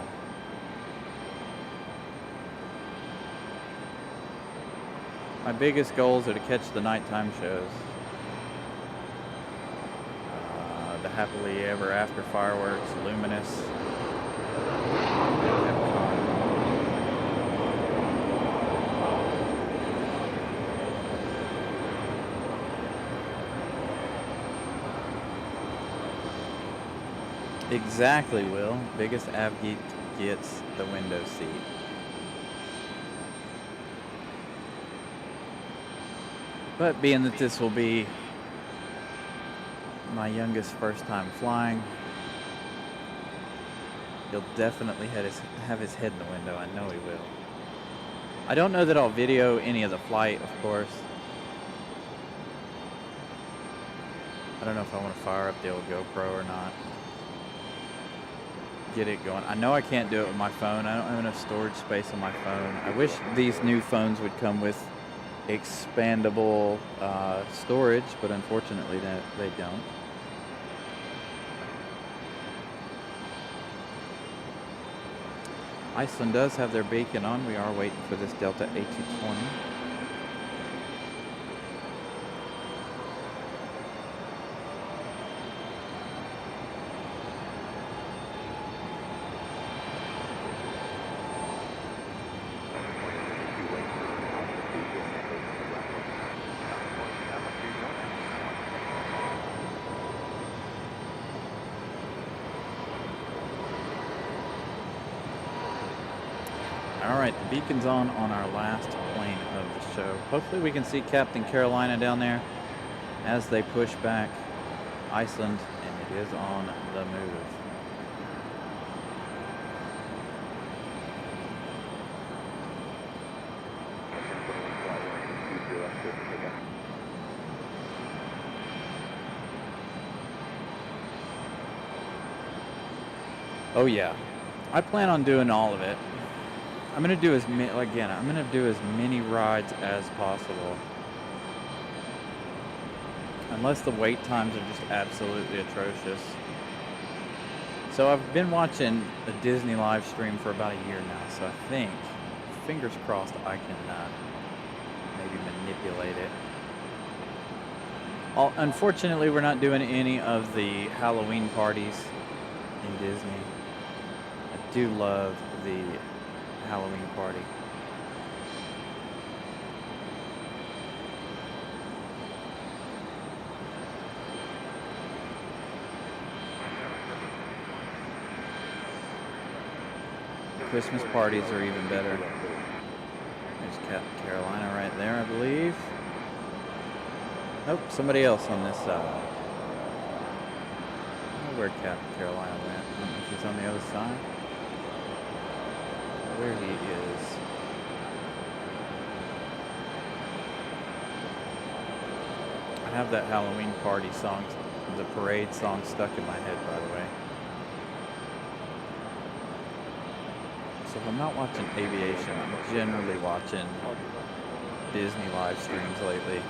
my biggest goals are to catch the nighttime shows. The Happily Ever After fireworks, Luminous. Exactly, Will. Biggest av geek gets the window seat. But being that this will be my youngest first time flying, he'll definitely have his head in the window. I know he will. I don't know that I'll video any of the flight, of course. I don't know if I want to fire up the old GoPro or not. Get it going. I know I can't do it with my phone. I don't have enough storage space on my phone. I wish these new phones would come with expandable storage, but unfortunately they don't. Iceland does have their beacon on. We are waiting for this Delta A220. All right, the beacon's on our last plane of the show. Hopefully we can see Captain Carolina down there as they push back Iceland, and it is on the move. Oh yeah, I plan on doing all of it. I'm gonna do I'm gonna do as many rides as possible. Unless the wait times are just absolutely atrocious. So I've been watching a Disney live stream for about a year now, so I think, fingers crossed, I can maybe manipulate it. Unfortunately, we're not doing any of the Halloween parties in Disney. I do love the Halloween party. Christmas parties are even better. There's Captain Carolina right there, I believe. Nope, somebody else on this side. I don't know where Captain Carolina went. I don't know if he's on the other side. Where he is. I have that Halloween party song, the parade song, stuck in my head, by the way. So if I'm not watching aviation, I'm generally watching Disney live streams lately.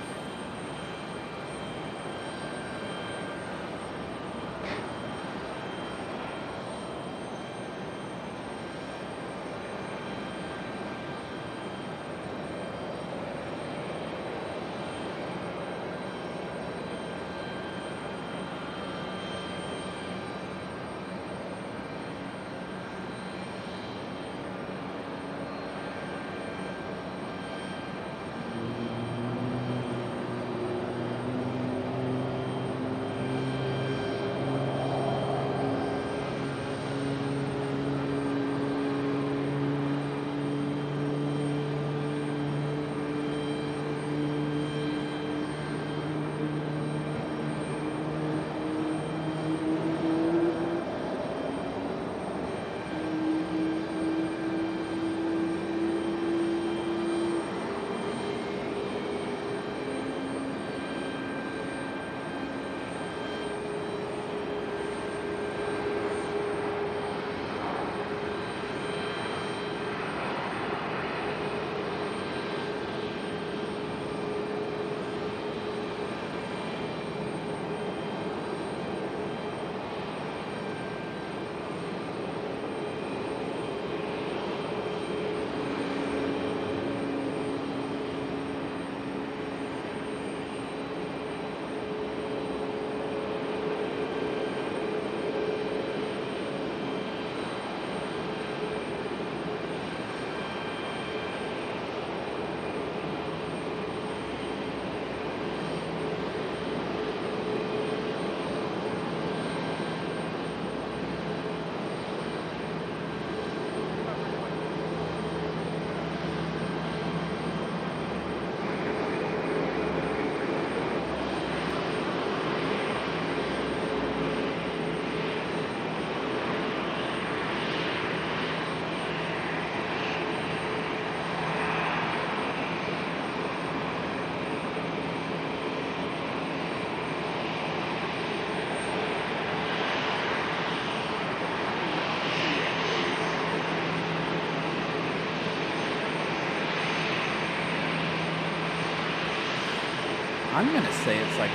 I'm gonna say it's like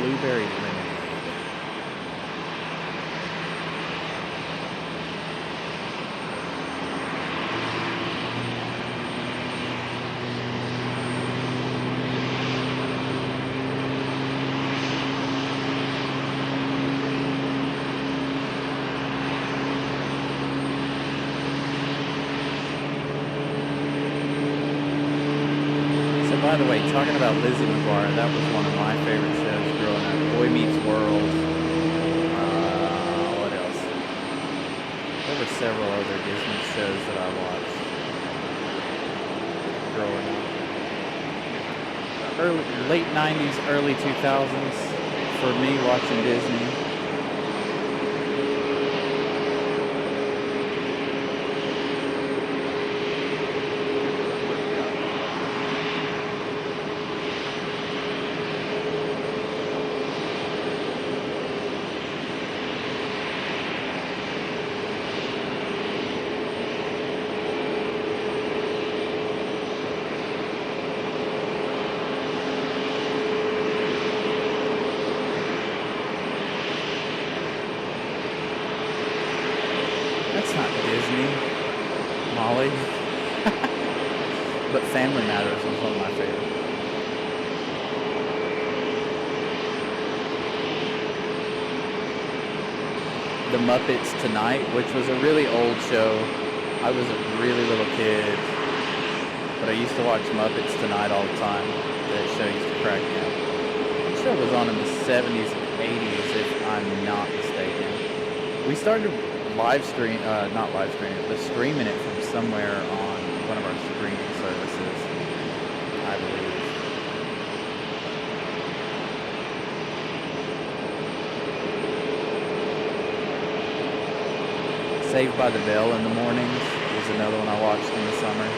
blueberry lemonade. By the way, talking about Lizzie McGuire, that was one of my favorite shows growing up. Boy Meets World. What else? There were several other Disney shows that I watched growing up. Late 90s, early 2000s for me watching Disney. That's not Disney, Molly. But Family Matters was one of my favorites. The Muppets Tonight, which was a really old show. I was a really little kid, but I used to watch Muppets Tonight all the time. That show used to crack me up. That show was on in the 70s and 80s, if I'm not mistaken. We started not live streaming, but streaming it from somewhere on one of our streaming services, I believe. Saved by the Bell in the Mornings was another one I watched in the summer.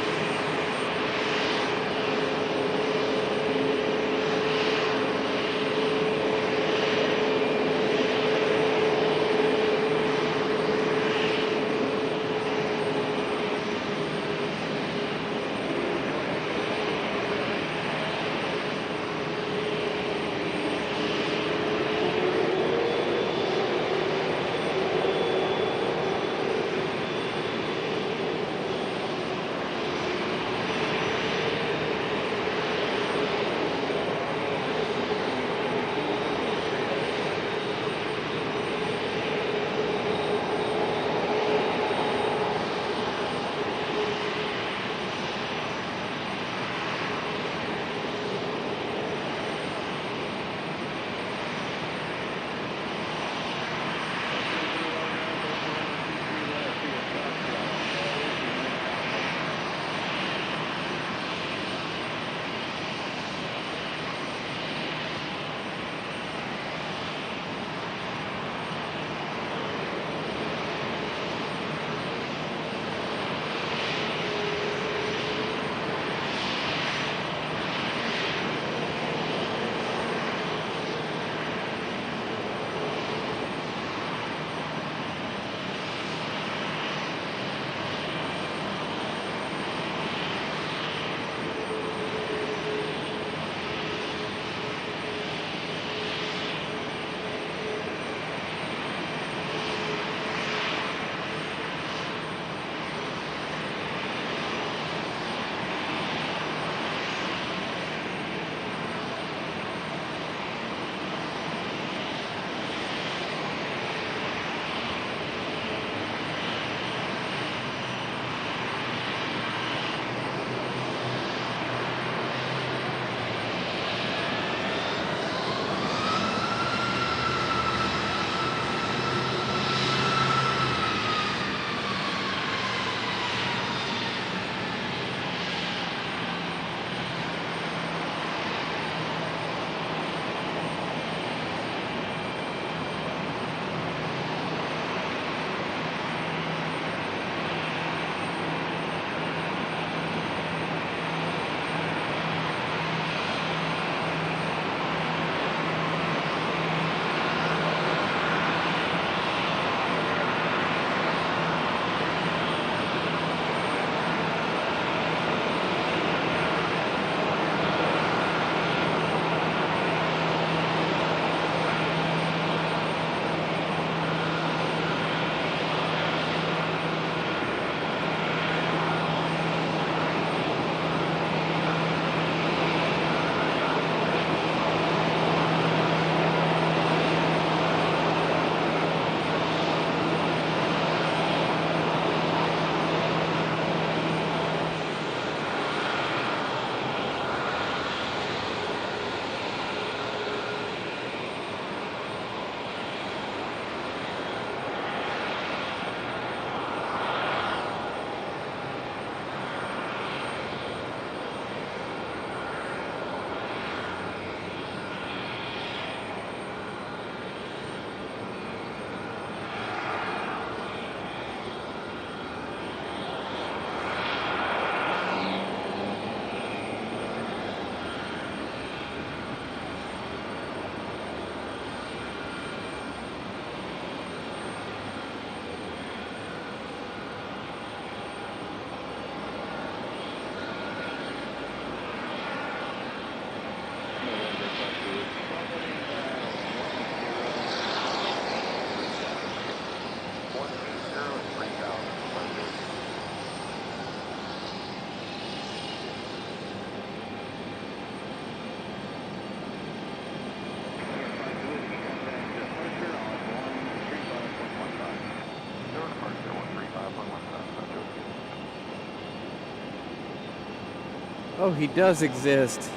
Oh, he does exist.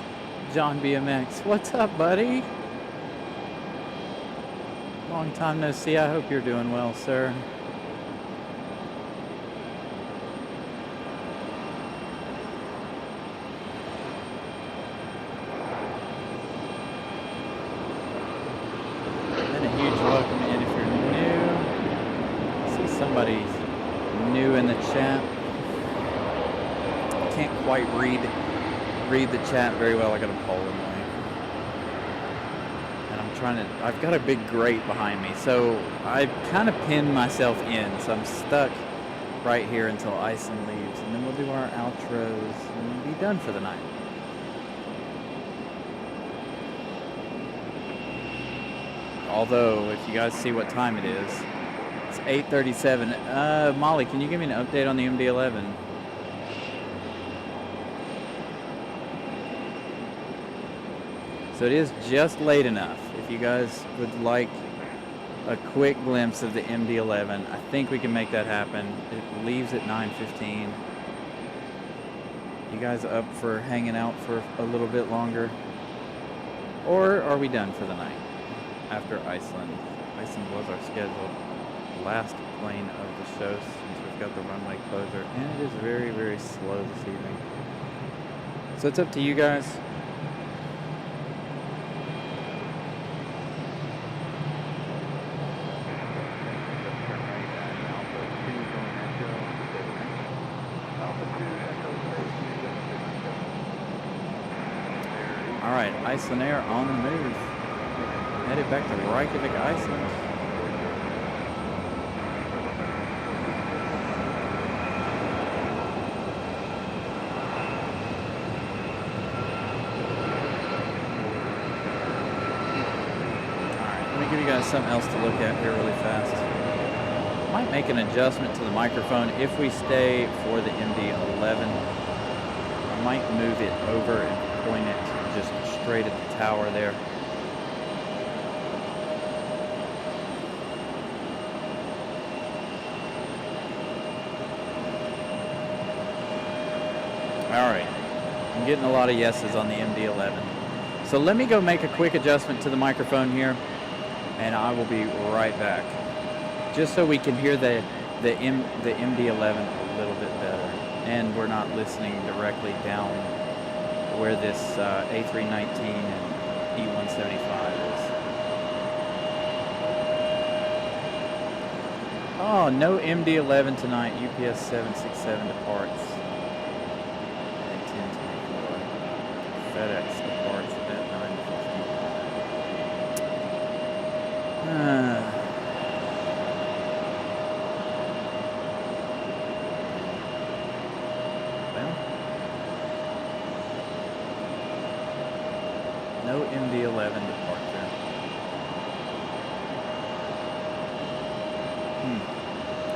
John BMX. What's up, buddy? Long time no see. I hope you're doing well, sir. And a huge welcome in if you're new. I see somebody new in the chat. Can't quite read the chat very well. I got a poll in the way, and I'm trying to. I've got a big grate behind me, so I kind of pinned myself in, so I'm stuck right here until Iceland leaves, and then we'll do our outros and be done for the night. Although, if you guys see what time it is, it's 8:37. Molly, can you give me an update on the MD-11? So it is just late enough. If you guys would like a quick glimpse of the MD-11, I think we can make that happen. It leaves at 9:15. You guys up for hanging out for a little bit longer? Or are we done for the night after Iceland? Iceland was our scheduled last plane of the show since we've got the runway closer. And it is very, very slow this evening. So it's up to you guys. Alright, Icelandair on the move. Headed back to Reykjavik, Iceland. Alright, let me give you guys something else to look at here really fast. Might make an adjustment to the microphone if we stay for the MD-11. I might move it over and point it just straight at the tower there. Alright, I'm getting a lot of yeses on the MD-11. So let me go make a quick adjustment to the microphone here, and I will be right back. Just so we can hear the MD-11 a little bit better, and we're not listening directly down where this A319 and E175 is. Oh, no MD-11 tonight. UPS 767 departs at 10:24. FedEx departs at 9:50. No MD-11 departure.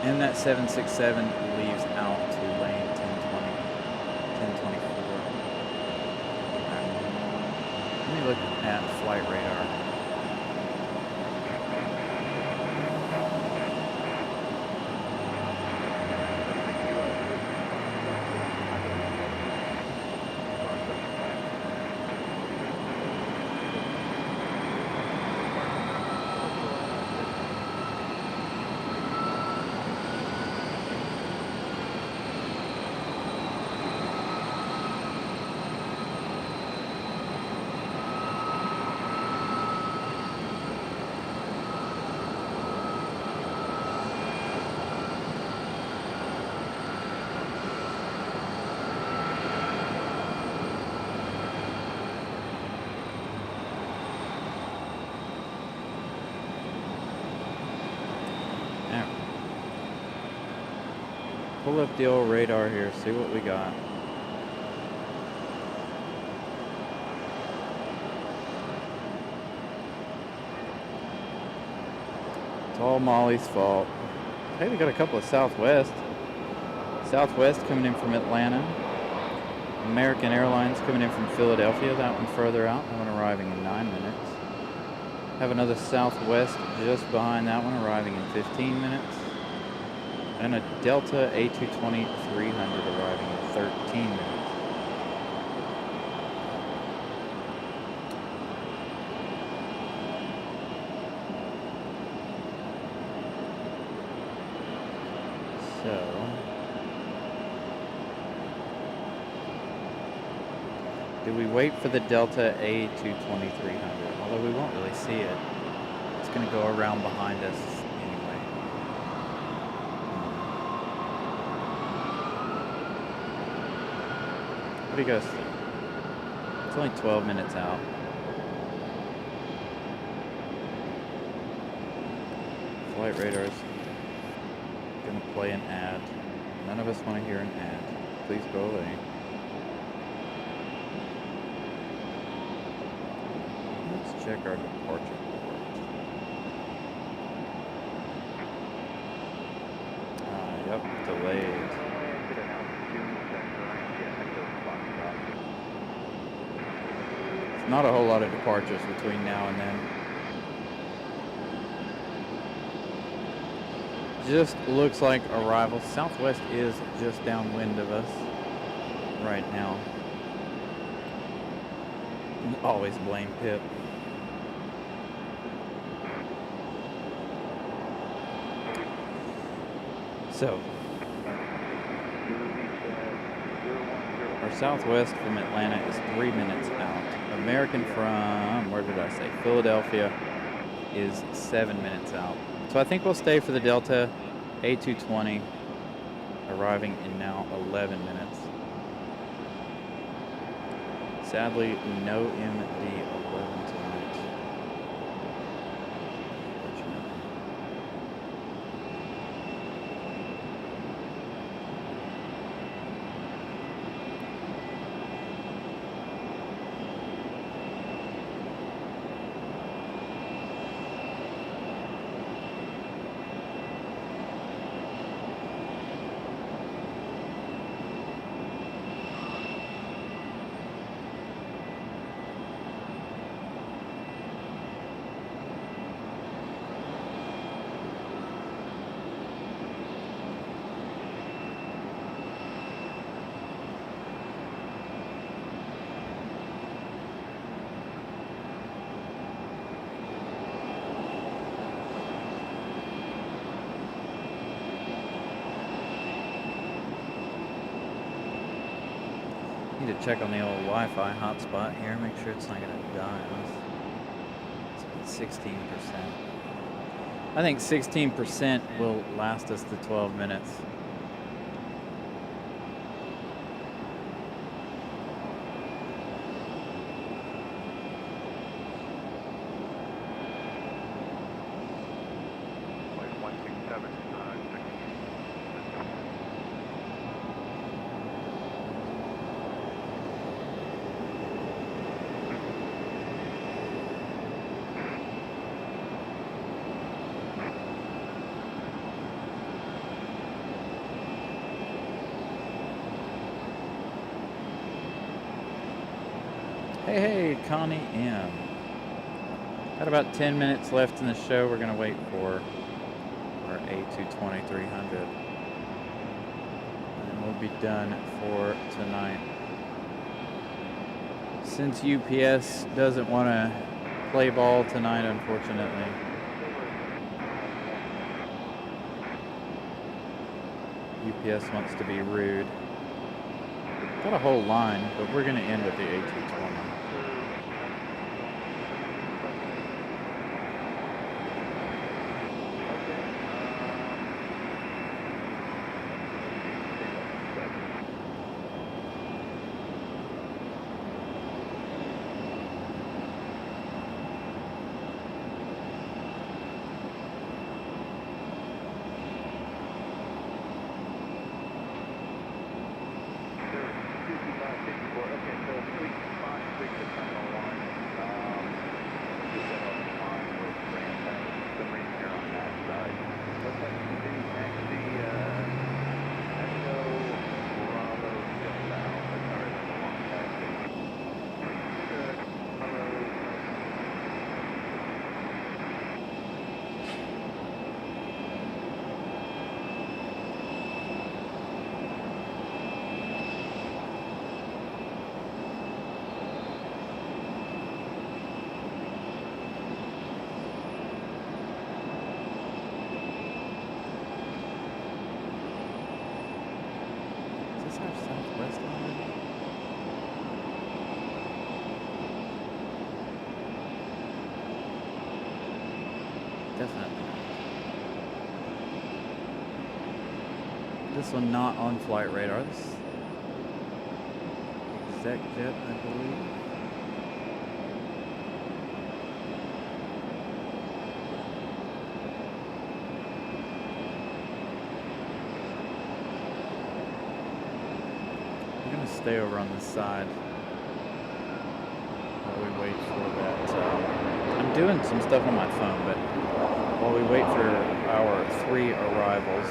And that 767 leaves out to lane 1020, 1024. Let me look at flight radar. Pull up the old radar here, see what we got. It's all Molly's fault. Hey, we got a couple of Southwest. Southwest coming in from Atlanta. American Airlines coming in from Philadelphia. That one further out. That one arriving in 9 minutes. Have another Southwest just behind that one, arriving in 15 minutes. And a Delta A220-300 arriving in 13 minutes. Do we wait for the Delta A22300? Although we won't really see it. It's going to go around behind us anyway. What do you guys think? It's only 12 minutes out. Flight radar's going to play an ad. None of us want to hear an ad. Please go away. Let's check our departure port. Yep, delayed. It's not a whole lot of departures between now and then. Just looks like arrival. Southwest is just downwind of us right now. Always blame Pip. So, our Southwest from Atlanta is 3 minutes out. American from, where did I say? Philadelphia is 7 minutes out. So I think we'll stay for the Delta A220, arriving in now 11 minutes. Sadly, no MD-11 tonight. Unfortunately. Need to check on the old Wi-Fi hotspot here, make sure it's not going to die on us. It's at 16%. I think 16% will last us the 12 minutes. Hey, Connie M. Got about 10 minutes left in the show. We're going to wait for our A220-300. And we'll be done for tonight. Since UPS doesn't want to play ball tonight, unfortunately. UPS wants to be rude. Got a whole line, but we're going to end with the A220. Definitely. This one not on flight radar. This exec jet, I believe. I'm gonna stay over on this side while we wait for that. I'm doing some stuff on my phone, but while we wait for our 3 arrivals.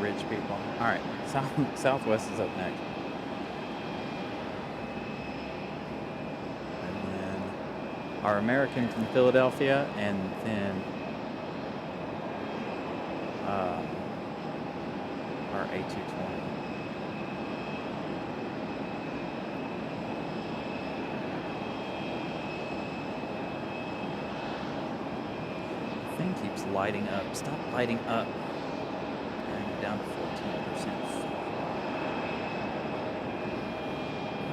Rich people. All right, Southwest is up next. And then our American from Philadelphia, and then our A220. The thing keeps lighting up. Stop lighting up. Down to 14%.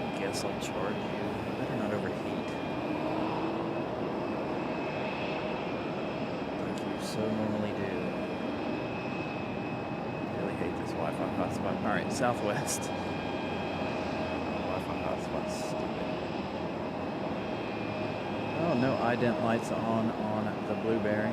I guess I'll charge you. Better not overheat. Like you so normally do. I really hate this Wi-Fi hotspot. Alright, Southwest. Wi-Fi hotspot's stupid. Oh, no ident lights on the Blueberry.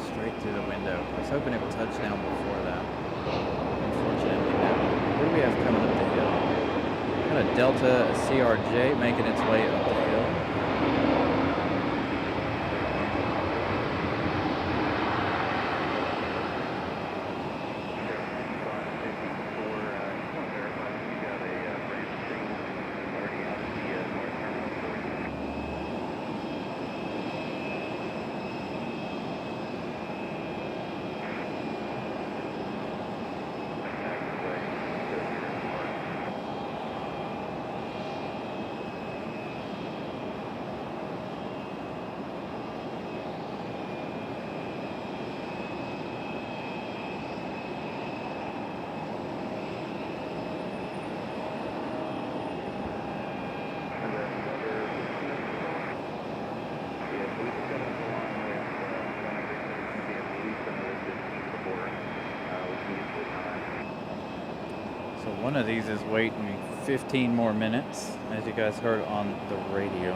Straight through the window. I was hoping it would touch down before that. Unfortunately, no. What do we have coming up the hill? Got a Delta CRJ making its way up the hill. So one of these is waiting me 15 more minutes, as you guys heard on the radio.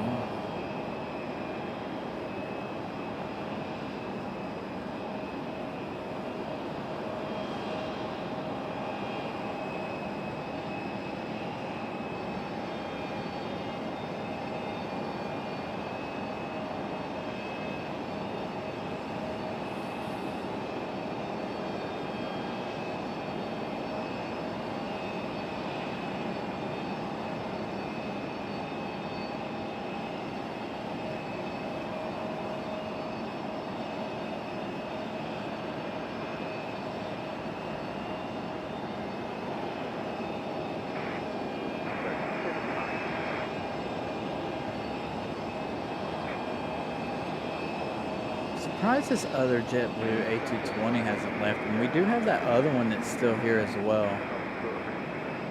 Surprised this other JetBlue A220 hasn't left, and we do have that other one that's still here as well.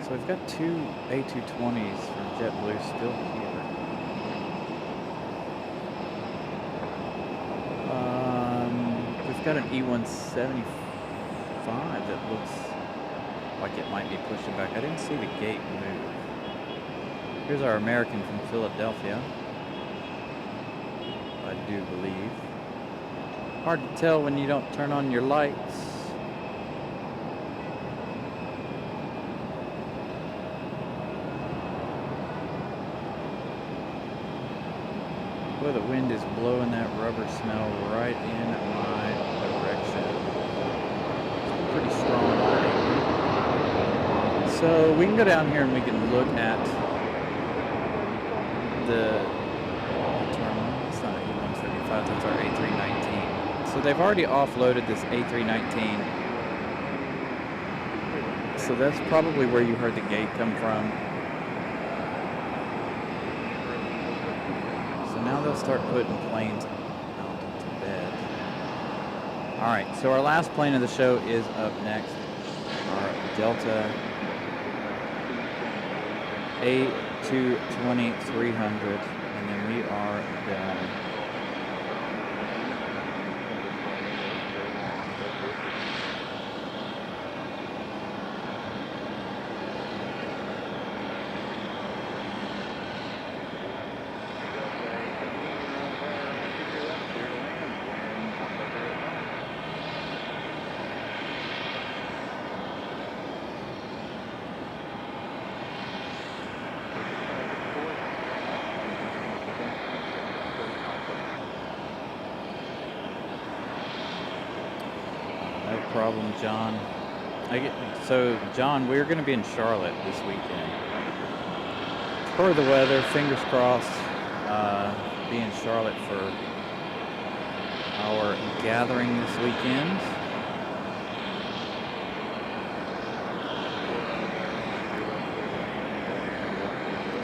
So we've got 2 A220s from JetBlue still here. We've got an E175 that looks like it might be pushing back. I didn't see the gate move. Here's our American from Philadelphia, I do believe. Hard to tell when you don't turn on your lights. Boy, the wind is blowing that rubber smell right in my direction. It's pretty strong already. So we can go down here and we can look at the terminal. It's not E175, that's our A319. So they've already offloaded this A319. So that's probably where you heard the gate come from. So now they'll start putting planes out to bed. Alright, so our last plane of the show is up next. Our Delta A220-300, and then we are done. No problem, John. So, John, we're going to be in Charlotte this weekend. For the weather, fingers crossed, be in Charlotte for our gathering this weekend.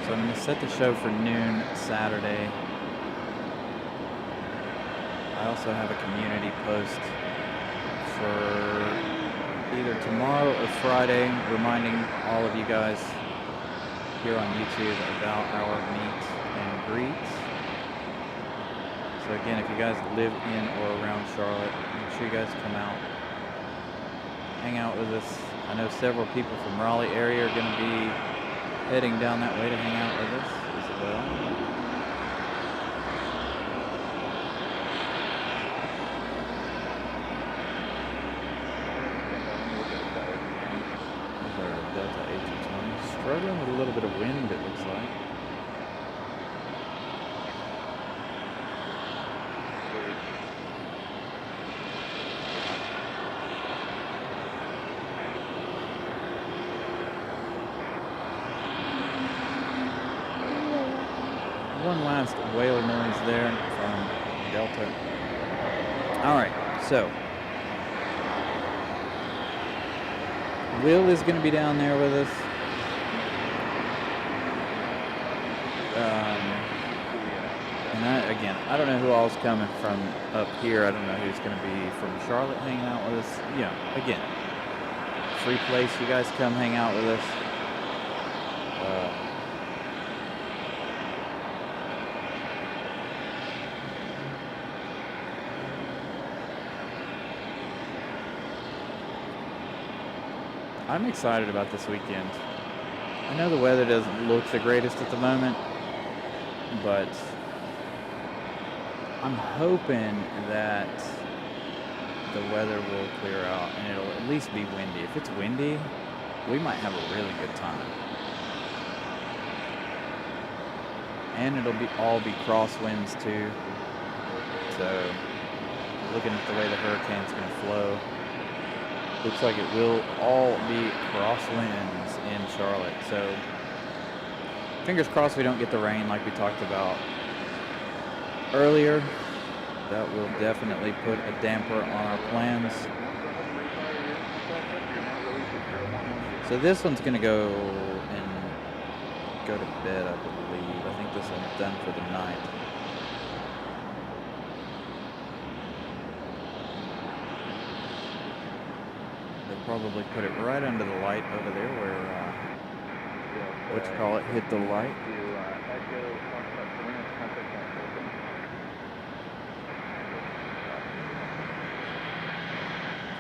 So I'm going to set the show for noon Saturday. I also have a community post for either tomorrow or Friday, reminding all of you guys here on YouTube about our meet and greets. So again, if you guys live in or around Charlotte, make sure you guys come out, hang out with us. I know several people from Raleigh area are going to be heading down that way to hang out with us as well. Delta A220. Struggling with a little bit of wind, it looks like. One last whale noise there from Delta. Alright, so Will is going to be down there with us. And I don't know who all's coming from up here. I don't know who's going to be from Charlotte hanging out with us. You know, again, free place. You guys come hang out with us. I'm excited about this weekend. I know the weather doesn't look the greatest at the moment, but I'm hoping that the weather will clear out and it'll at least be windy. If it's windy, we might have a really good time. And it'll all be crosswinds too. So, looking at the way the hurricane's going to flow, looks like it will all be crosswinds in Charlotte. So, fingers crossed we don't get the rain like we talked about earlier. That will definitely put a damper on our plans. So this one's going to go to bed, I believe. I think this one's done for the night. They'll probably put it right under the light over there where, hit the light.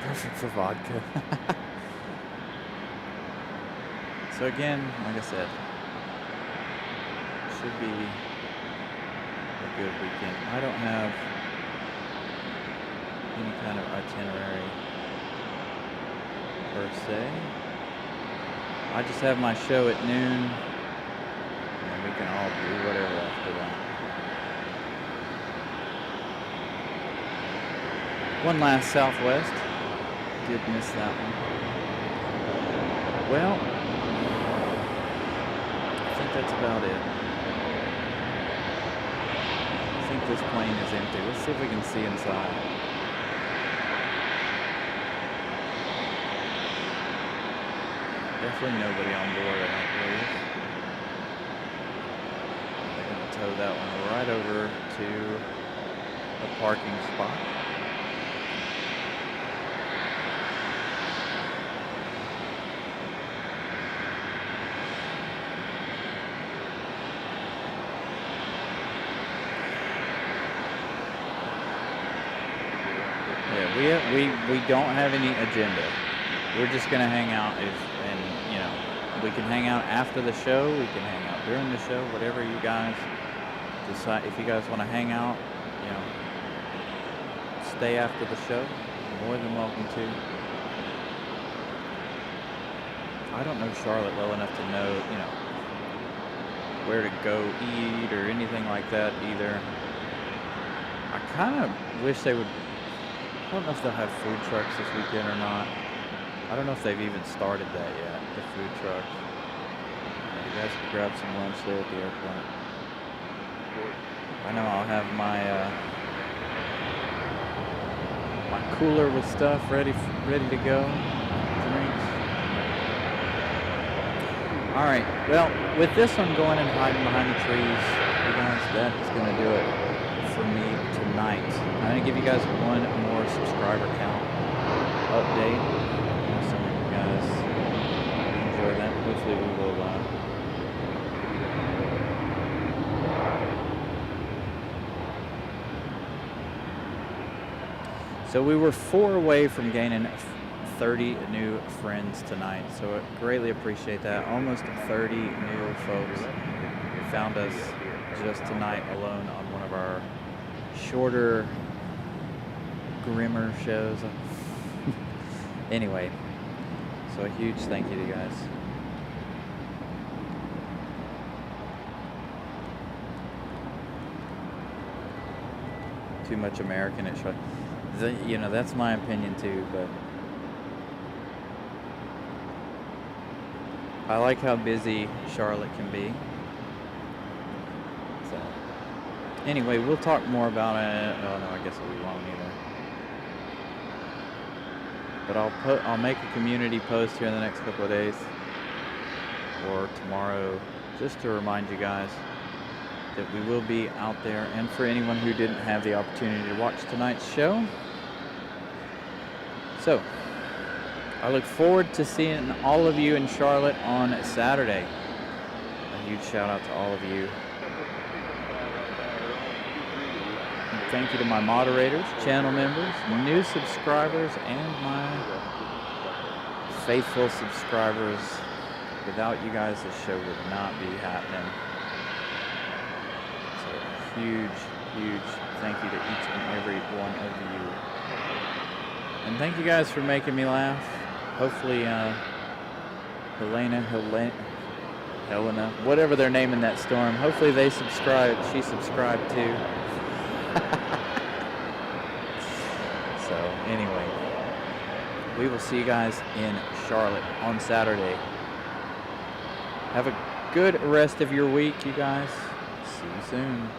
Perfect for vodka. So again, like I said, should be a good weekend. I don't have any kind of itinerary per se. I just have my show at noon, and we can all do whatever after that. One last Southwest. Did miss that one. Well, I think that's about it. I think this plane is empty. Let's see if we can see inside. Definitely nobody on board, I don't believe. They're going to tow that one right over to a parking spot. Yeah, we don't have any agenda. We're just going to hang out we can hang out after the show, we can hang out during the show, whatever you guys decide. If you guys want to hang out, stay after the show, you're more than welcome to. I don't know Charlotte well enough to know, where to go eat or anything like that either. I kind of wish they would. I don't know if they'll have food trucks this weekend or not. I don't know if they've even started that yet, the food trucks. You guys can grab some lunch there at the airport. I know I'll have my my cooler with stuff ready to go. Drinks. All right. Well, with this one going and hiding behind the trees, you guys, that is going to do it for me tonight. I'm going to give you guys one more subscriber count update. Some of you guys enjoy that. Hopefully we will so we were 4 away from gaining 30 new friends tonight, so I greatly appreciate that. Almost 30 new folks found us just tonight alone on one of our shorter, grimmer shows. Anyway, so a huge thank you to you guys. Too much American at Charlotte. That's my opinion too, but I like how busy Charlotte can be. So, anyway, we'll talk more about it. Oh no, I guess we won't either. But I'll make a community post here in the next couple of days or tomorrow, just to remind you guys that we will be out there. And for anyone who didn't have the opportunity to watch tonight's show, so I look forward to seeing all of you in Charlotte on Saturday. A huge shout out to all of you. And thank you to my moderators, channel members, new subscribers, and my faithful subscribers. Without you guys, this show would not be happening. So huge thank you to each and every one of you. And thank you guys for making me laugh. Hopefully, Helena, whatever they're naming that storm, hopefully they subscribe. She subscribed too. So anyway, we will see you guys in Charlotte on Saturday. Have a good rest of your week, you guys. See you soon.